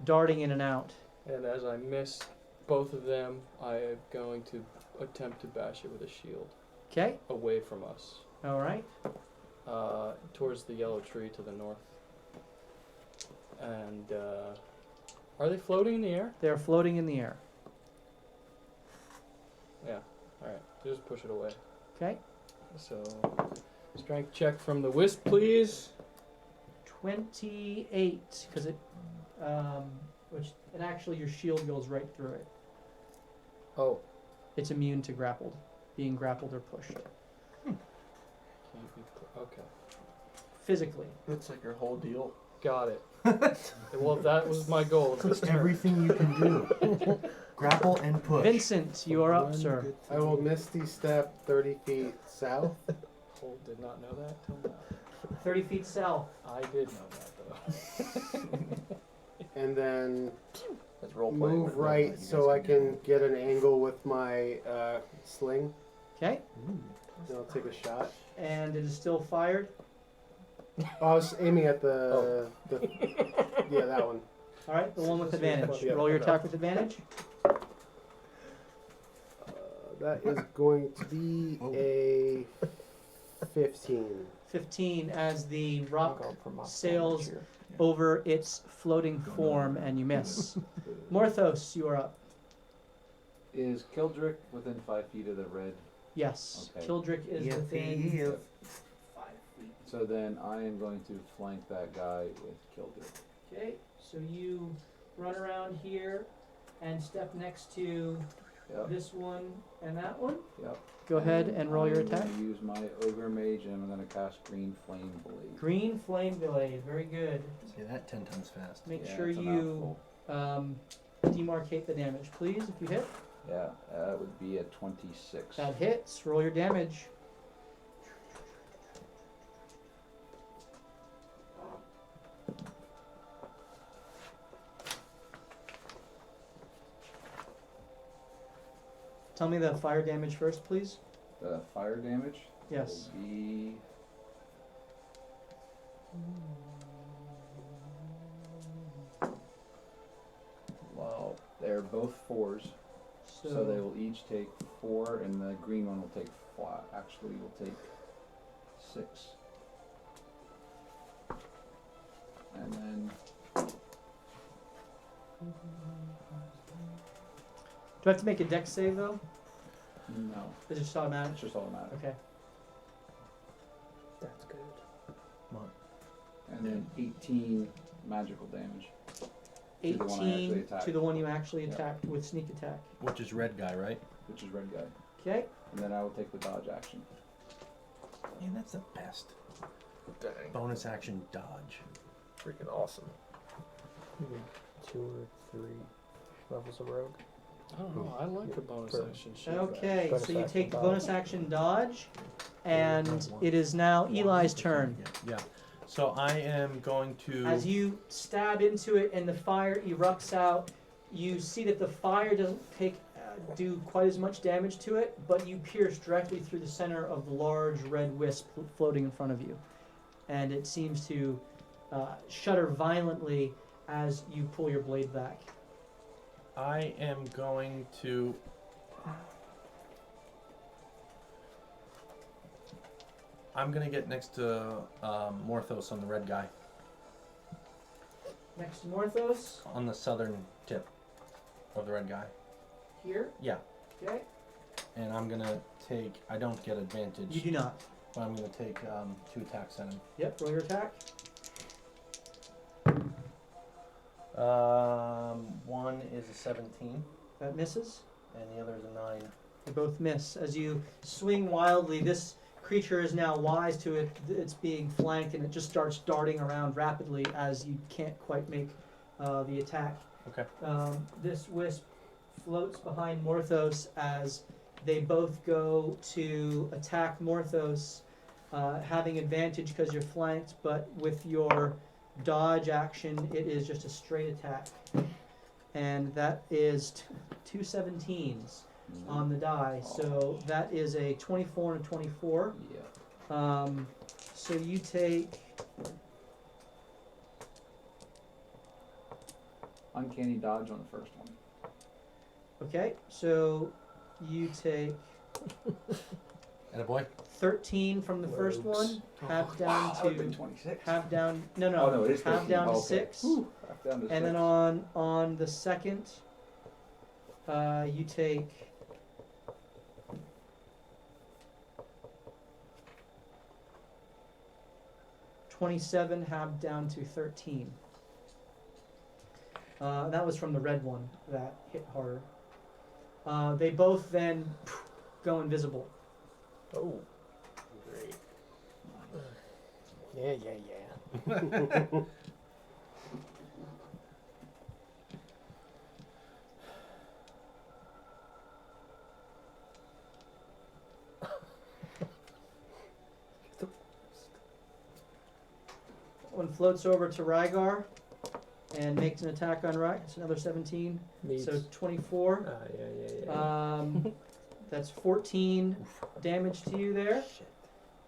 darting in and out. And as I miss both of them, I am going to attempt to bash it with a shield Okay, away from us, alright. towards the yellow tree to the north. And are they floating in the air? They're floating in the air. Yeah. All right. Just push it away. Okay, So, strength check from the wisp, please. 28, because it, and actually your shield goes right through it. Oh. It's immune to grappled, being grappled or pushed. Can't be okay. Physically. Looks like your whole deal. Got it. Well, that was my goal. That's everything you can do. Grapple and push. Vincent, you are up, sir. I will misty step 30 feet south. Cole did not know that till now. 30 feet south. I did know that though. And then That's role playing. move right so I can get an angle with my sling. Okay, And I'll take a shot. and it is still fired. Oh, I was aiming at the yeah, that one. Alright, the one with advantage. Yeah, Roll your okay. attack with advantage. That is going to be a 15. 15 as the rock Going for my sails damage here. over its floating form and you miss. Morthos, you are up. Is Kildrick within 5 feet of the red? Yes, Okay. Kildrick is within 5 feet. So then I am going to flank that guy with Kildrick. Okay, so you run around here and step next to Yep. this one and that one. Yep. Go ahead and roll your I'm attack. going to use my Ogre Mage and I'm going to cast Green Flame Blade. Green Flame Blade, very good. Say that 10 times fast. Make Yeah, sure it's a you mouthful. demarcate the damage, please, if you hit. Yeah, that would be a 26. That hits. Roll your damage. Tell me the fire damage first, please. The fire damage Yes. will be... Well, they're both 4s, so they will each take 4, and the green one will take 5. Actually, will take 6. And then do I have to make a dex save though? no, Is it just automatic? it's just automatic. Okay. That's good. And then 18 magical damage. To the one I actually 18 attacked. to the one you actually Yeah. attacked with sneak attack. Which is red guy, right? Which is red guy. Okay. And then I will take the dodge action. Man, that's the best. Dang. Bonus action dodge. Freaking awesome. Maybe 2 or 3 levels of rogue. I don't know. I like the bonus Sure. action shit. Okay, Bonus so you action take the dodge. bonus action dodge, and it is now Eli's turn. Yeah. So I am going to. As you stab into it and the fire erupts out, you see that the fire doesn't do quite as much damage to it, but you pierce directly through the center of the large red wisp floating in front of you. And it seems to shudder violently as you pull your blade back. I am going to. I'm gonna get next to Morthos on the red guy, Next to Morthos, on the southern tip of the red guy. here. Yeah. Okay. And I'm gonna take. I don't get advantage, You do not. but I'm gonna take 2 attacks at him. Yep, roll your attack. One is a 17, That misses. and the other is a 9. They both miss. As you swing wildly, this creature is now wise to it. It's being flanked, and it just starts darting around rapidly as you can't quite make the attack. Okay. This wisp floats behind Morthos as they both go to attack Morthos, having advantage because you're flanked, but with your dodge action, it is just a straight attack. and that is two 17s on the die. So that is a 24 and a 24. Yeah. So you take Uncanny dodge on the first one. okay. So you take Attaboy. 13 from the first one, half down That would've been to 26. half down. No, Oh no, it is half 13. down to Okay. 6. Whew, half down to And 6. then on the second, you take 27, halved down to 13. That was from the red one that hit harder. They both then go invisible. Oh. Great. Yeah. One floats over to Rygar and makes an attack on Rygar. It's another 17. Meets. So 24. Yeah. That's 14 damage to you there. Shit.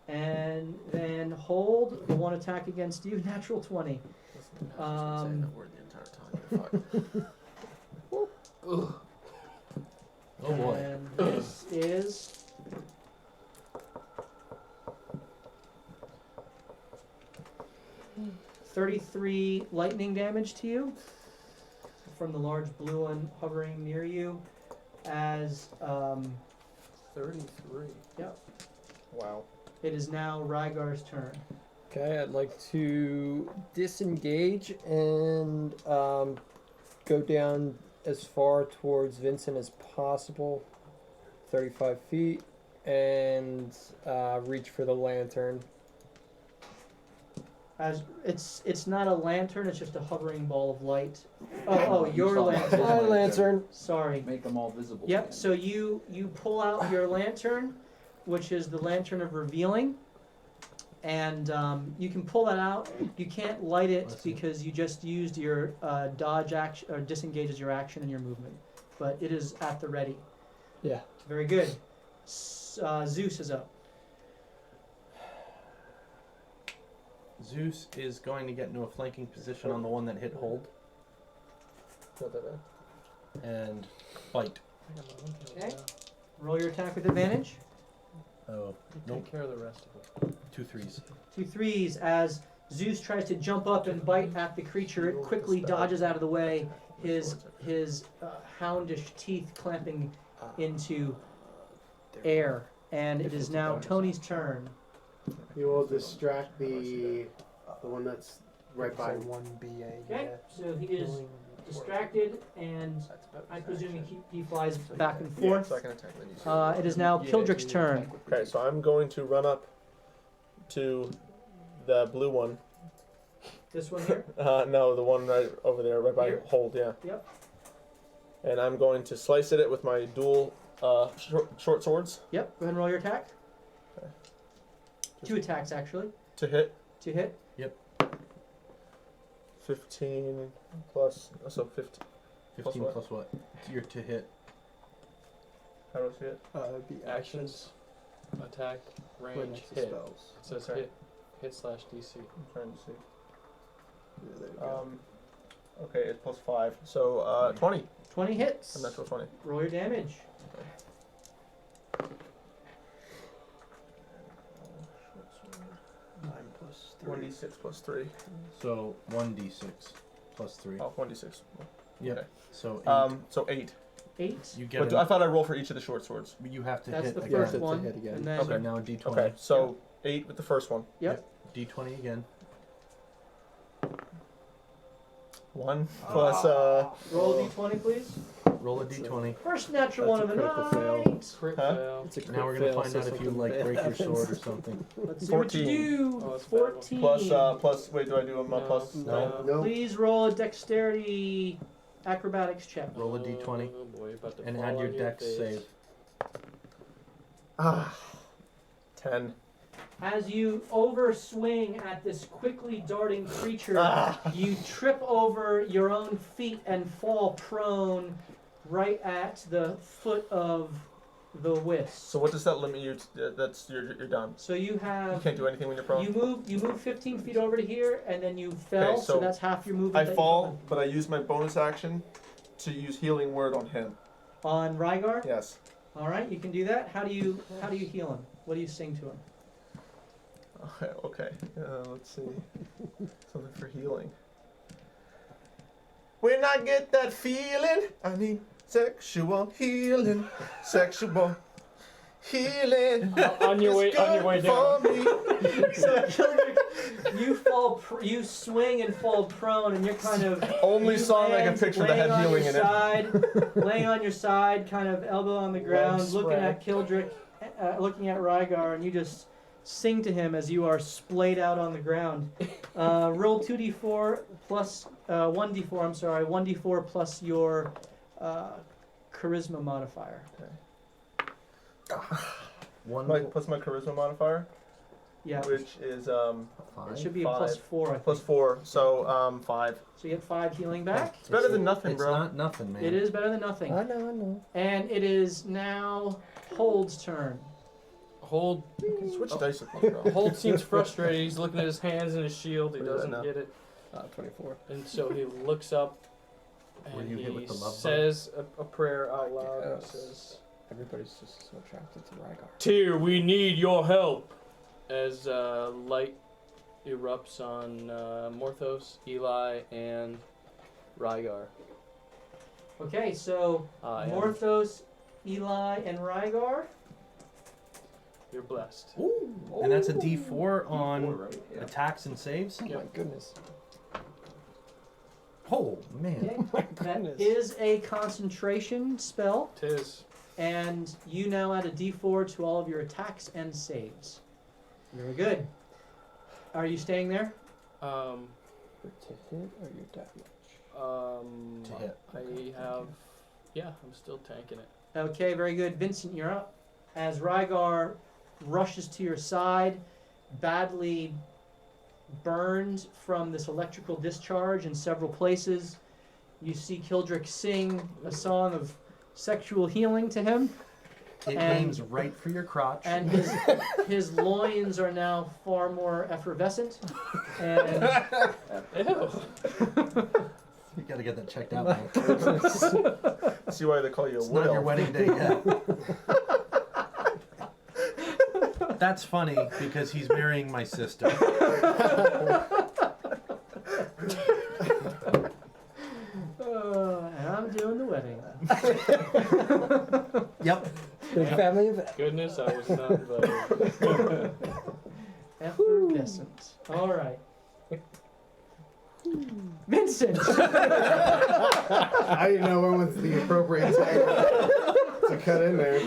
And then hold the one attack against you, natural 20. Saying that word the entire time. You're fucked. Oh boy. And this is 33 lightning damage to you from the large blue one hovering near you as 33. Yep. Wow. it is now Rygar's turn. Okay, I'd like to disengage and go down as far towards Vincent as possible, 35 feet, and reach for the lantern. As it's not a lantern, it's just a hovering ball of light. Oh, your lantern. My lantern. Sorry. Make them all visible. Yep. again. So you pull out your lantern, which is the lantern of revealing, and you can pull that out. You can't light it because you just used your dodge action or disengage as your action and your movement, but it is at the ready. Yeah. Very good. Zeus is up. Zeus is going to get into a flanking position on the one that hit hold Not that bad. and bite. Okay. Roll your attack with advantage. Oh, Take care of the rest of it. 2 3s. 2 3s as Zeus tries to jump up and bite at the creature. It quickly dodges out of the way, his houndish teeth clamping into air. And it is now Tony's turn. You will distract the one that's right by him. 1 BA. Okay, so he is distracted, and I presume he flies back and Yeah, forth. so I can attack then you see. It is now Kildrick's turn. Okay, so I'm going to run up to the blue one. This one here? No, the one right over there, right by Here? hold, yeah. Yep. And I'm going to slice at it with my dual short swords Yep, go ahead and roll your attack. Okay. 2 attacks, actually, to hit. to hit. 15 plus, so 15. 15 what? plus what? You're to hit. How do I see it? It'd be Actions, attack, range, next to hit. spells. It says Okay. hit / DC. I'm trying to see. Yeah, there you go. Okay, it's plus 5. So 20. 20 hits. A natural 20. Roll your damage. Short sword. 9 plus 3. 1d6 plus 3. So 1d6 plus 3. Oh, 1d6. Yep. okay. So 8. So 8. 8. You get But a, I thought I roll for each of the short swords. you have to That's hit the again. first to one. hit again. And then So now d20. Okay, so 8 with the first one. Yep. D20 again. 1 plus Roll a d20, please. Roll a d20. First natural That's one a of the critical fail. night. Crit Huh? fail. It's a Now we're crit gonna fail, find so out if you something like bad break your happens. sword or something. Let's see what you 14. do. Oh, it's a bad roll. 14. plus. Wait, do I do a No. plus? No. No. Please roll a dexterity acrobatics check. Roll a d20 Oh boy, about to and fall add your on dex face. save. 10. As you overswing at this quickly darting creature, you trip over your own feet and fall prone right at the foot of the wisp. So what does that limit you? That's you're done. So you You have can't do anything when you're prone. you move 15 feet over to here, and then you fell. Okay, so so that's half your movement. I that you fall, but I use my bonus action to use healing word on him. on Rygar. Yes. All right, you can do that. How do you heal him? What do you sing to him? Okay. Let's see. Something for healing. When I get that feeling, I need sexual healing. Sexual healing. On your way It's down. good for me. So Kildrick, you swing and fall prone, and you're kind of Only you song I can land picture that laying had on healing your in it. side, laying on your side, kind of elbow on the ground, Legs looking spread. at Kildrick, looking at Rygar, and you just sing to him as you are splayed out on the ground. Roll 2d4 plus 1d4. I'm sorry, 1d4 plus your charisma modifier. Plus my charisma modifier, Yeah, which is it should be a 5. +4. I think. plus 4, so 5. So you get 5 healing back. It's better than nothing, It's bro. not nothing, man. It is better than nothing. I know. And it is now Hold's turn. Hold. Switch dice with me, bro. Holt seems frustrated. He's looking at his hands and his shield. He Look at that doesn't now. get it, 24. and so he looks up Were and you hit he with the love bug? says a prayer out loud. And Yes. says, Everybody's just so attracted to Rygar. "Tyr, we need your help." As light erupts on Morthos, Eli, and Rygar. Okay, so And Morthos, Eli, and Rygar. you're blessed. And that's a D4 on D4, right? Yeah. attacks and saves. Oh my goodness. Oh man. Okay. That is a concentration spell, Tis. and you now add a D4 to all of your attacks and saves. Very good. Are you staying there? Um, To hit or your damage? To hit. I have. Yeah, I'm still tanking it. Okay, very good. Vincent, you're up. As Rygar rushes to your side, badly burned from this electrical discharge in several places, you see Kildrick sing a song of sexual healing to him, It And- aims right for your crotch. and his loins are now far more effervescent. And Ew. You gotta get that checked out, man. See why they call you a It's wood not your elf. wedding day yet. That's funny because he's marrying my sister. and I'm doing the wedding. Yep. Big family event. Goodness, I was not invited. Effervescent. All right. Vincent. I didn't know when was the appropriate time to cut in there.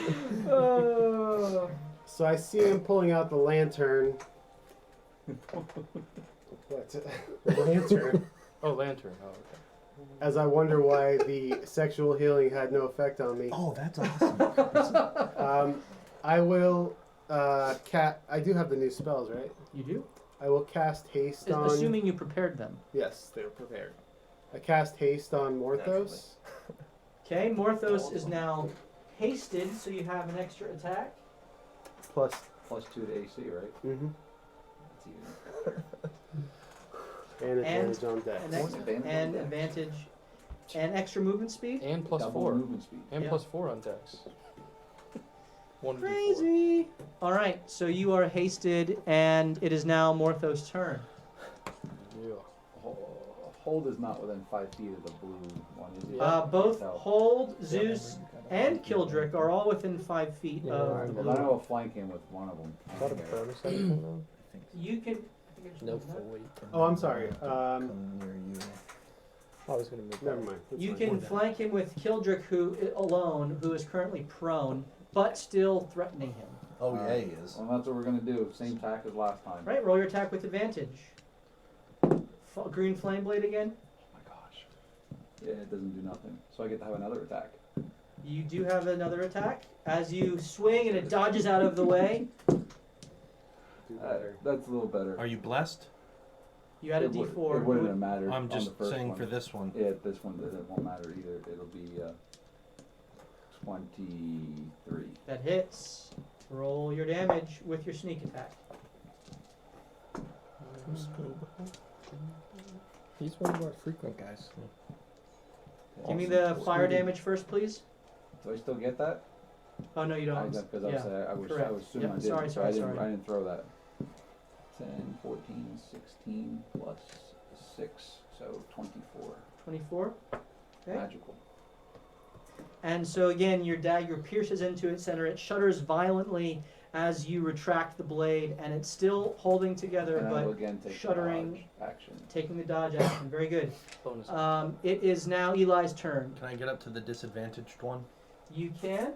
So I see him pulling out the lantern. What? The lantern. Oh, lantern. Oh, okay. As I wonder why the sexual healing had no effect on me. Oh, that's awesome. I will I do have the new spells, right? You do? I will cast haste on. Assuming you prepared them. Yes, they were prepared. I cast haste on Morthos. Okay, Morthos is now hasted, so you have an extra attack. Plus. +2 to AC, right? Mm-hmm. That's even. And advantage on dex. An ex- Advantage on and dex. advantage. And extra movement speed. And Double +4. movement speed. And Yeah. +4 on dex. 1d4. Crazy. All right, so you are hasted, and it is now Morthos' turn. Yeah. Hold is not within 5 feet of the blue one, is it? Both No. Hold, Zeus, and Kildrick are all within 5 feet Yeah, of I'm the Well, I blue. know a flank him with one of them. Is that a bonus action though? You can. I think I just No moved that. fully. Oh, I'm sorry. Come near you. I was gonna move. Never mind. That's You fine. can flank him with Kildrick, who is currently prone, but still threatening him. Oh yeah, he is. Well, that's what we're gonna do. Same tack as last time. Right, roll your attack with advantage. Green flame blade again. Oh my gosh. Yeah, it doesn't do nothing. So I get to have another attack. You do have another attack. As you swing and it dodges out of the way. do better. That's a little better. Are you blessed? You had a It would- D4. It wouldn't have mattered. I'm on just the first saying one. for this one. Yeah, this one it won't matter either. It'll be 23. That hits. Roll your damage with your sneak attack. He's one of our frequent guys. Give me the fire damage first, please. Do I still get that? Oh no, you don't. Because Yeah, I was correct. assuming Yep, I didn't. sorry, so I didn't. sorry. I didn't throw that. 10, 14, 16 plus 6, so 24. 24. Okay. Magical. And so again, your dagger pierces into its center. It shudders violently as you retract the blade, and it's still holding together, And I will but again take shuddering. the dodge action. taking the dodge action. Very good. Bonus. It is now Eli's turn. Can I get up to the disadvantaged one? You can.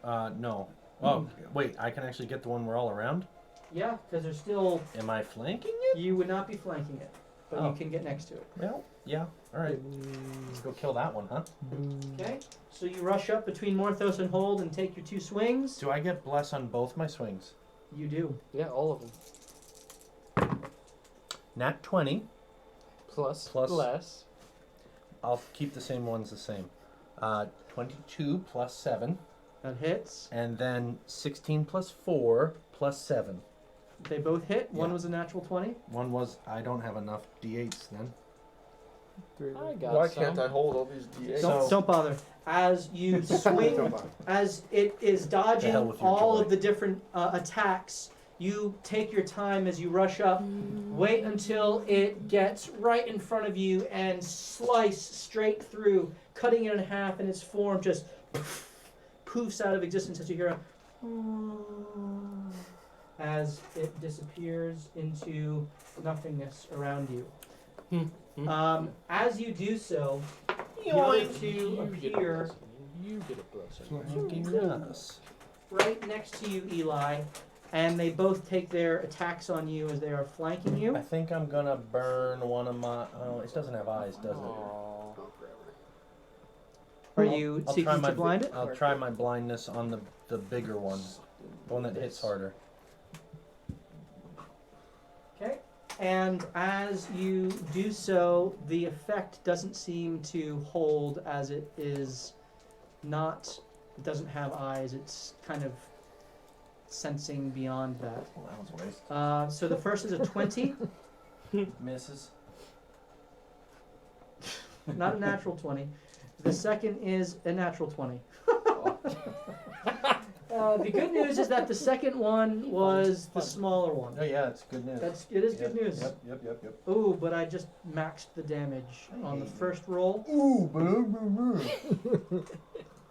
No. Oh, wait. I can actually get the one we're all around. Yeah, because there's still. Am I flanking it? You would not be flanking it, but Oh. you can get next to it. Well, yeah. All right. Let's go kill that one, huh? Okay. So you rush up between Morthos and Hold and take your 2 swings. Do I get bless on both my swings? You do. Yeah, all of them. Nat 20. Plus. Plus- I'll keep the same ones the same. 22 plus 7. That hits. And then 16 plus 4 plus 7. They both hit. One Yeah. was a natural 20. One was, I don't have enough d8s then. I got Why some. can't I hold all these D8s? So- Don't bother. As you swing, as it is dodging hell with your all joy. of the different attacks, you take your time as you rush up. Wait until it gets right in front of you and slice straight through, cutting it in half, and its form just poofs out of existence as you hear as it disappears into nothingness around you. As you do so, the other two You get a appear blessing. You get a blessing. Yes. right next to you, Eli, and they both take their attacks on you as they are flanking you. I think I'm gonna burn one of my. Oh, it doesn't have eyes, does it? Aw. Are you I'll seeking try to blind it? I'll try my blindness on the bigger one, the one that hits harder. Okay. And as you do so, the effect doesn't seem to hold, as it is not. It doesn't have eyes. It's kind of sensing beyond that. Well, that was a waste. So the first is a 20, Misses. not a natural 20. The second is a natural 20. The good news is that the second one was the smaller one. Oh yeah, it's good news. It is good news. Yep. Ooh, but I just maxed the damage on the first roll. Ooh, boo, boo, boo.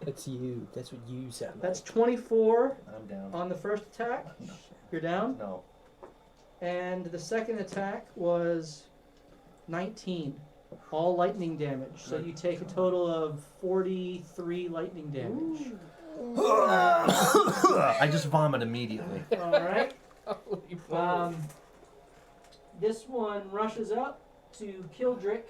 That's you. That's what you sound like. That's 24 I'm down. on the first attack. You're down. No. And the second attack was 19. All lightning damage. So you take a total of 43 lightning damage. I just vomit immediately. Alright. Holy moly. This one rushes up to Kildrick,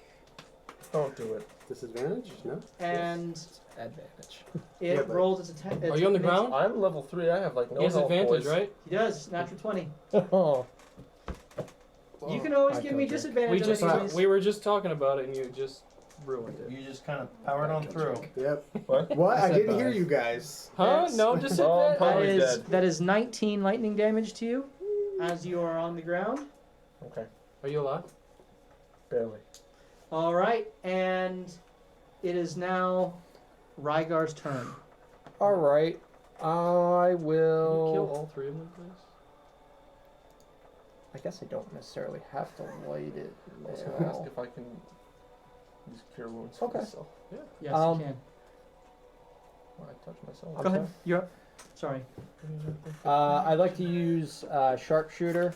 Don't do it. Disadvantage? No? and Advantage. it Yeah, but- rolls its attack. Are you on the ground? I'm level 3. I have like no He has health, advantage, boys. right? He does. Natural 20. Oh. You can always I give me Kildrick. disadvantage on these. We were just talking about it and you just ruined it. You just kind of powered on through. Yep. What? What? I said didn't bye. hear you guys. Huh? Yes. No Oh, disadvantage. probably dead. That is 19 lightning damage to you as you are on the ground. Okay. Are you alive? Barely. All right, and it is now Rygar's turn. All right. I Can you kill will. all three of them, please? I guess I don't necessarily have to light it. I was gonna ask now. if I can use cure wounds Okay. for myself. Yes, Um, you can. When I touch myself. I'm Go ahead. sorry. You're up. Sorry. I'd like to use sharpshooter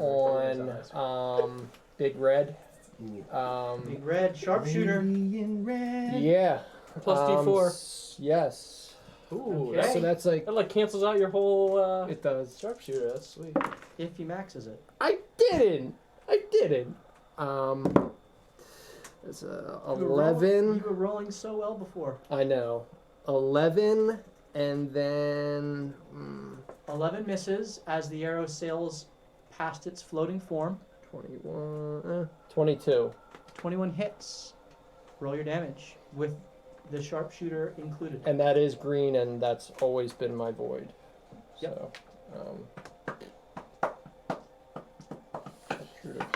on Big Red. Big red sharpshooter. Yeah. Plus D4. Yes. Ooh, Okay. So that's like that like cancels out your whole it does. sharpshooter. That's sweet. If he maxes it. I didn't. It's 11. You were rolling so well before. I know. 11, and then 11 misses as the arrow sails past its floating form. 21, 22. 21 hits. Roll your damage with the sharpshooter included. And that is green, and that's always been my void. Yep. So, shooter.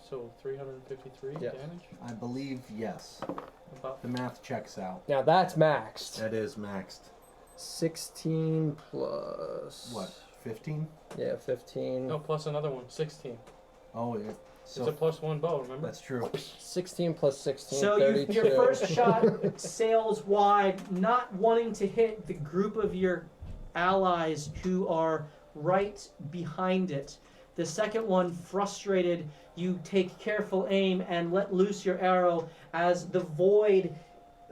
So 353 Yes. damage? I believe yes. About The math checks out. Now that's maxed. That is maxed. 16 plus. What? 15? Yeah, 15. no, plus another one, 16. Oh, yeah. So It's a +1 bow, remember? that's true. 16 plus 16, So 32. your first shot sails wide, not wanting to hit the group of your allies who are right behind it. The second one, frustrated, you take careful aim and let loose your arrow as the void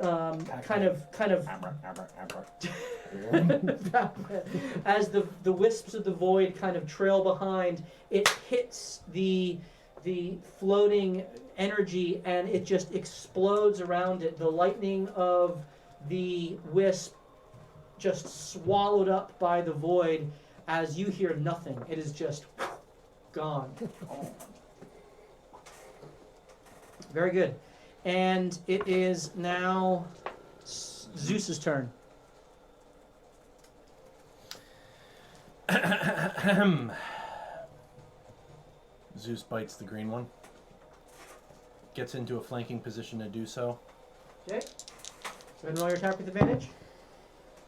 kind of as the wisps of the void kind of trail behind. It hits the floating energy and it just explodes around it. The lightning of the wisp just swallowed up by the void as you hear nothing. It is just gone. Very good. And it is now Zeus's turn. Zeus bites the green one. Gets into a flanking position to do so. Okay. Go ahead and roll your attack with advantage.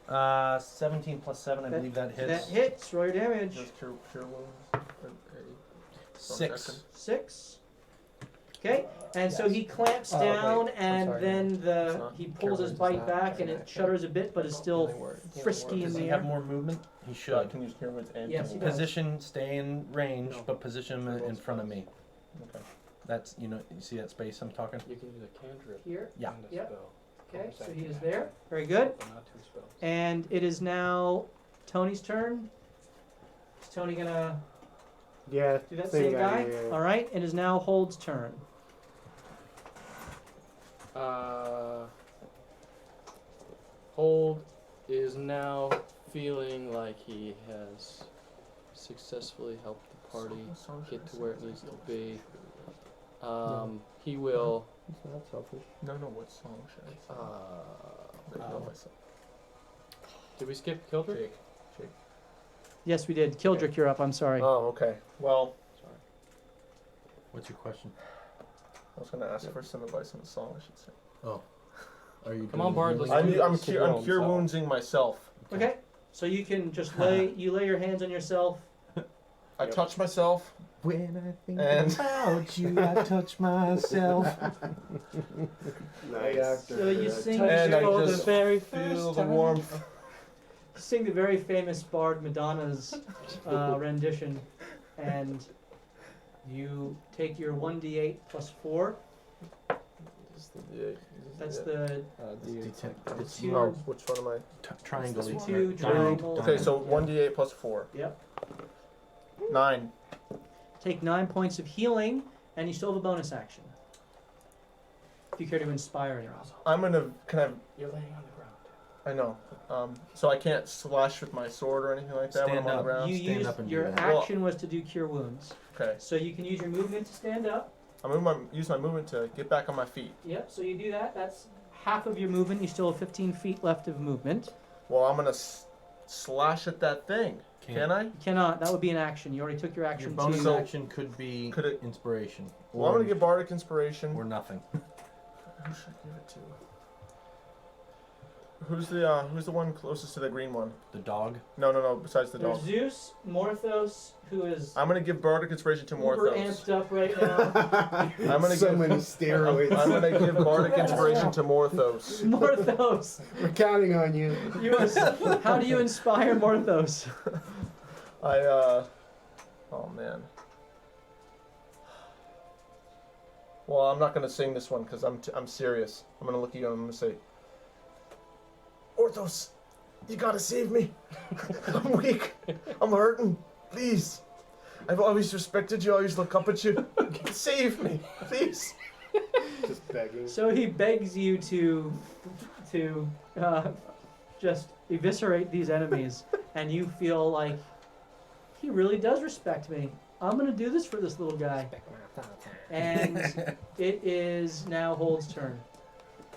17 plus 7, I believe that hits. That hits. Roll your damage. Just cure wounds. 6. 6. Okay, and so he clamps Oh, down, wait, I'm and sorry, then It's not he cure pulls his wounds, bite it's not back, and an it action. shudders a bit, but is still frisky in Does the he air. have more movement? He I should. can use cure wounds and Yes, he does. Position, stay in range, No. but position him in front of me. Okay. That's, you see that space I'm talking? You can use a cantrip Here. Yeah. and a Yep. spell. Okay, so he is there. Very good. But not 2 spells. And it is now Tony's turn. Is Tony gonna Yeah, do that same guy? yeah. All right, it is now Hold's turn. Hold is now feeling like he has successfully helped the party get to where it needs to be. He will. It's not selfish. No, what song should I sing? I know myself. Did we skip Kildrick? Jake. Yes, we did. Kildrick, you're up. I'm sorry. Oh, okay. Well, Sorry. What's your question? I was going to ask for some advice on the song I should sing. Oh. Are you Come on, Bard, let's I'm do I'm this. cure woundsing myself. Okay, so you can just lay your hands on yourself. I touch myself. When I think And- about you, I touch myself. Nice. So you sing And I for the just very Feel first the time. warmth. Sing the very famous Bard Madonna's rendition, and you take your 1d8 plus 4. That's the Detect. It's two. No, which one am I? triangle. It's the each. two Diamond. triangles. Okay, so Yeah. 1d8 plus 4. Yep. 9. Take 9 points of healing, and you still have a bonus action. If you care to inspire anyone. I'm gonna kind of. You're laying on the ground. I know. So I can't slash with my sword or anything like that when I'm Stand on the up. ground. You stand used up and do your that. action was to do cure wounds, Okay. so you can use your movement to stand up. I'm gonna use my movement to get back on my feet. Yep. So you do that. That's half of your movement. You still have 15 feet left of movement. Well, I'm gonna slash at that thing. Can I? You cannot. That would be an action. You already took your Your action. bonus to action could be Could it- inspiration. Well, I'm gonna get bardic inspiration. Or nothing. Who should I give it to? Who's the one closest to the green one? The dog. No. Besides the There's dog. Zeus, Morthos, who is I'm gonna give bardic inspiration to uber Morthos. amped up right now. I'm gonna so give- many steroids. I'm gonna give bardic inspiration to Morthos. Morthos. We're counting on you. How do you inspire Morthos? Oh man. Well, I'm not gonna sing this one because I'm serious. I'm gonna look at you and I'm gonna say, Orthos, you gotta save me. I'm weak. I'm hurting. Please. I've always respected you. I always look up at you. Save me, please. Just begging. So he begs you to just eviscerate these enemies, and you feel like he really does respect me. I'm gonna do this for this little guy. And it is now Hold's turn.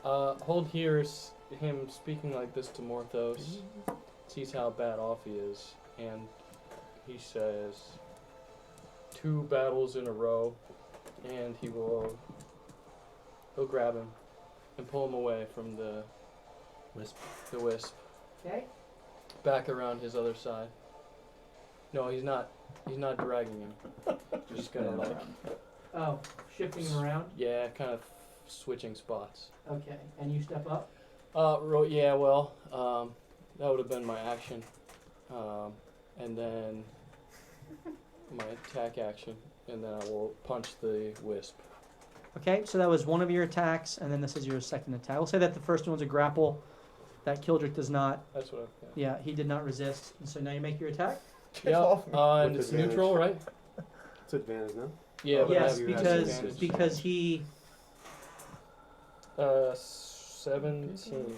Hold hears him speaking like this to Morthos, sees how bad off he is, and he says 2 battles in a row, and he'll grab him and pull him away from the Wisp. Okay. Back around his other side. No, he's not dragging him. Just gonna like, Oh, shifting him around. yeah, kind of switching spots. Okay, and you step up. Yeah, well, that would have been my action, and then my attack action, and then I will punch the wisp. Okay, so that was one of your attacks, and then this is your second attack. We'll say that the first one was a grapple. That Kildrick does not. That's what. Yeah, he did not resist. And so now you make your attack. Yeah, and With it's advantage. neutral, right? It's advantage, no? Yeah, but I Yes, have because advantage. he 17.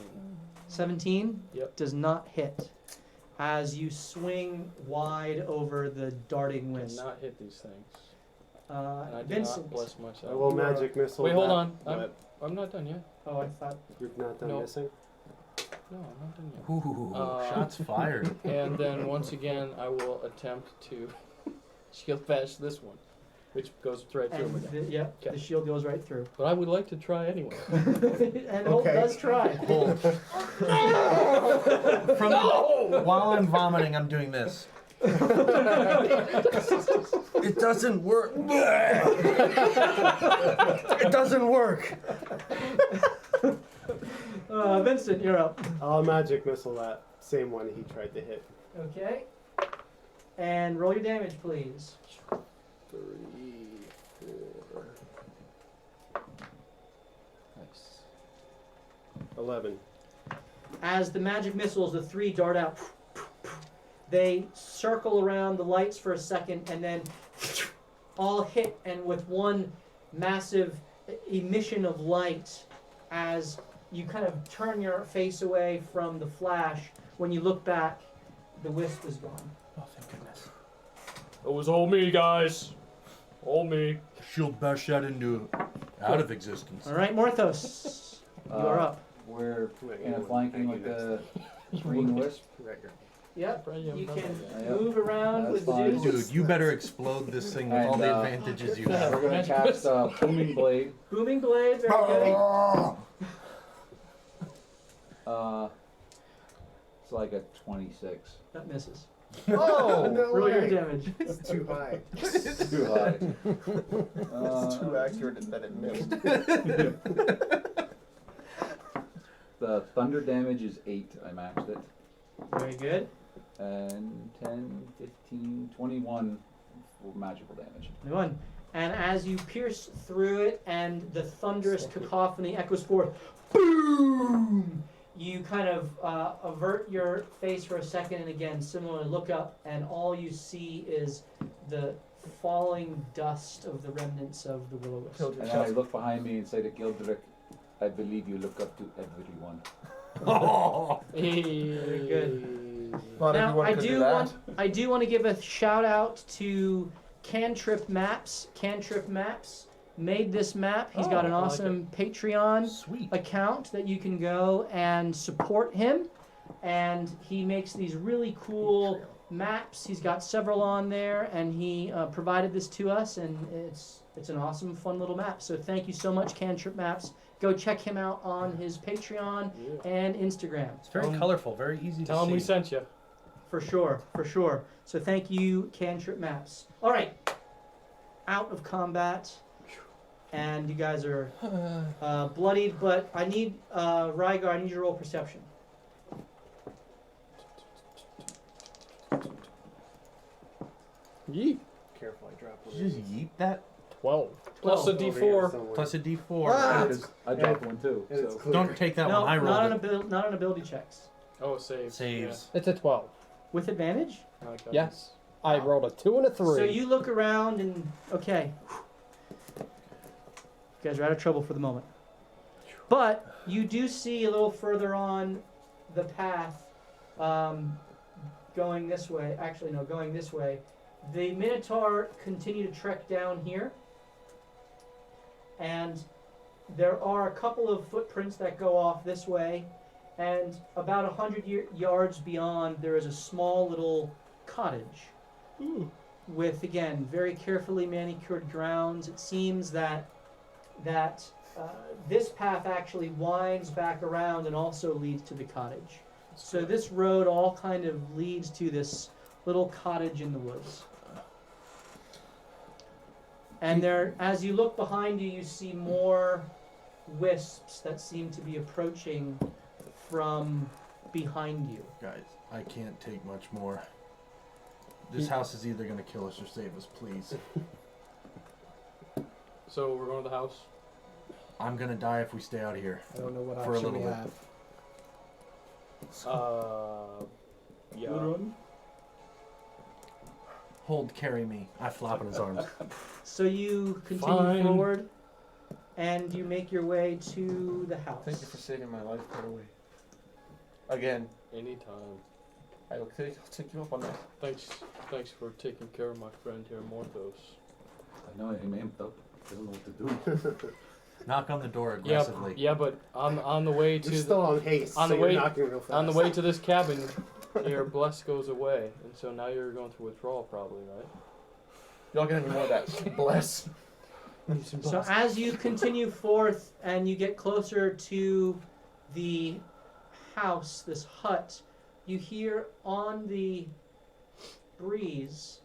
17 Yep. does not hit. As you swing wide over the darting wisp. Cannot hit these things. And I do Vincent. not bless I myself. will magic missile. Wait, hold that, on. but I'm not done yet. Oh, I thought. You're not done No. missing? No, I'm not done yet. Ooh, shots fired. And then once again, I will attempt to shield bash this one, which goes right through him And again. yep, Okay. the shield goes right through. But I would like to try anyway. And Holt Okay. does try. Hold. While I'm vomiting, I'm doing this. It doesn't work. It doesn't work. Vincent, you're up. I'll magic missile that same one he tried to hit. Okay. And roll your damage, please. 3, 4. Nice. 11. As the magic missiles, the 3 dart out. They circle around the lights for a second and then all hit, and with one massive emission of light, as you kind of turn your face away from the flash, when you look back, the wisp is gone. Oh, thank goodness. It was all me, guys. All me. Shield bash that into out of existence. All right, Morthos, you are up. We're Wait, kind of you flanking would- like a green wisp. Right here. Yep, you can Yeah. move around That's with fine. Zeus. Dude, you better explode this thing with all the And, advantages you We're have. gonna cast booming blade. Booming blade, very good. It's like a 26. That misses. Oh, no Roll your way. damage. It's too high. It's too high. It's too accurate and that it missed. The thunder damage is 8. I maxed it. Very good. And 10, 15, 21 for magical damage. 21. And as you pierce through it and the thunderous cacophony echoes forth, boom! You kind of avert your face for a second and again, similarly look up, and all you see is the falling dust of the remnants of the will-o-wisp. Killed And then I yourself. look behind me and say to Gildrick, I believe you look up to everyone. Very good. Not Now, everyone I could do do that. want to give a shout out to Cantrip Maps. Cantrip Maps made this map. He's got Oh, an I like awesome Patreon Sweet. account that you can go and support him, and he makes these really cool maps. He's got several on there, and he provided this to us, and it's an awesome, fun little map. So thank you so much, Cantrip Maps. Go check him out on his Patreon and Instagram. It's very colorful, very easy Tell to him we see. sent you. For sure, for sure. So thank you, Cantrip Maps. All right, out of combat, and you guys are bloodied, but I need, Rygar, I need your roll perception. Yeet. Careful, I drop one. Did you just yeet that? 12. Plus a Over here D4. somewhere. Plus a D4. Ah! I dropped one too. And it's So. clear. Don't take that No, one. I not rolled it. not on ability checks. Oh, save. Saves. It's a 12. With advantage? Yeah. Okay. Yes. I rolled a 2 and a 3. So you look around and, okay. You guys are out of trouble for the moment. But you do see a little further on the path, going this way. Actually, no, going this way. The Minotaur continue to trek down here, and there are a couple of footprints that go off this way, and about 100 yards beyond, there is a small little cottage with, again, very carefully manicured grounds. It seems that this path actually winds back around and also leads to the cottage. So this road all kind of leads to this little cottage in the woods. And there, as you look behind you, you see more wisps that seem to be approaching from behind you. Guys, I can't take much more. This house is either going to kill us or save us, please. So we're going to the house. I'm going to die if we stay out here. I don't know what For a option we little have. Yeah. Hold, carry me. I flop in his arms. So you continue Fine. forward, and you make your way to the house. Thank you for saving my life, by the way. Again, Anytime. I'll take you up on that. Thanks for taking care of my friend here, Morthos. I know him amped up. Doesn't know what to do. Knock on the door aggressively. Yeah, but on the way to You're still on haste, on so the way- you're knocking real fast. on the way to this cabin, your bless goes away, and so now you're going through withdrawal, probably, right? You're not getting any more of that. Bless. So as you continue forth and you get closer to the house, this hut, you hear on the breeze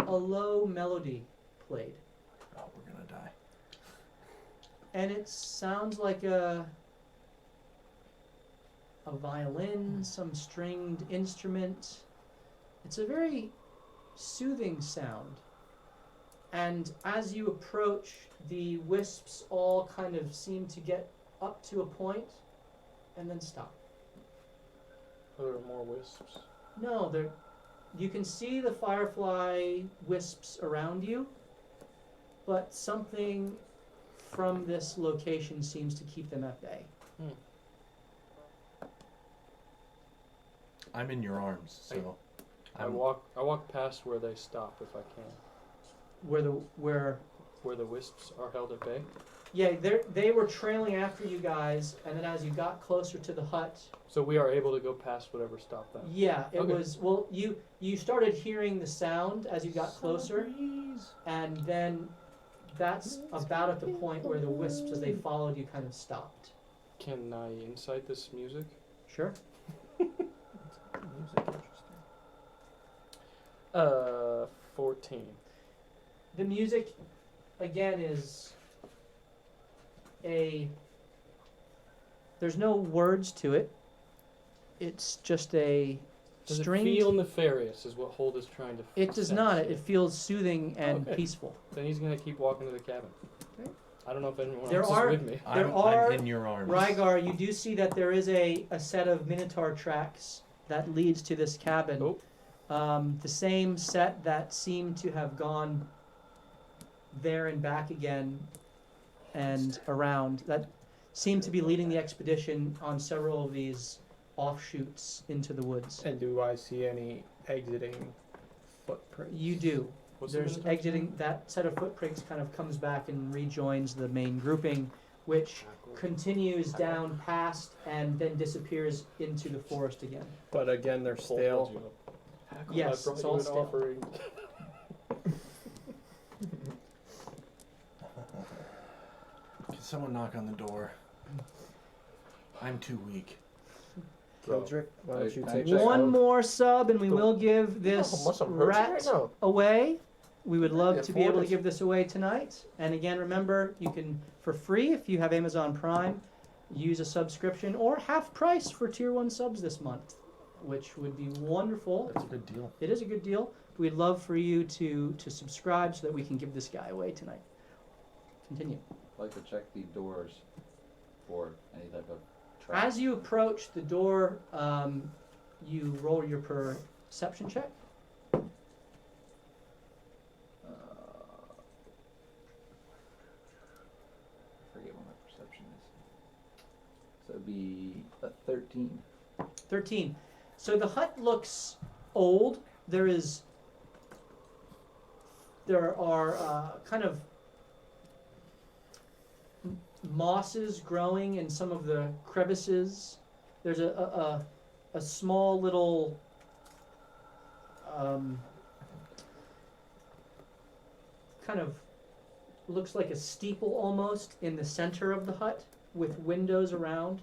a low melody played. Oh, we're going to die. And it sounds like a violin, some stringed instrument. It's a very soothing sound. And as you approach, the wisps all kind of seem to get up to a point and then stop. Are there more wisps? No, you can see the firefly wisps around you, but something from this location seems to keep them at bay. I'm in your arms, so... I walk past where they stop if I can. Where Where the wisps are held at bay. yeah, they were trailing after you guys, and then as you got closer to the hut, So we are able to go past whatever stopped them. yeah, it Okay. was, well, you started hearing the sound as you got closer, and then that's about at the point where the wisps, as they followed you, kind of stopped. Can I incite this music? Sure. Music, interesting. 14. The music, again, is there's no words to it. It's just a Does stringed. it feel nefarious? Is what Holt is trying to. It does sense not. here. It feels soothing and Okay. peaceful. Then he's gonna keep walking to the cabin. Okay. I don't know if anyone There else are- is with me. There I'm are- in your arms. Rygar, you do see that there is a set of Minotaur tracks that leads to this cabin. Oh. The same set that seem to have gone there and back again and around. That seem to be leading the expedition on several of these offshoots into the woods. And do I see any exiting footprints? You do. What's the There's Minotaur's exiting, name? that set of footprints kind of comes back and rejoins the main grouping, which continues down past and then disappears into the forest again. But again, they're Holt holds stale. you up. Yes, I brought it's you all an stale. offering. Can someone knock on the door? I'm too weak. Kildrick, why don't you I- take Just- One more sub, and we will give You know this how much I'm hurting rat right now. away. We would love Yeah, to be able to forward. give this away tonight. And again, remember, you can, for free, if you have Amazon Prime, use a subscription or half price for Tier 1 subs this month, which would be wonderful. That's a good deal. It is a good deal. We'd love for you to subscribe so that we can give this guy away tonight. Continue. I'd like to check the doors for any type of trap. As you approach the door, you roll your perception check. I forget what my perception is. So it'd be a 13. 13. So the hut looks old. There are kind of mosses growing in some of the crevices. There's a small little kind of looks like a steeple almost in the center of the hut with windows around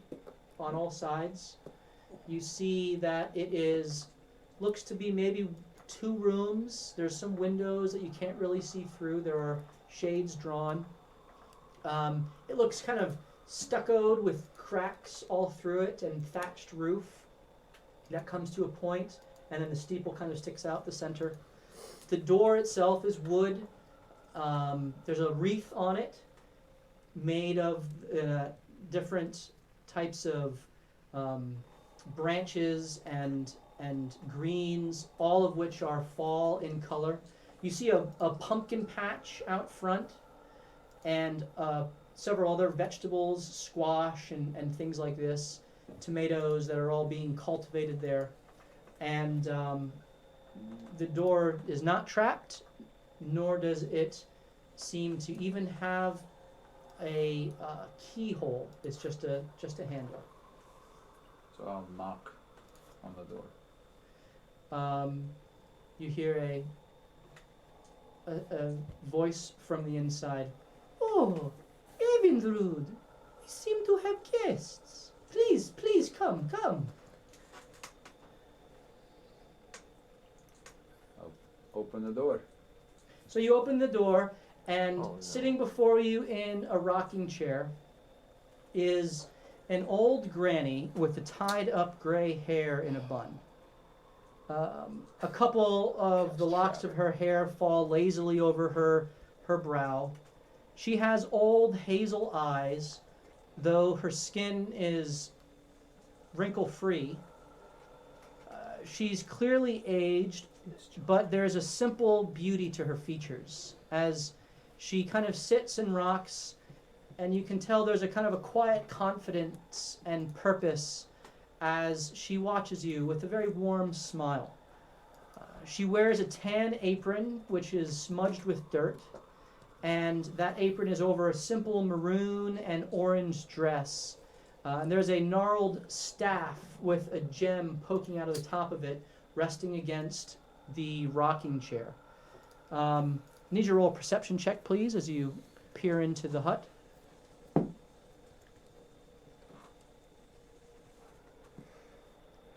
on all sides. You see that looks to be maybe 2 rooms. There's some windows that you can't really see through. There are shades drawn. It looks kind of stuccoed with cracks all through it and thatched roof. That comes to a point, and then the steeple kind of sticks out the center. The door itself is wood. There's a wreath on it made of different types of branches and greens, all of which are fall in color. You see a pumpkin patch out front and several other vegetables, squash and things like this, tomatoes that are all being cultivated there. And the door is not trapped, nor does it seem to even have a keyhole. It's just a handle. So I'll knock on the door. You hear a voice from the inside. Oh, Evindrud, we seem to have guests. Please, come. I'll open the door. So you open the door, and Oh, no. sitting before you in a rocking chair is an old granny with the tied up gray hair in a bun. A couple of the locks of her hair fall lazily over her brow. She has old hazel eyes, though her skin is wrinkle-free. She's clearly aged, but there's a simple beauty to her features as she kind of sits and rocks, and you can tell there's a kind of a quiet confidence and purpose as she watches you with a very warm smile. She wears a tan apron, which is smudged with dirt, and that apron is over a simple maroon and orange dress. And there's a gnarled staff with a gem poking out of the top of it, resting against the rocking chair. Need you to roll a perception check, please, as you peer into the hut.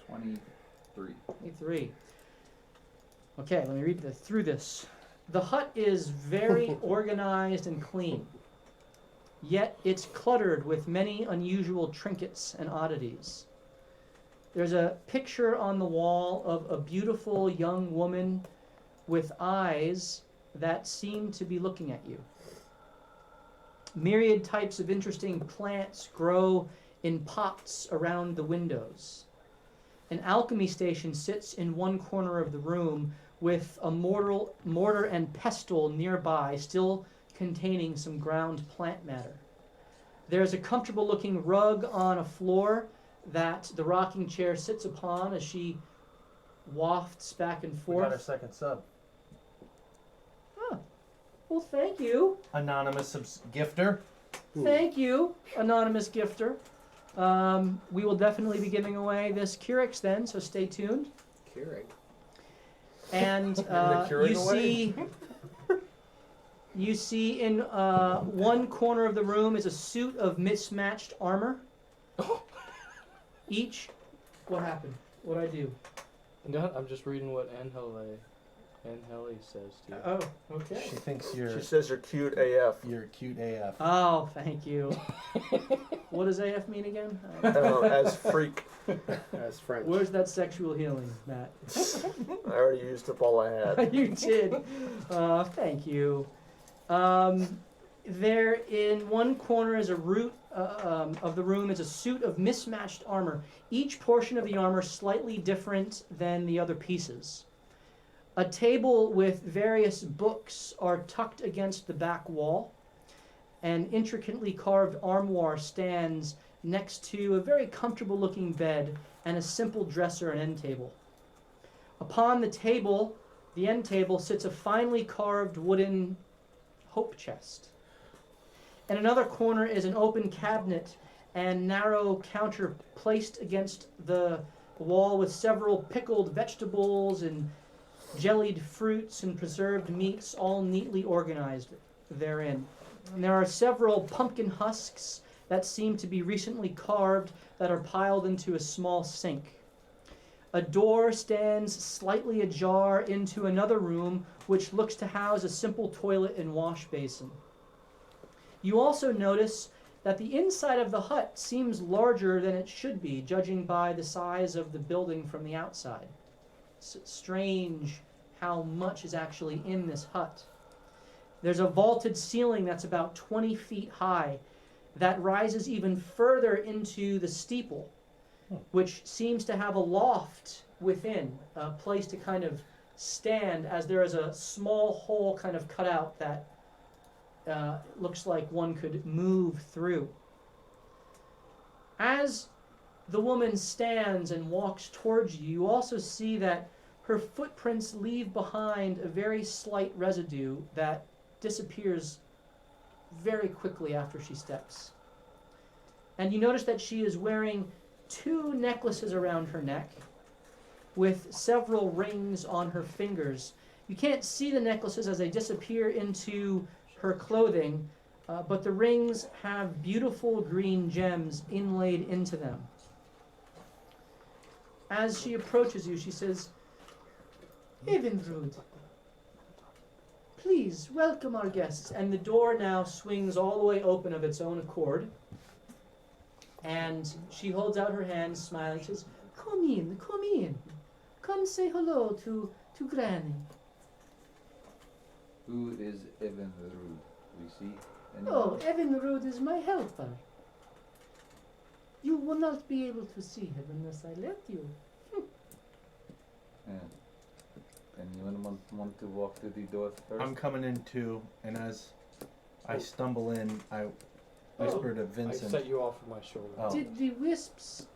23. Okay, let me read through this. The hut is very organized and clean, yet it's cluttered with many unusual trinkets and oddities. There's a picture on the wall of a beautiful young woman with eyes that seem to be looking at you. Myriad types of interesting plants grow in pots around the windows. An alchemy station sits in one corner of the room with a mortar and pestle nearby, still containing some ground plant matter. There's a comfortable looking rug on a floor that the rocking chair sits upon as she wafts back and We got our forth. second sub. Oh, well, thank you. Anonymous gifter. Thank you, anonymous gifter. We will definitely be giving away this Keurig then, so stay tuned. Keurig. And Keurig you see in one corner of the room is a suit of mismatched armor. Each. What happened? What'd I do? No, I'm just reading what Angeli says to you. Oh, okay. She thinks She says you're cute AF. you're cute AF. Oh, thank you. What does AF mean again? As freak. As French. Where's that sexual healing, Matt? I already used up all I had. You did. Thank you. There in one corner is a root of the room is a suit of mismatched armor. Each portion of the armor slightly different than the other pieces. A table with various books are tucked against the back wall, An intricately carved armoire stands next to a very comfortable looking bed and a simple dresser and end table. Upon the table, the end table, sits a finely carved wooden hope chest. In another corner is an open cabinet and narrow counter placed against the wall with several pickled vegetables and jellied fruits and preserved meats all neatly organized therein. And there are several pumpkin husks that seem to be recently carved that are piled into a small sink. A door stands slightly ajar into another room which looks to house a simple toilet and wash basin. You also notice that the inside of the hut seems larger than it should be, judging by the size of the building from the outside. It's strange how much is actually in this hut. There's a vaulted ceiling that's about 20 feet high that rises even further into the steeple, which seems to have a loft within, a place to kind of stand, as there is a small hole kind of cut out that looks like one could move through. As the woman stands and walks towards you, you also see that her footprints leave behind a very slight residue that disappears very quickly after she steps. And you notice that she is wearing 2 necklaces around her neck with several rings on her fingers. You can't see the necklaces as they disappear into her clothing, but the rings have beautiful green gems inlaid into them. As she approaches you, she says, "Evinrude, please welcome our guests." And the door now swings all the way open of its own accord. And she holds out her hand, smiling, says, "Come in, come in. Come say hello to Granny." Who is Evinrude? We see "Oh, anyone? Evinrude is my helper. You will not be able to see him unless I let you." Yeah. Anyone want to walk to the door first? I'm coming in too, and as I stumble in, I whisper to I Vincent. set you off with my shoulder. Oh. Did the wisps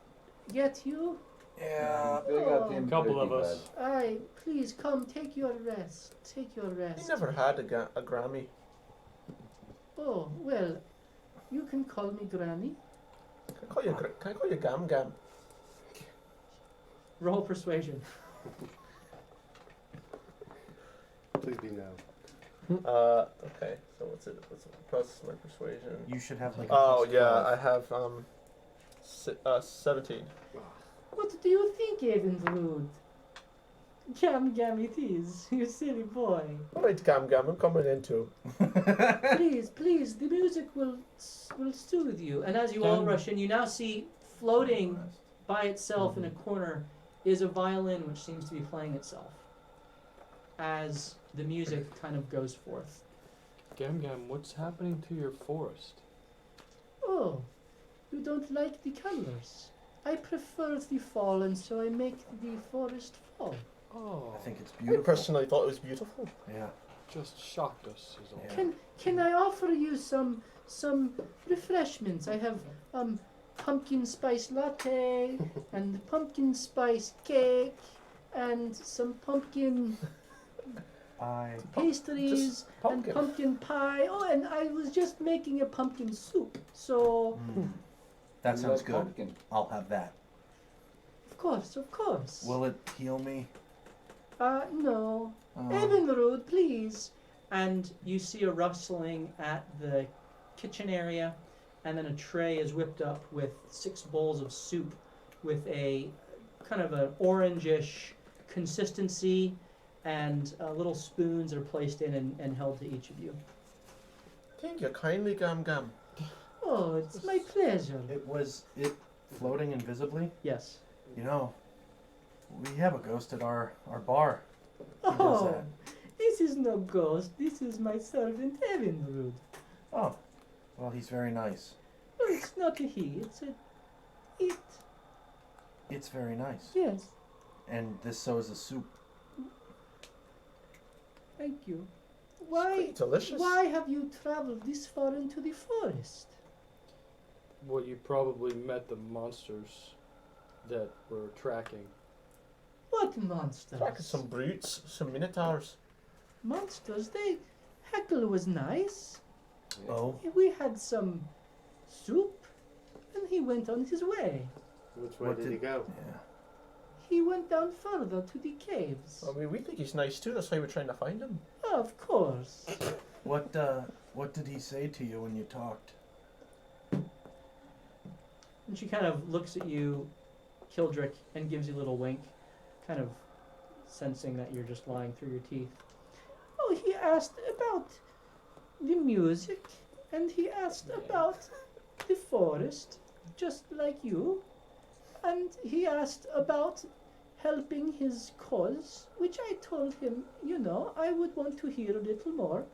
get you? Yeah. They got him Couple pretty of us. bad. Aye, please come, take your rest. Take your rest. He never had a Grammy. Oh, well, you can call me Granny. Can I call you Gam Gam? Roll persuasion. Please be no. Okay. So what's it? What's plus my persuasion? You should have like. Oh a yeah, I have 17. What do you think, Evinrude? Gam Gam it is, you silly boy. All right, Gam Gam, I'm coming in too. Please, the music will soothe you. And as you all rush in, you now see floating by itself in a corner is a violin which seems to be playing itself as the music kind of goes forth. Gam Gam, what's happening to your forest? Oh, you don't like the colors? I prefer the fall, and so I make the forest fall. Oh, I think it's I beautiful. personally thought it was beautiful. Yeah. just shocked us is all. Yeah. Can I offer you some refreshments? I have pumpkin spice latte and pumpkin spice cake and some pumpkin pastries and pumpkin. pumpkin pie. Oh, and I was just making a pumpkin soup. So, That You sounds like good. pumpkin? I'll have that. of course. Will it heal me? No. Oh. Evinrude, please. And you see a rustling at the kitchen area, and then a tray is whipped up with 6 bowls of soup with a kind of an orangish consistency, and little spoons are placed in and held to each of you. Thank you kindly, Gam Gam. Oh, it's my pleasure. Was it floating invisibly? Yes. You know, we have a ghost at our bar. does Oh, that. this is no ghost. This is my servant Evinrude. Oh, well, he's very nice. Oh, it's not a he. It's a it. It's very nice. pretty delicious. Why have you traveled this far into the forest? Well, you probably met the monsters that we're tracking. What monsters? Tracking some brutes, some minotaurs. Monsters? Heckle was nice. Oh, We had some soup, and he went on his way. Which way What did he did- go? yeah. He went down further to the caves. I mean, we think he's nice too. That's why we're trying to find him. Of course. What did he say to you when you talked? And she kind of looks at you, Kildrick, and gives you a little wink, kind of sensing that you're just lying through your teeth. Oh, he asked about the music, and he asked about the forest, just like you. And he asked about helping his cause, which I told him, I would want to hear a little more.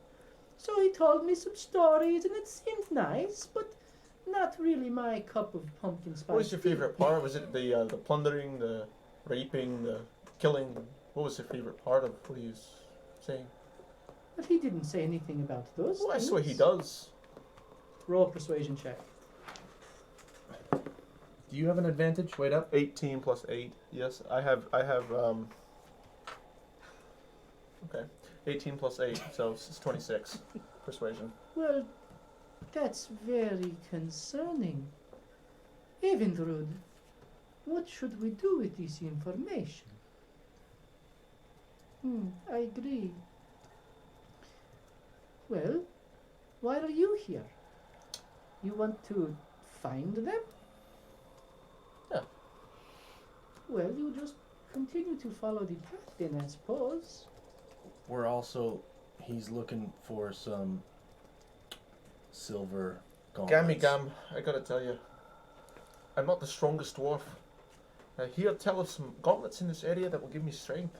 So he told me some stories, and it seemed nice, but not really my cup of pumpkin spice. What was your tea. favorite part? Was it the plundering, the raping, the killing? What was your favorite part of what he was saying? But he didn't say anything about those Well, I things. swear he does. Roll a persuasion check. Do you have an advantage? Wait up. 18 plus 8. Yes, I have. Okay, 18 plus 8, so it's 26. Persuasion. Well, that's very concerning. Evindrud, what should we do with this information? I agree. Well, why are you here? You want to find them? Yeah. Well, you just continue to follow the path then, I suppose. He's looking for some silver Gammy gauntlets. Gam, I gotta tell you, I'm not the strongest dwarf. I hear tell of some gauntlets in this area that will give me strength.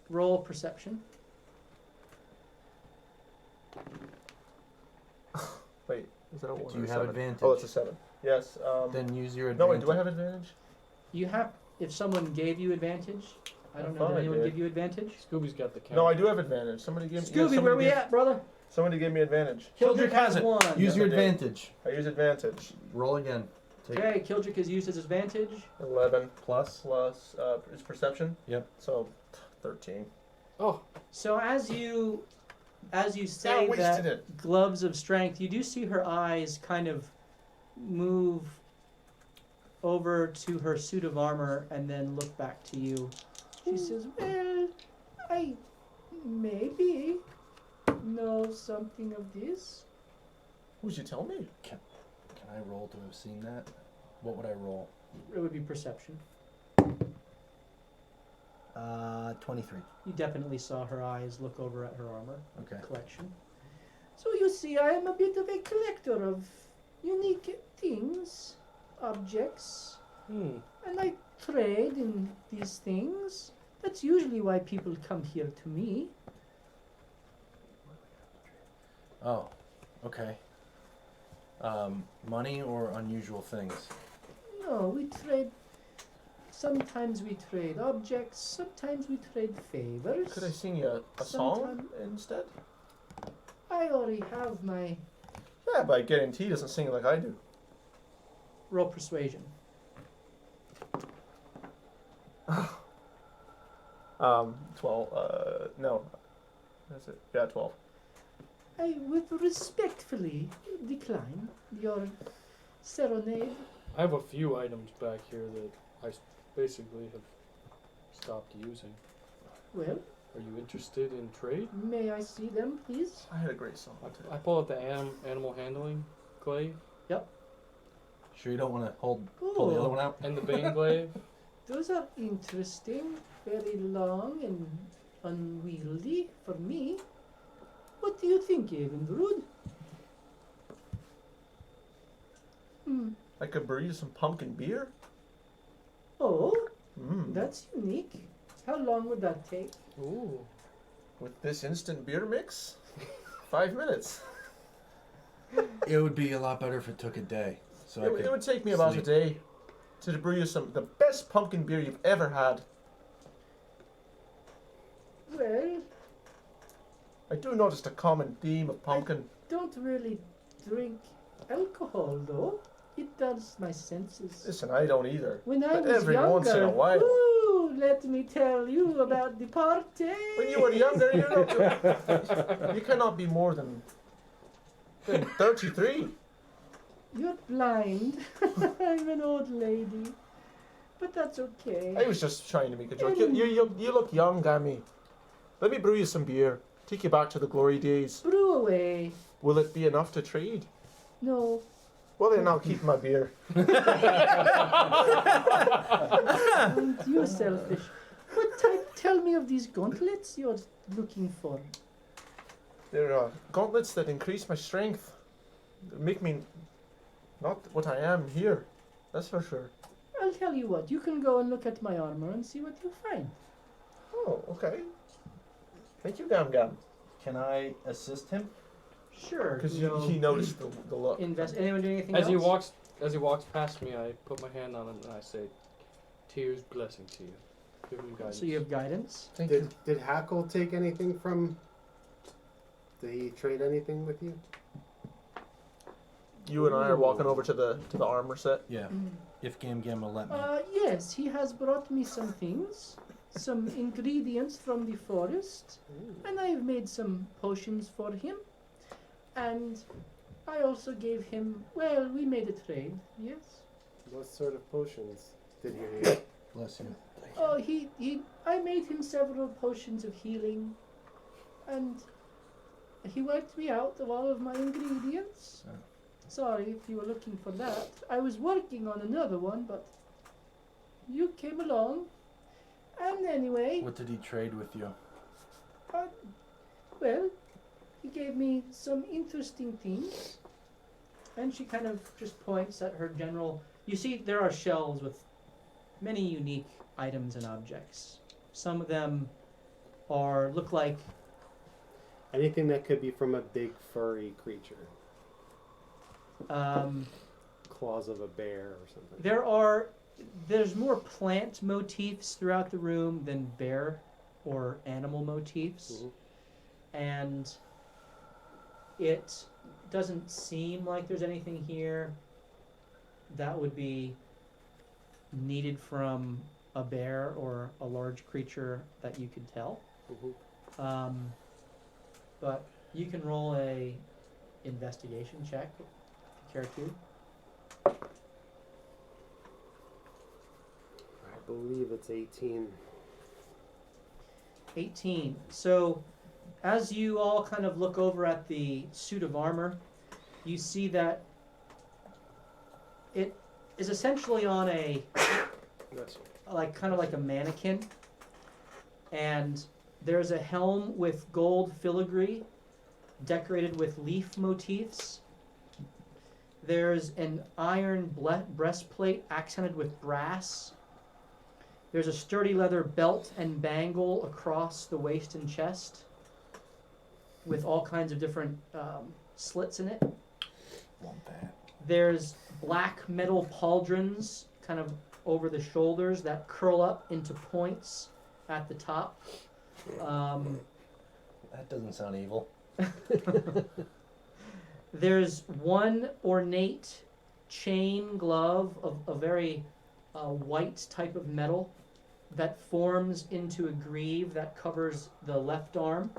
Roll perception. Wait, is that a 1 Do or you a have 7? advantage? Oh, it's a 7. Yes. Then use your No, advantage. wait, do I have advantage? You have, if someone gave you advantage, I don't I know, thought did I anyone did. give you advantage? Scooby's got the count. No, I do have advantage. Somebody gave me. Scooby, where we at, brother? Somebody gave me advantage. Kildrick has it. One. Use your I did. advantage. I use advantage. Roll again. Take Okay, Kildrick has used his advantage. 11 plus. plus is perception. Yep. So 13. Oh, So as you say wasted that it. gloves of strength, you do see her eyes kind of move over to her suit of armor and then look back to you. She says, "Well, I maybe know something of this." Who'd you tell me? Can I roll to have seen that? What would I roll? It would be perception. 23. You definitely saw her eyes look over at her armor Okay. collection. So you see, I am a bit of a collector of unique things, objects, and I trade in these things. That's usually why people come here to me. Oh, okay. Money or unusual things? No, we trade. Sometimes we trade objects, sometimes we trade favors. Could I sing you a song instead? I already have my Yeah, but I guarantee he doesn't sing it like I do. roll persuasion. 12. No. That's it. Yeah, 12. I would respectfully decline your serenade. I have a few items back here that I basically have stopped using. Well, Are you interested in trade? may I see them, please? I had a great song today. I pull out the animal handling glaive Sure you don't want to pull the other Ooh, one out? and the bane glaive. those are interesting. Very long and unwieldy for me. What do you think, Evindrud? I could brew you some pumpkin beer. Oh, Mm. that's unique. How long would that take? Ooh. With this instant beer mix, 5 minutes. It would be a lot better if it took a day. So It would take me about sleep. a day to brew you the best pumpkin beer you've ever had. Well, I do notice the common theme of pumpkin. Don't really drink alcohol, though. It dulls my senses. Listen, I don't either. When I But was every younger, once in a while. ooh, let me tell you about the party. When you were younger, you cannot be more than 33. You're blind. I'm an old lady. But that's okay. I was just trying to make a joke. You look young, Gammy. Let me brew you some beer. Take you back to the glory days. Brew away. Will it be enough to trade? No. Well, then I'll keep my beer. And you're selfish. Tell me of these gauntlets you're looking for. They're gauntlets that increase my strength. They make me not what I am here. That's for sure. I'll tell you what. You can go and look at my armor and see what you find. Oh, okay. Thank you, Gam Gam. Can I assist him? Sure. Because you'll he noticed the look. Anyone doing anything As else? he walks past me, I put my hand on him and I say, "Tears, blessing to you." Give him guidance. So you have guidance. Thank you. Did Hackle take anything from? Did he trade anything with you? You and I are walking over to the armor set. Yeah. If Gam Gam will let me. Yes, he has brought me some things, some ingredients from the forest, and I have made some potions for him. And I also gave him, well, we made a trade, yes. What sort of potions did he need? Bless you. Oh, I made him several potions of healing, and he wiped me out of all of my ingredients. Oh. Sorry if you were looking for that. I was working on another one, but you came along. And anyway, What did he trade with you? well, he gave me some interesting things. And she kind of just points at her general. You see, there are shelves with many unique items and objects. Some of them look like Anything that could be from a big furry creature. Claws of a bear or something. There's more plant motifs throughout the room than bear or animal motifs. Mhm. And it doesn't seem like there's anything here that would be needed from a bear or a large creature that you could tell. Mhm. But you can roll a investigation check if you care to. I believe it's 18. 18. So, as you all kind of look over at the suit of armor, you see that it is essentially on a kind of like a mannequin, and there's a helm with gold filigree decorated with leaf motifs. There's an iron breastplate accented with brass. There's a sturdy leather belt and bangle across the waist and chest with all kinds of different slits in it. Want that. There's black metal pauldrons kind of over the shoulders that curl up into points at the top. That doesn't sound evil. There's one ornate chain glove of a very white type of metal that forms into a greave that covers the left arm.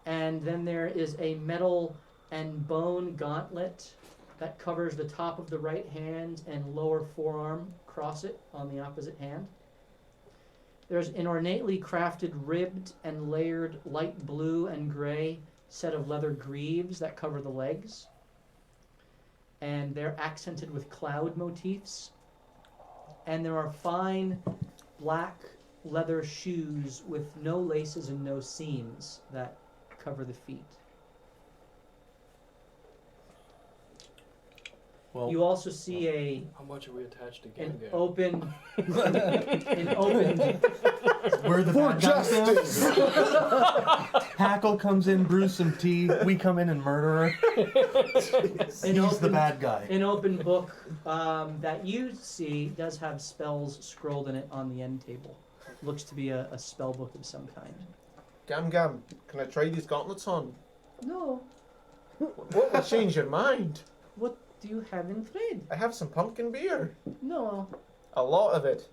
And then there is a metal and bone gauntlet that covers the top of the right hand and lower forearm, across it on the opposite hand. There's an ornately crafted, ribbed and layered light blue and gray set of leather greaves that cover the legs. And they're accented with cloud motifs. And there are fine black leather shoes with no laces and no seams that cover the feet. Well, You also see How much are we attached to an Gam Gam? open we're the For bad guys now. justice! Hackle comes in, brews some tea. We come in and murder her. He's the bad guy. An open book that you see does have spells scrolled in it on the end table. Looks to be a spell book of some kind. Gam Gam, can I try these gauntlets on? No. What will change your mind? What do you have in trade? I have some pumpkin beer. No. A lot of it.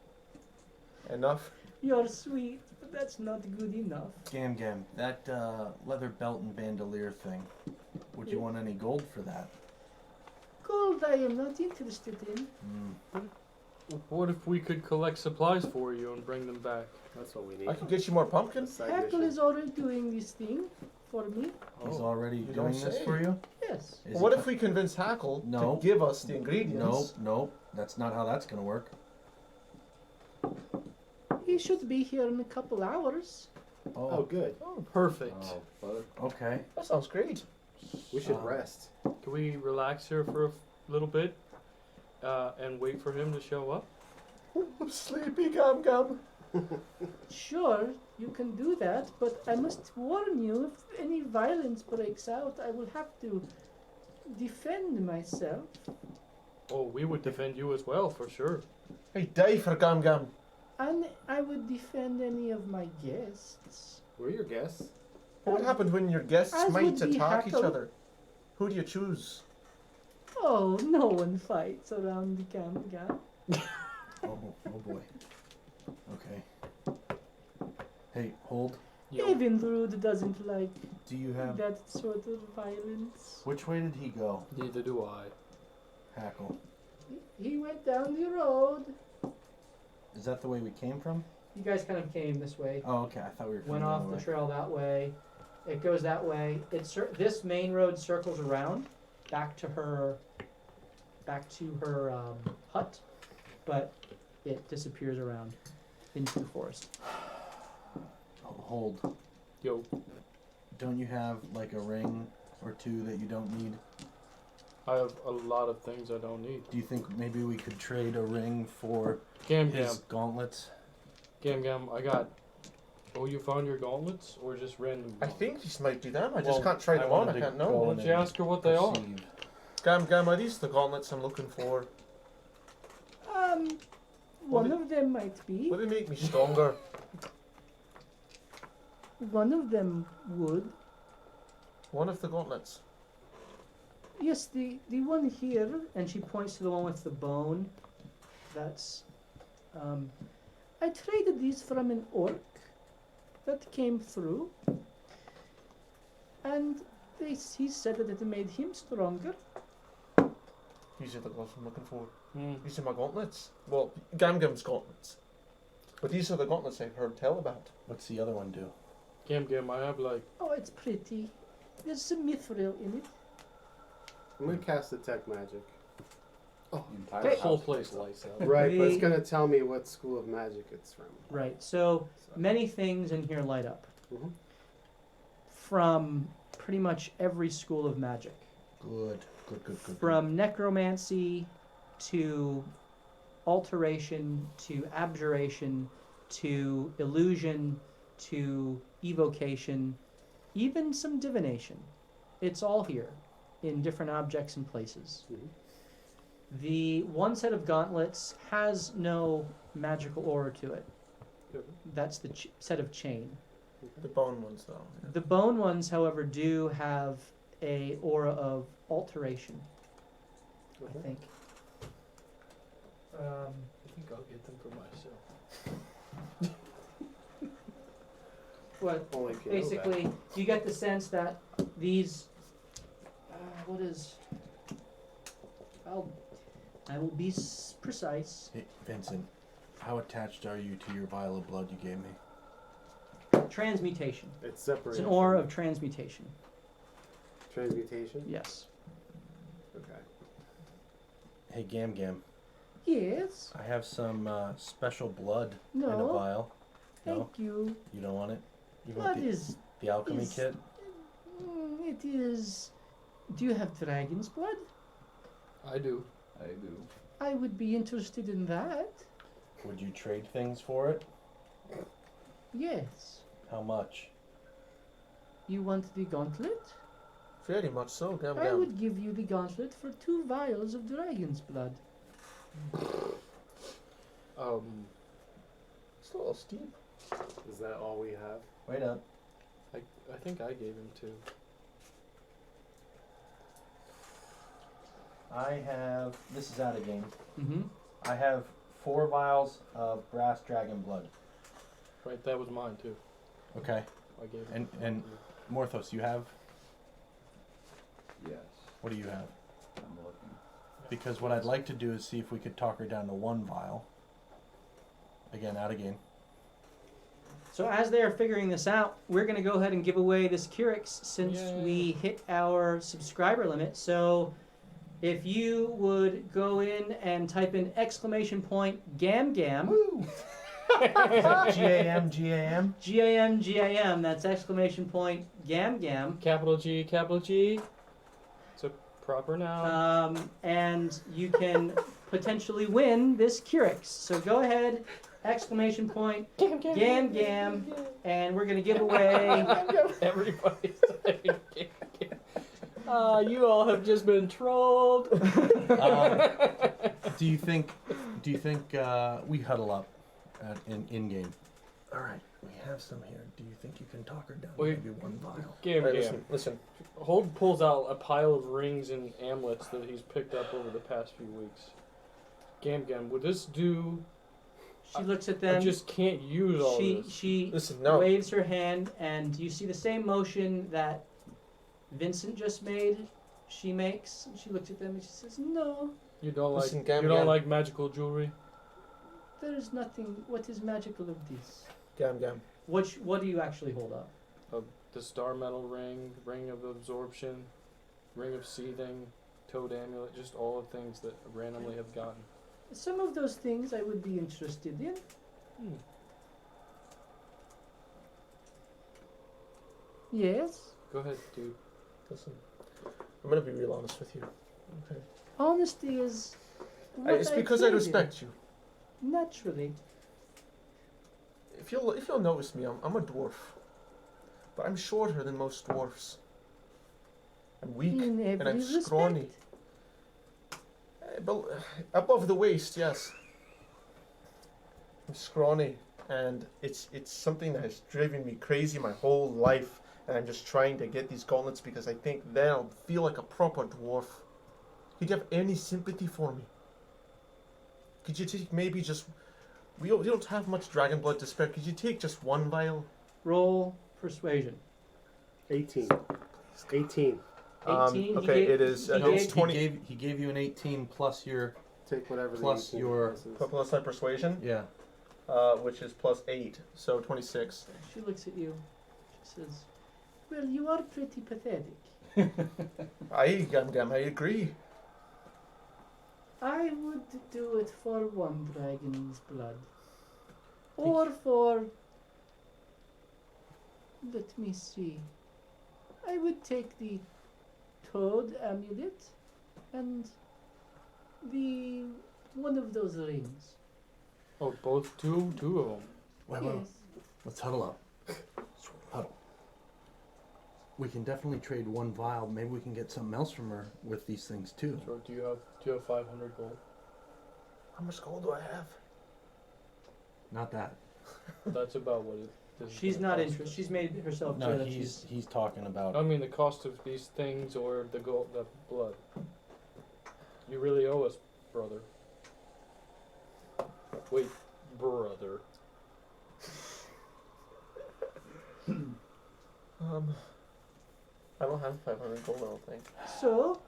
Enough. You're sweet, but that's not good enough. Gam Gam, that leather belt and bandolier thing. Would you want any gold for that? Gold I am not interested in. What if we could collect supplies for you and bring them back? That's what we need. I can get you more pumpkins. Side Hackle mission. is already doing this thing for me. He's Oh, already you doing don't this say. for you? Yes. Is What he if we convince Hackle No. to give us the ingredients? No, that's not how that's gonna work. He should be here in a couple hours. Oh, good. Oh, Perfect. Oh, but Okay. that sounds great. We should Um, rest. Can we relax here for a little bit and wait for him to show up? I'm sleepy, Gam Gam. Sure, you can do that, but I must warn you, if any violence breaks out, I will have to defend myself. Oh, we would defend you as well, for sure. Hey, die for Gam Gam. And I would defend any of my guests. We're your guests. What happened when your guests As might would be attack each Hackle. other? Who do you choose? Oh, no one fights around the Gam. Oh boy. Okay. Hey, hold. Even Rude doesn't like Do you have... that sort of violence. Which way did he go? Neither do I. Hackle. He went down the road. Is that the way we came from? You guys kind of came this way. Oh, okay. I thought we were coming Went off other the way. trail that way. It goes that way. This main road circles around back to her hut, but it disappears around into the forest. Hold. Yo, Don't you have like a ring or two that you don't need? I have a lot of things I don't need. Do you think maybe we could trade a ring for Gam Gam, his gauntlets? Gam Gam, I got. Oh, you found your gauntlets or just random? I think these might be them. I Well, just can't try I them on. I wanted to can't go know. Why in don't you and ask her what they are? perceive. Gam Gam, are these the gauntlets I'm looking for? One of them might be. Will they make me stronger? One of them would. One of the gauntlets. Yes, the one here, and she points to the one with the bone. That's. I traded these from an orc that came through, and he said that it made him stronger. These are the gloves I'm looking for. Hmm. These are my gauntlets. Well, Gam Gam's gauntlets. But these are the gauntlets I've heard tell about. What's the other one do? Gam Gam, I have like. Oh, it's pretty. There's some mithril in it. I'm gonna cast detect magic. the entire The whole house place lights up. lights up. Right, but it's The- gonna tell me what school of magic it's from. Right. So So, many things in here light up mhm. from pretty much every school of magic. Good. From necromancy to alteration to abjuration to illusion to evocation, even some divination. It's all here in different objects and places. Mhm. The one set of gauntlets has no magical aura to it. That's the set of chain. The bone ones, though. Yeah. The bone ones, however, do have a aura of alteration, I Okay. think. I think I'll get them for myself. What Only if you know that. basically you get the sense that these what is I will be precise. Hey, Vincent, how attached are you to your vial of blood you gave me? Transmutation. It's separated. It's an aura from of transmutation. transmutation. Yes. Okay. Hey, Gam Gam, Yes. I have some special blood in a No. vial. No, Thank you. you don't want it? You What want is the alchemy is- kit? it is do you have dragon's blood? I do. I do. I would be interested in that. Would you trade things for it? Yes. How much? You want the gauntlet? Very much so, Gam I Gam. would give you the gauntlet for 2 vials of dragon's blood. It's a little steep. Is that all we have? Wait up. I think I gave him 2. I have. This is out of game. Mm-hmm. I have 4 vials of brass dragon blood. Right, that was mine too. Okay. I gave him. And Morthos, you have. Yes, What do you have? I'm looking. Because what I'd like to do is see if we could talk her down to 1 vial. Again, out of game. So as they are figuring this out, we're going to go ahead and give away this Curix since Yay. we hit our subscriber limit. So if you would go in and type in !gam gam. Woo! GAM, GAM. GAM GAM, that's !gam gam. Capital G, capital G. It's a proper noun. And you can potentially win this Curix. So go ahead, !gam gam, and we're going to give away. Everybody's typing gam, gam. You all have just been trolled. Do you think we huddle up in game? All right, we have some here. Do you think you can talk her down? Wait. Maybe 1 vial. Gam, Alright, gam. listen. Hold pulls out a pile of rings and amulets that he's picked up over the past few weeks. Gam, gam. Would this do? She looks at I them. just can't use all this. She Listen, no. waves her hand, and you see the same motion that Vincent just made. She makes. And she looks at them and she says, "No, You don't Listen, like Gam, you don't Gam. like magical jewelry. there is nothing. What is magical of this? Gam gam. What do you actually hold up? The star metal ring, ring of absorption, ring of seething, toad amulet, just all the things that I randomly have gotten. Some of those things I would be interested in. Hmm. Yes, Go ahead, dude. Listen. I'm gonna be real honest with you. Okay. honesty is. What It's because I value. respect you. Naturally, If you'll notice me, I'm a dwarf, but I'm shorter than most dwarfs. I'm weak in and every I'm respect. scrawny. Above the waist, yes. I'm scrawny, and it's something that has driven me crazy my whole life. And I'm just trying to get these gauntlets because I think then I'll feel like a proper dwarf. Could you have any sympathy for me? Could you take maybe just... We don't have much dragon blood to spare. Could you take just 1 vial? Roll persuasion. 18. 18. 18, he okay, gave- it is... he it's gave- 20... He gave you an 18 plus your Take whatever Plus the 18 your- plus is. Plus my persuasion, yeah. which is plus 8, so 26. She looks at you. She says, "Well, you are pretty pathetic. I agree. I would do it for 1 dragon's blood. Or for... Let me see. I would take the toad amulet and the... one of those rings. Oh, both two of them. Wait. Yes. Let's huddle up. Huddle. We can definitely trade 1 vial. Maybe we can get something else from her with these things too. So do you have 500 gold? How much gold do I have? Not that. That's about what it is. She's not interested. She's made herself clear No, that he's talking about. I mean the cost of these things or the gold, the blood. You really owe us, brother. Wait, brother. I don't have 500 gold, I don't think. So,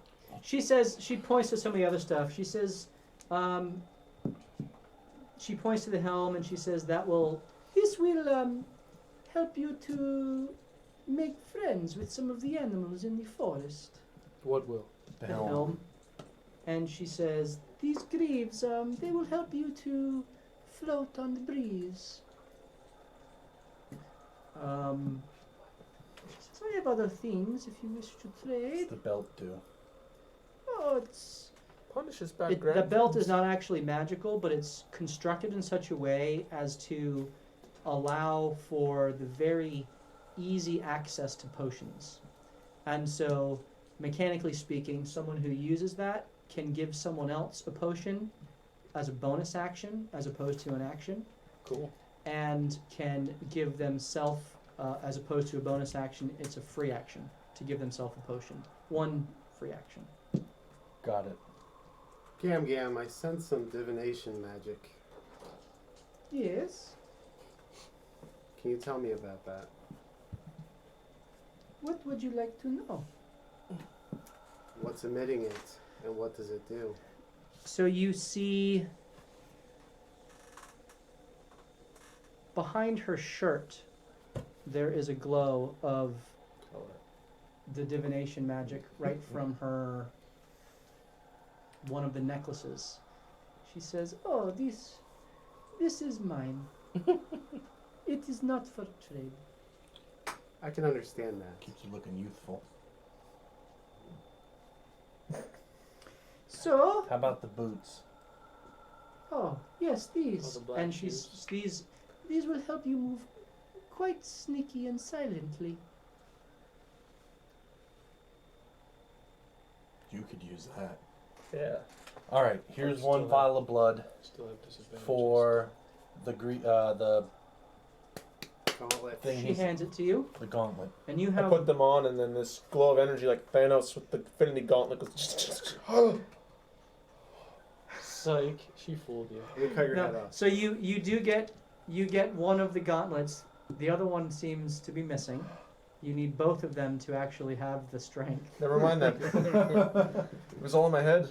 she says, she points to some of the other stuff. She says, she points to the helm and she says, this will help you to make friends with some of the animals in the forest. What will? The helm. And she says, these greaves, they will help you to float on the breeze. She says, I have other things if you wish to trade. What's the belt do? Oh, it's... Punishes bad The grand. belt is not actually magical, but it's constructed in such a way as to allow for the very easy access to potions. And so, mechanically speaking, someone who uses that can give someone else a potion as a bonus action as opposed to an action, Cool. and can give themselves as opposed to a bonus action, it's a free action to give themselves a potion. One free action. Got it. Gam, I sense some divination magic. Yes. Can you tell me about that? What would you like to know? What's emitting it, and what does it do? So you see behind her shirt, there is a glow of the divination magic right from her, one of the necklaces. She says, "Oh, this is mine. It is not for trade." I can understand that. Keeps you looking youthful. So, How about the boots? oh yes, these, the black and she's shoes. these will help you move quite sneaky and silently. You could use that. Yeah. All right, here's Still one have- vial of blood Still have disadvantages. for the Gauntlet. thing. She hands it to you, The gauntlet. and you I have put them on, and then this glow of energy, like Thanos with the Infinity Gauntlet, goes. Psych, she fooled you. Let me cut your head no. off. So you get one of the gauntlets. The other one seems to be missing. You need both of them to actually have the strength. Never mind that. It was all in my head.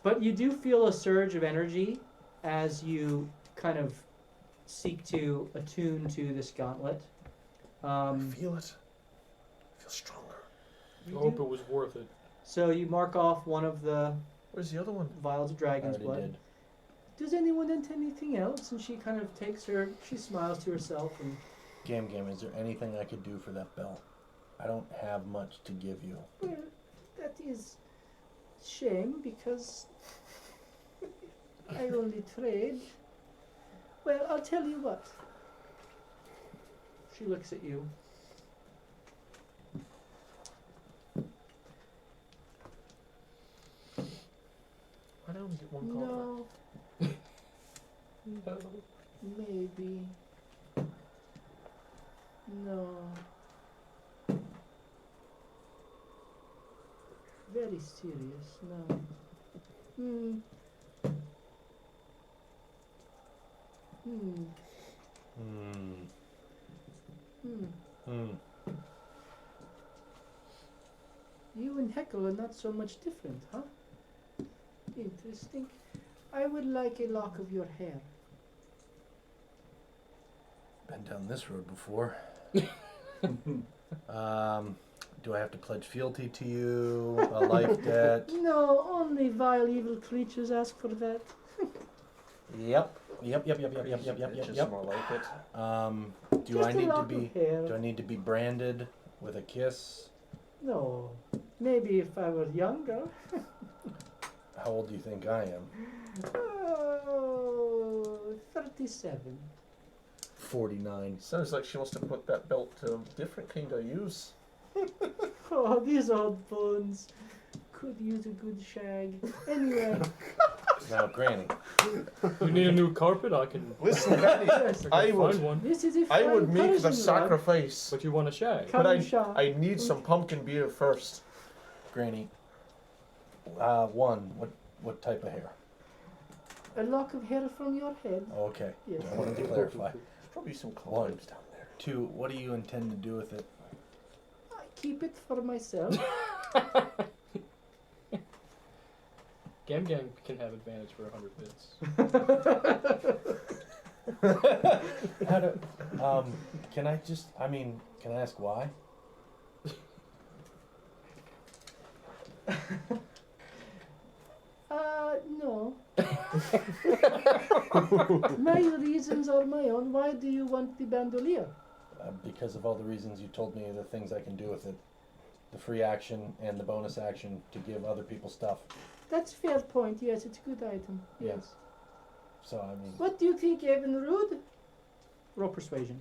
But you do feel a surge of energy as you kind of seek to attune to this gauntlet. I feel it. I feel stronger. I You hope do- it was worth it. So you mark off one of the Where's the other one? vials of I dragon's already blood. did. Does anyone want anything else? And she kind of takes her, she smiles to herself and, Gam, is there anything I could do for that belt? I don't have much to give you. well, that is shame because I only trade. Well, I'll tell you what. She looks at you. Why don't we get one gauntlet? No, maybe. No. Very serious, no. Hmm. Hmm. Hmm. Hmm. Hmm. You and Heckle are not so much different, huh? Interesting. I would like a lock of your hair. Been down this road before. Do I have to pledge fealty to you? A life debt? No, only vile evil creatures ask for that. Yep. Just more like it. Do Just I a need to lock be of hair. do I need to be branded with a kiss? No. Maybe if I were younger. How old do you think I am? Oh, 37. 49. Sounds like she wants to put that belt to a different kind of use. Oh, these old bones could use a good shag. Anyway, Now, Granny. You need a new carpet? I can. Listen, Granny, yes, I I can would- find one. this is a I fine would make the Persian rug. sacrifice, But you want a shag? Come but shop. I need some pumpkin beer first. Granny. What type of hair? A lock of hair from your head. Oh, okay. Yes. I wanted to clarify. There's probably some One. cobwebs down there. 2, what do you intend to do with it? I keep it for myself. Gam can have advantage for 100 bits. How do, can I ask why? No. My reasons are my own. Why do you want the bandolier? Because of all the reasons you told me, the things I can do with it. The free action and the bonus action to give other people stuff. That's fair point. Yes, it's a good item. Yeah. Yes. So, I mean, What do you think, Evinrude? Roll persuasion.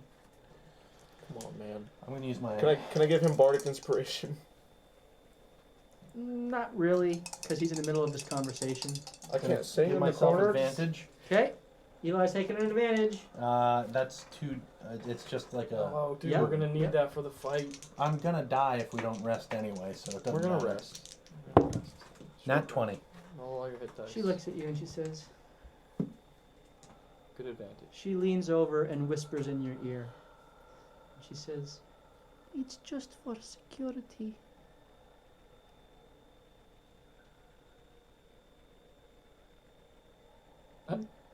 Come on, man. I'm going to use my... Can I give him bardic inspiration? Not really, because he's in the middle of this conversation. I can't say give in the myself corner. advantage. Okay. Eli's taking an advantage. That's too. It's just like a. Oh, dude, Yeah. we're gonna need Yeah. that for the fight. I'm gonna die if we don't rest anyway, so it doesn't We're gonna matter. rest. Nat 20. Roll all your hit dice. She looks at you and she says, Good advantage. she leans over and whispers in your ear. She says, it's just for security.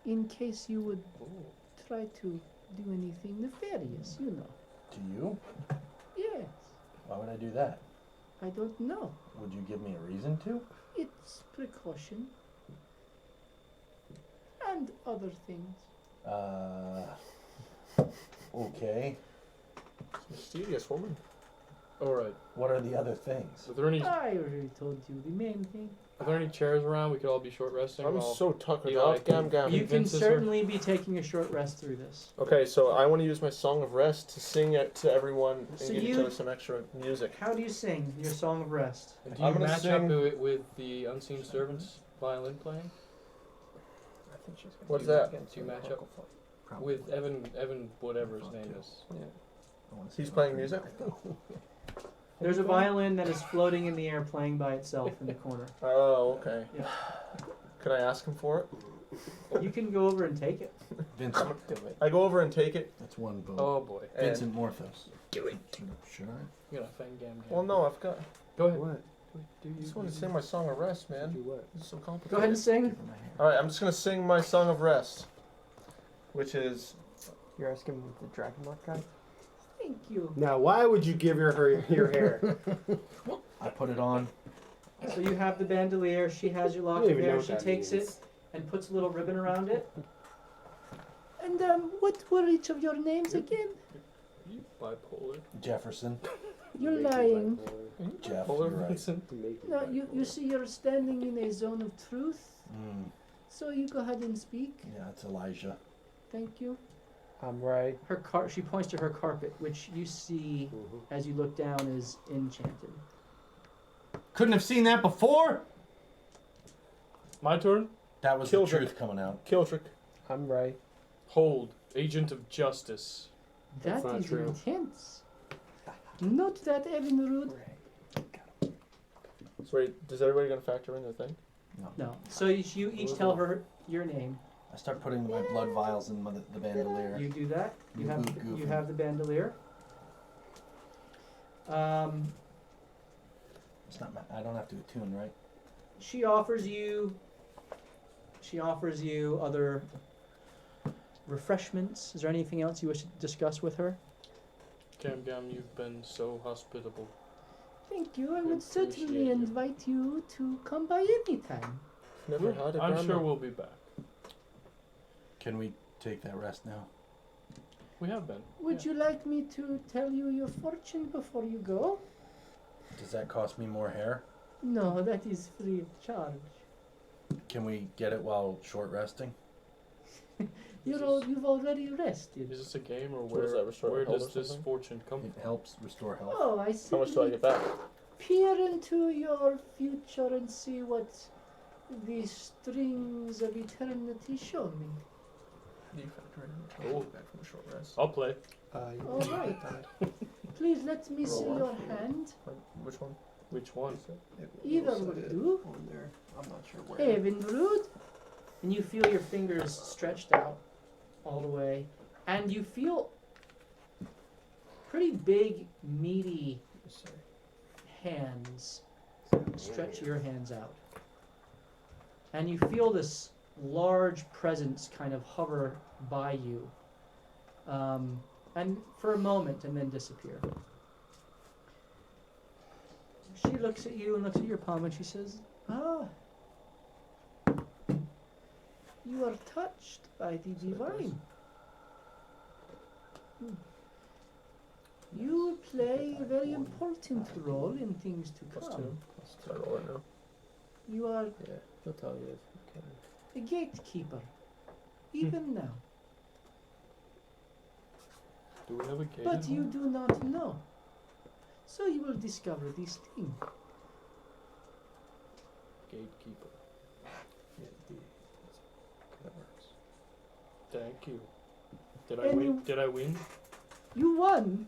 In case you would try to do anything nefarious, you know. To you? Yes, Why would I do that? I don't know. Would you give me a reason to? It's precaution. And other things. Okay. Mysterious woman. All right. What are the other things? Are there any I already told you the main thing. Are there any chairs around? We could all be short resting. I'm while- so tuckered Eli, out. Gam gam. You can Convinces her. certainly be taking a short rest through this. Okay, so I want to use my song of rest to sing it to everyone and So give each you- other some extra music. How do you sing your song of rest? Do you I'm gonna match sing- up it with the unseen servant's violin playing? I think she's gonna What's do it that? against Do you the match up vocal flight. With Evan, whatever his name is. He's playing music? There's a violin that is floating in the air playing by itself in the corner. Oh, okay. Yeah. Can I ask him for it? You can go over and take it. Vincent. I go over and take it. That's one vote. Oh boy. And Vincent Morthos. Do it. Should I? You're gonna offend Gam Gam. Well, no, I've got. Go ahead. What? Do I just want to sing my song of rest, man. Do what? This is so complicated. Go ahead and sing. Give her my hand. All right, I'm just gonna sing my song of rest, which is You're asking the Dragonlock guy? Thank you. Now, why would you give her your hair? I put it on. So you have the bandolier. She has your lock I don't of even know hair. what She that takes means. it and puts a little ribbon around it. And what were each of your names again? You bipolar. Jefferson. You're lying. Jeff. Bipolar You're right. Vincent. No, you see, you're standing in a zone of truth. Mm, So you go ahead and speak. yeah, it's Elijah. Thank you. I'm right. She points to her carpet, which you see as you look down is enchanted. Couldn't have seen that before. My turn. That was Kill the truth coming out. Killtrick. I'm right. Hold. Agent of Justice. That not is true. intense. Note that, Evinrude. So wait, does everybody gonna factor in their thing? No. So you each tell her your name. I start putting my blood vials in the bandolier. You do that. You You have boot goof you it. have the bandolier. It's not. I don't have to attune, right? She offers you other refreshments. Is there anything else you wish to discuss with her? Gam Gam, you've been so hospitable. Thank you. I We would certainly appreciate you. invite you to come by anytime. Never had a I'm grandma. sure we'll be back. Can we take that rest now? We have been. Would you like me to tell you your fortune before you go? Does that cost me more hair? No, that is free of charge. Can we get it while short resting? You've already rested. Is this a game or What is where? that, restore Where health does or this something? fortune come It from? helps restore health. Oh, I How much do I simply get back? peer into your future and see what the strings of eternity show me. You factor in. Oh. Back from the short rest. I'll play. All right. Please let me see Roll your one. hand. Which one? Which one? Either would do. On there. I'm not sure where. Evinrude. And you feel your fingers stretched out all the way. And you feel pretty big, meaty hands. Stretch your hands out. And you feel this large presence kind of hover by you. And for a moment and then disappear. She looks at you and looks at your palm and she says, "Ah, you are touched by the divine. You will play a very important role in things to Plus come. 2. So I roll it now. You are Yeah, he'll tell you if you can. a gatekeeper, even now. Do we have a gate? But at you home? do not know. So you will discover these things. Gatekeeper. Yeah, that works. Fuck you. Did I And win? you- Did I win? You won.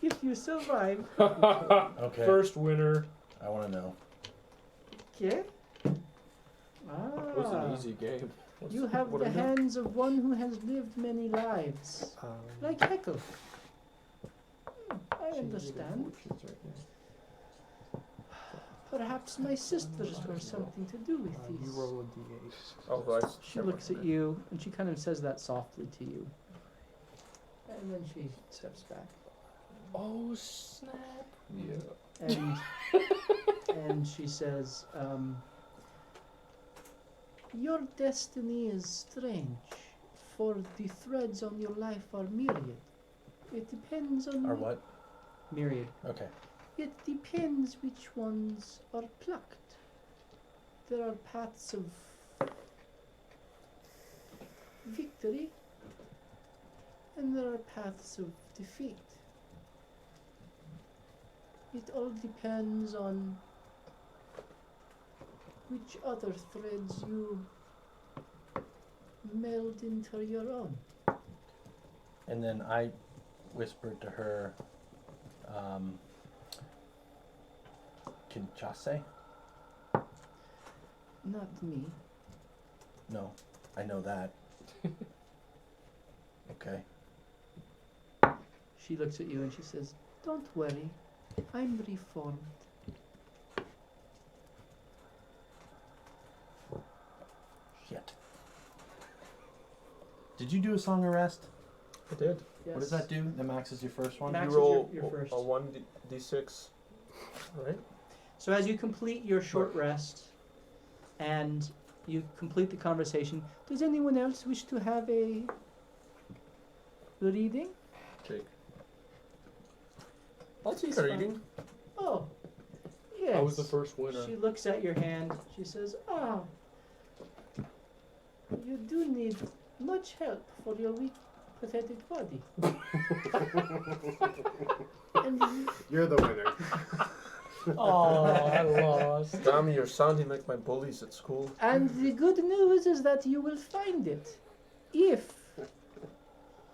If you survive. Okay. First winner. I want to know. Okay. It was an easy game. You have what the am I doing? hands of one who has lived many lives. Like Heckle. I understand. Perhaps my sisters were something to do with You these. roll a d8. Oh, right. She looks at you and she kind of says that softly to you. And then she steps back. Oh snap! Yeah. And and she says, your destiny is strange, for the threads on your life are myriad. It depends on Or what? myriad. Okay. It depends which ones are plucked. There are paths of victory, and there are paths of defeat. It all depends on which other threads you meld into your own. And then I whispered to her, Kinshase? Not me. No, I know that. Okay. She looks at you and she says, don't worry, I'm reformed. Shit. Did you do a song of rest? I did. Yes. What does that do? The max is your first one? Max You is roll your first. a 1d6. Right? So as you complete your short rest and you complete the conversation, does anyone else wish to have a reading? Jake. I'll take She's a fine. reading. Oh, yes. I was the first winner. She looks at your hand. She says, "Ah, you do need much help for your weak, pathetic body." and, You're the winner. Oh, I lost. Damn, you're sounding like my bullies at school. and the good news is that you will find it if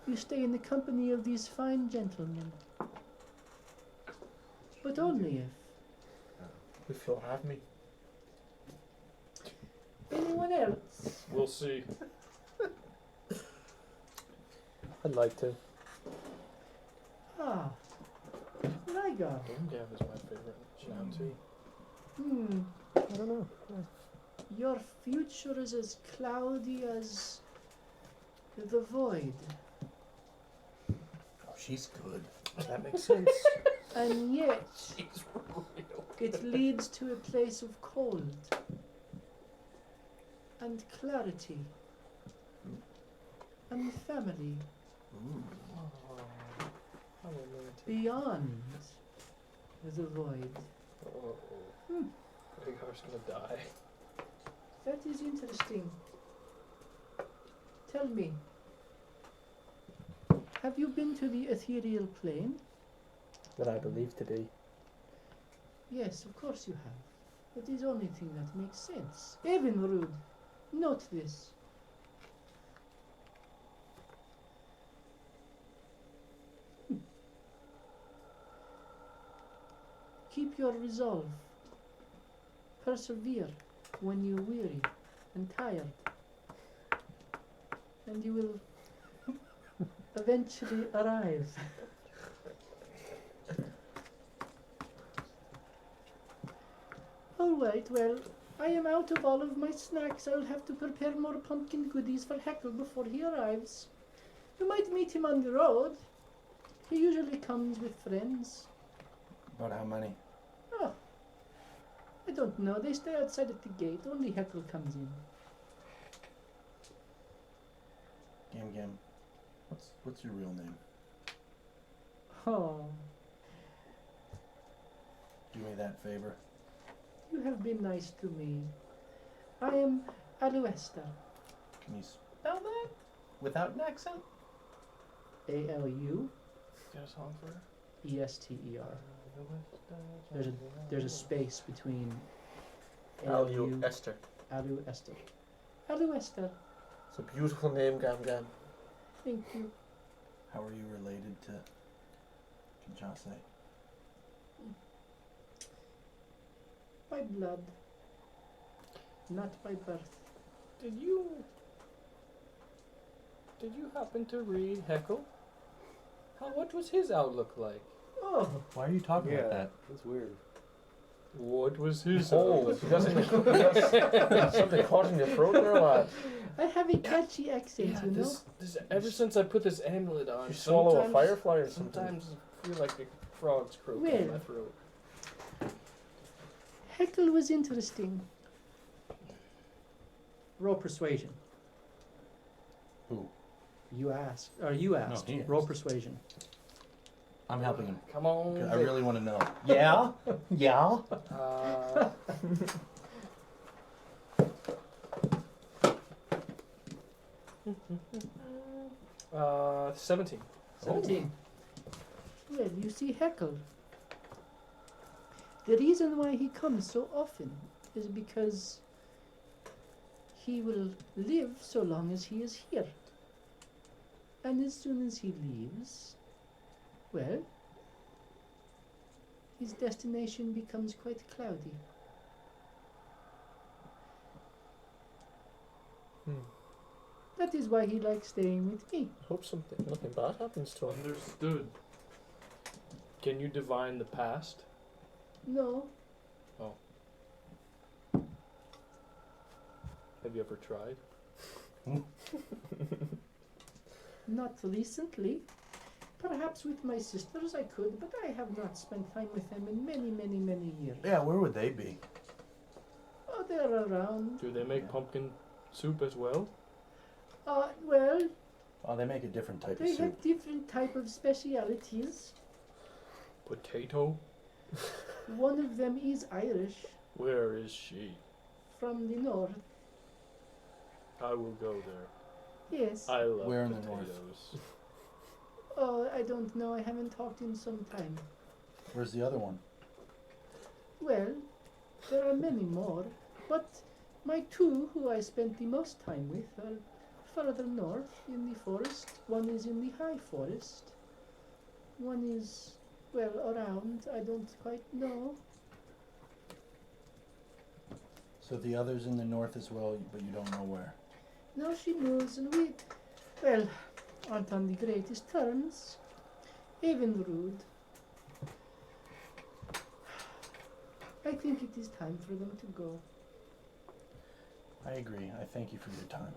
you stay in the company of these fine gentlemen. But only if. If you'll have me. Anyone else? We'll see. I'd like to. Ah, Rygar. Gav is my favorite shout too. I don't know. Your future is as cloudy as the void, Oh, she's good. That makes sense. and yet it leads to a place of cold and clarity and family How romantic. beyond the void. Uh-oh. Rhaegar's gonna die. That is interesting. Tell me, have you been to the ethereal plane? That I believe to be. Yes, of course you have. It is the only thing that makes sense. Evinrude, note this. Keep your resolve. Persevere when you're weary and tired. And you will eventually arrive. All right, well, I am out of all of my snacks. I'll have to prepare more pumpkin goodies for Heckle before he arrives. You might meet him on the road. He usually comes with friends. About how many? Oh, I don't know. They stay outside at the gate. Only Heckle comes in. Gam. What's your real name? Oh, Do me that favor. you have been nice to me. I am Aluester. Can you spell that without an accent? A-L-U-E-S-T-E-R. Got a song for her? There's a space between Alu Esther. Aluester. Aluester. It's a beautiful name, Gam Gam. Thank you. How are you related to Jase? By blood, not by birth. Did you happen to read Heckle? What was his outlook like? Oh, Why are you talking like that? That's weird. What was his Oh, outlook you got something caught in your throat there, lad? I have a catchy accent, Yeah, you know. this ever since I put this amulet on, You swallow a sometimes- firefly or something? Sometimes I feel like a frog's croaking in my Well. throat. Heckle was interesting. Roll persuasion. Who? You asked. Or you asked. he Roll asked. persuasion. I'm helping him. Come on. I really want to know. Yeah? Yeah? Uh, 17. 17. Well, you see, Heckle. The reason why he comes so often is because he will live so long as he is here. And as soon as he leaves, well, his destination becomes quite cloudy. That is why he likes staying with me. Hope nothing bad happens to him. Understood. Can you divine the past? No, Have you ever tried? not recently. Perhaps with my sisters I could, but I have not spent time with them in many, many, many years. Yeah, where would they be? Oh, they're around. Do they make pumpkin soup as well? Well, Oh, they make a different type of they soup. have different type of specialities. Potato? One of them is Irish, Where is she? from the north. I will go there. Yes. I love Where in the potatoes. Oh, I don't know. I haven't talked in some time. Where's the other one? Well, there are many more, but my two who I spent the most time with are further north in the forest. One is in the high forest. One is, well, around. I don't quite know. So the other's in the north as well, but you don't know where. Now she knows, and we, well, aren't on the greatest terms. Even rude. I think it is time for them to go. I agree. I thank you for your time.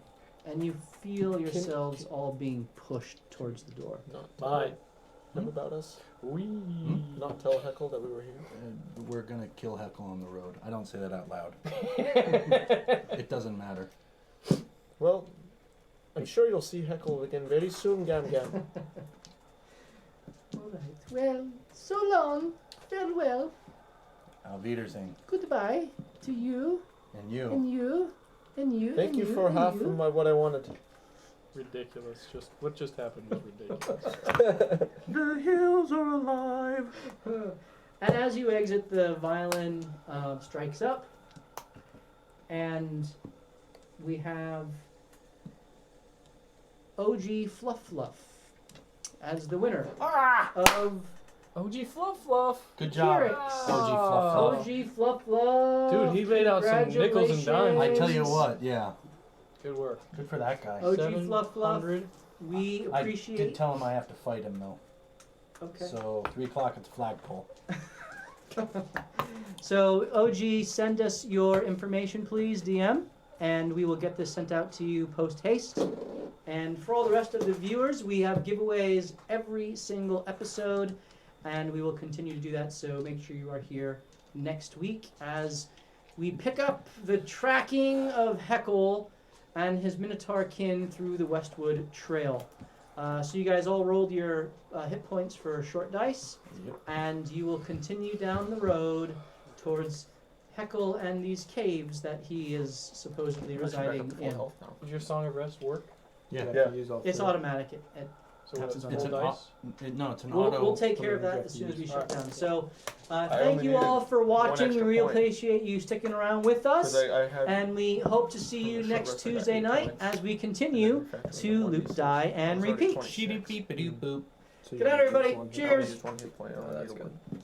And you feel yourselves all being pushed towards the door. Not Bye. Them about us. Wee. Not tell Heckle that we were here. We're gonna kill Heckle on the road. I don't say that out loud. It doesn't matter. Well, I'm sure you'll see Heckle again very soon, Gam Gam. All right. Well, so long. Farewell. Auf Wiedersehen. Goodbye to you, And you. and you, and you. Thank and you for and half you. of what I wanted. Ridiculous. What just happened was ridiculous. The hills are alive. And as you exit, the violin strikes up, and we have OG Fluff Fluff as the winner of OG Fluff Fluff. Good job. Jerix. OG Fluff Fluff. OG Fluff Fluff. Dude, he laid out some nickels and dimes. I tell you what, yeah. Good work. Good for that guy. OG Fluff Fluff. 700. We I appreciate. did tell him I have to fight him though. Okay. So 3 o'clock at the flagpole. So OG, send us your information, please, DM, and we will get this sent out to you post haste. And for all the rest of the viewers, we have giveaways every single episode, and we will continue to do that. So make sure you are here next week as we pick up the tracking of Heckle and his Minotaur kin through the Westwood Trail. So you guys all rolled your hit points for short dice, Yep. and you will continue down the road towards Heckle and these caves that he is supposedly residing in. Does your Song of Rest work? Yeah. Yeah. Use all It's three. automatic. So what, It's it's an It's full an dice? No, it's an We'll auto. take care of We'll that have as to soon as we use- shut down. So, I thank only you all needed for watching. We extra really point. appreciate you sticking around with us. Because I had And we hope to see From you the next short rest, I got Tuesday 8 night points. as we and continue then factor in to the loop, 1d6. die, I and was already repeat. 26. Beep-a-doop-boop. So you Good night, use everybody. one hit Cheers. I only used 1 hit point. I Oh, only that's needed good. one.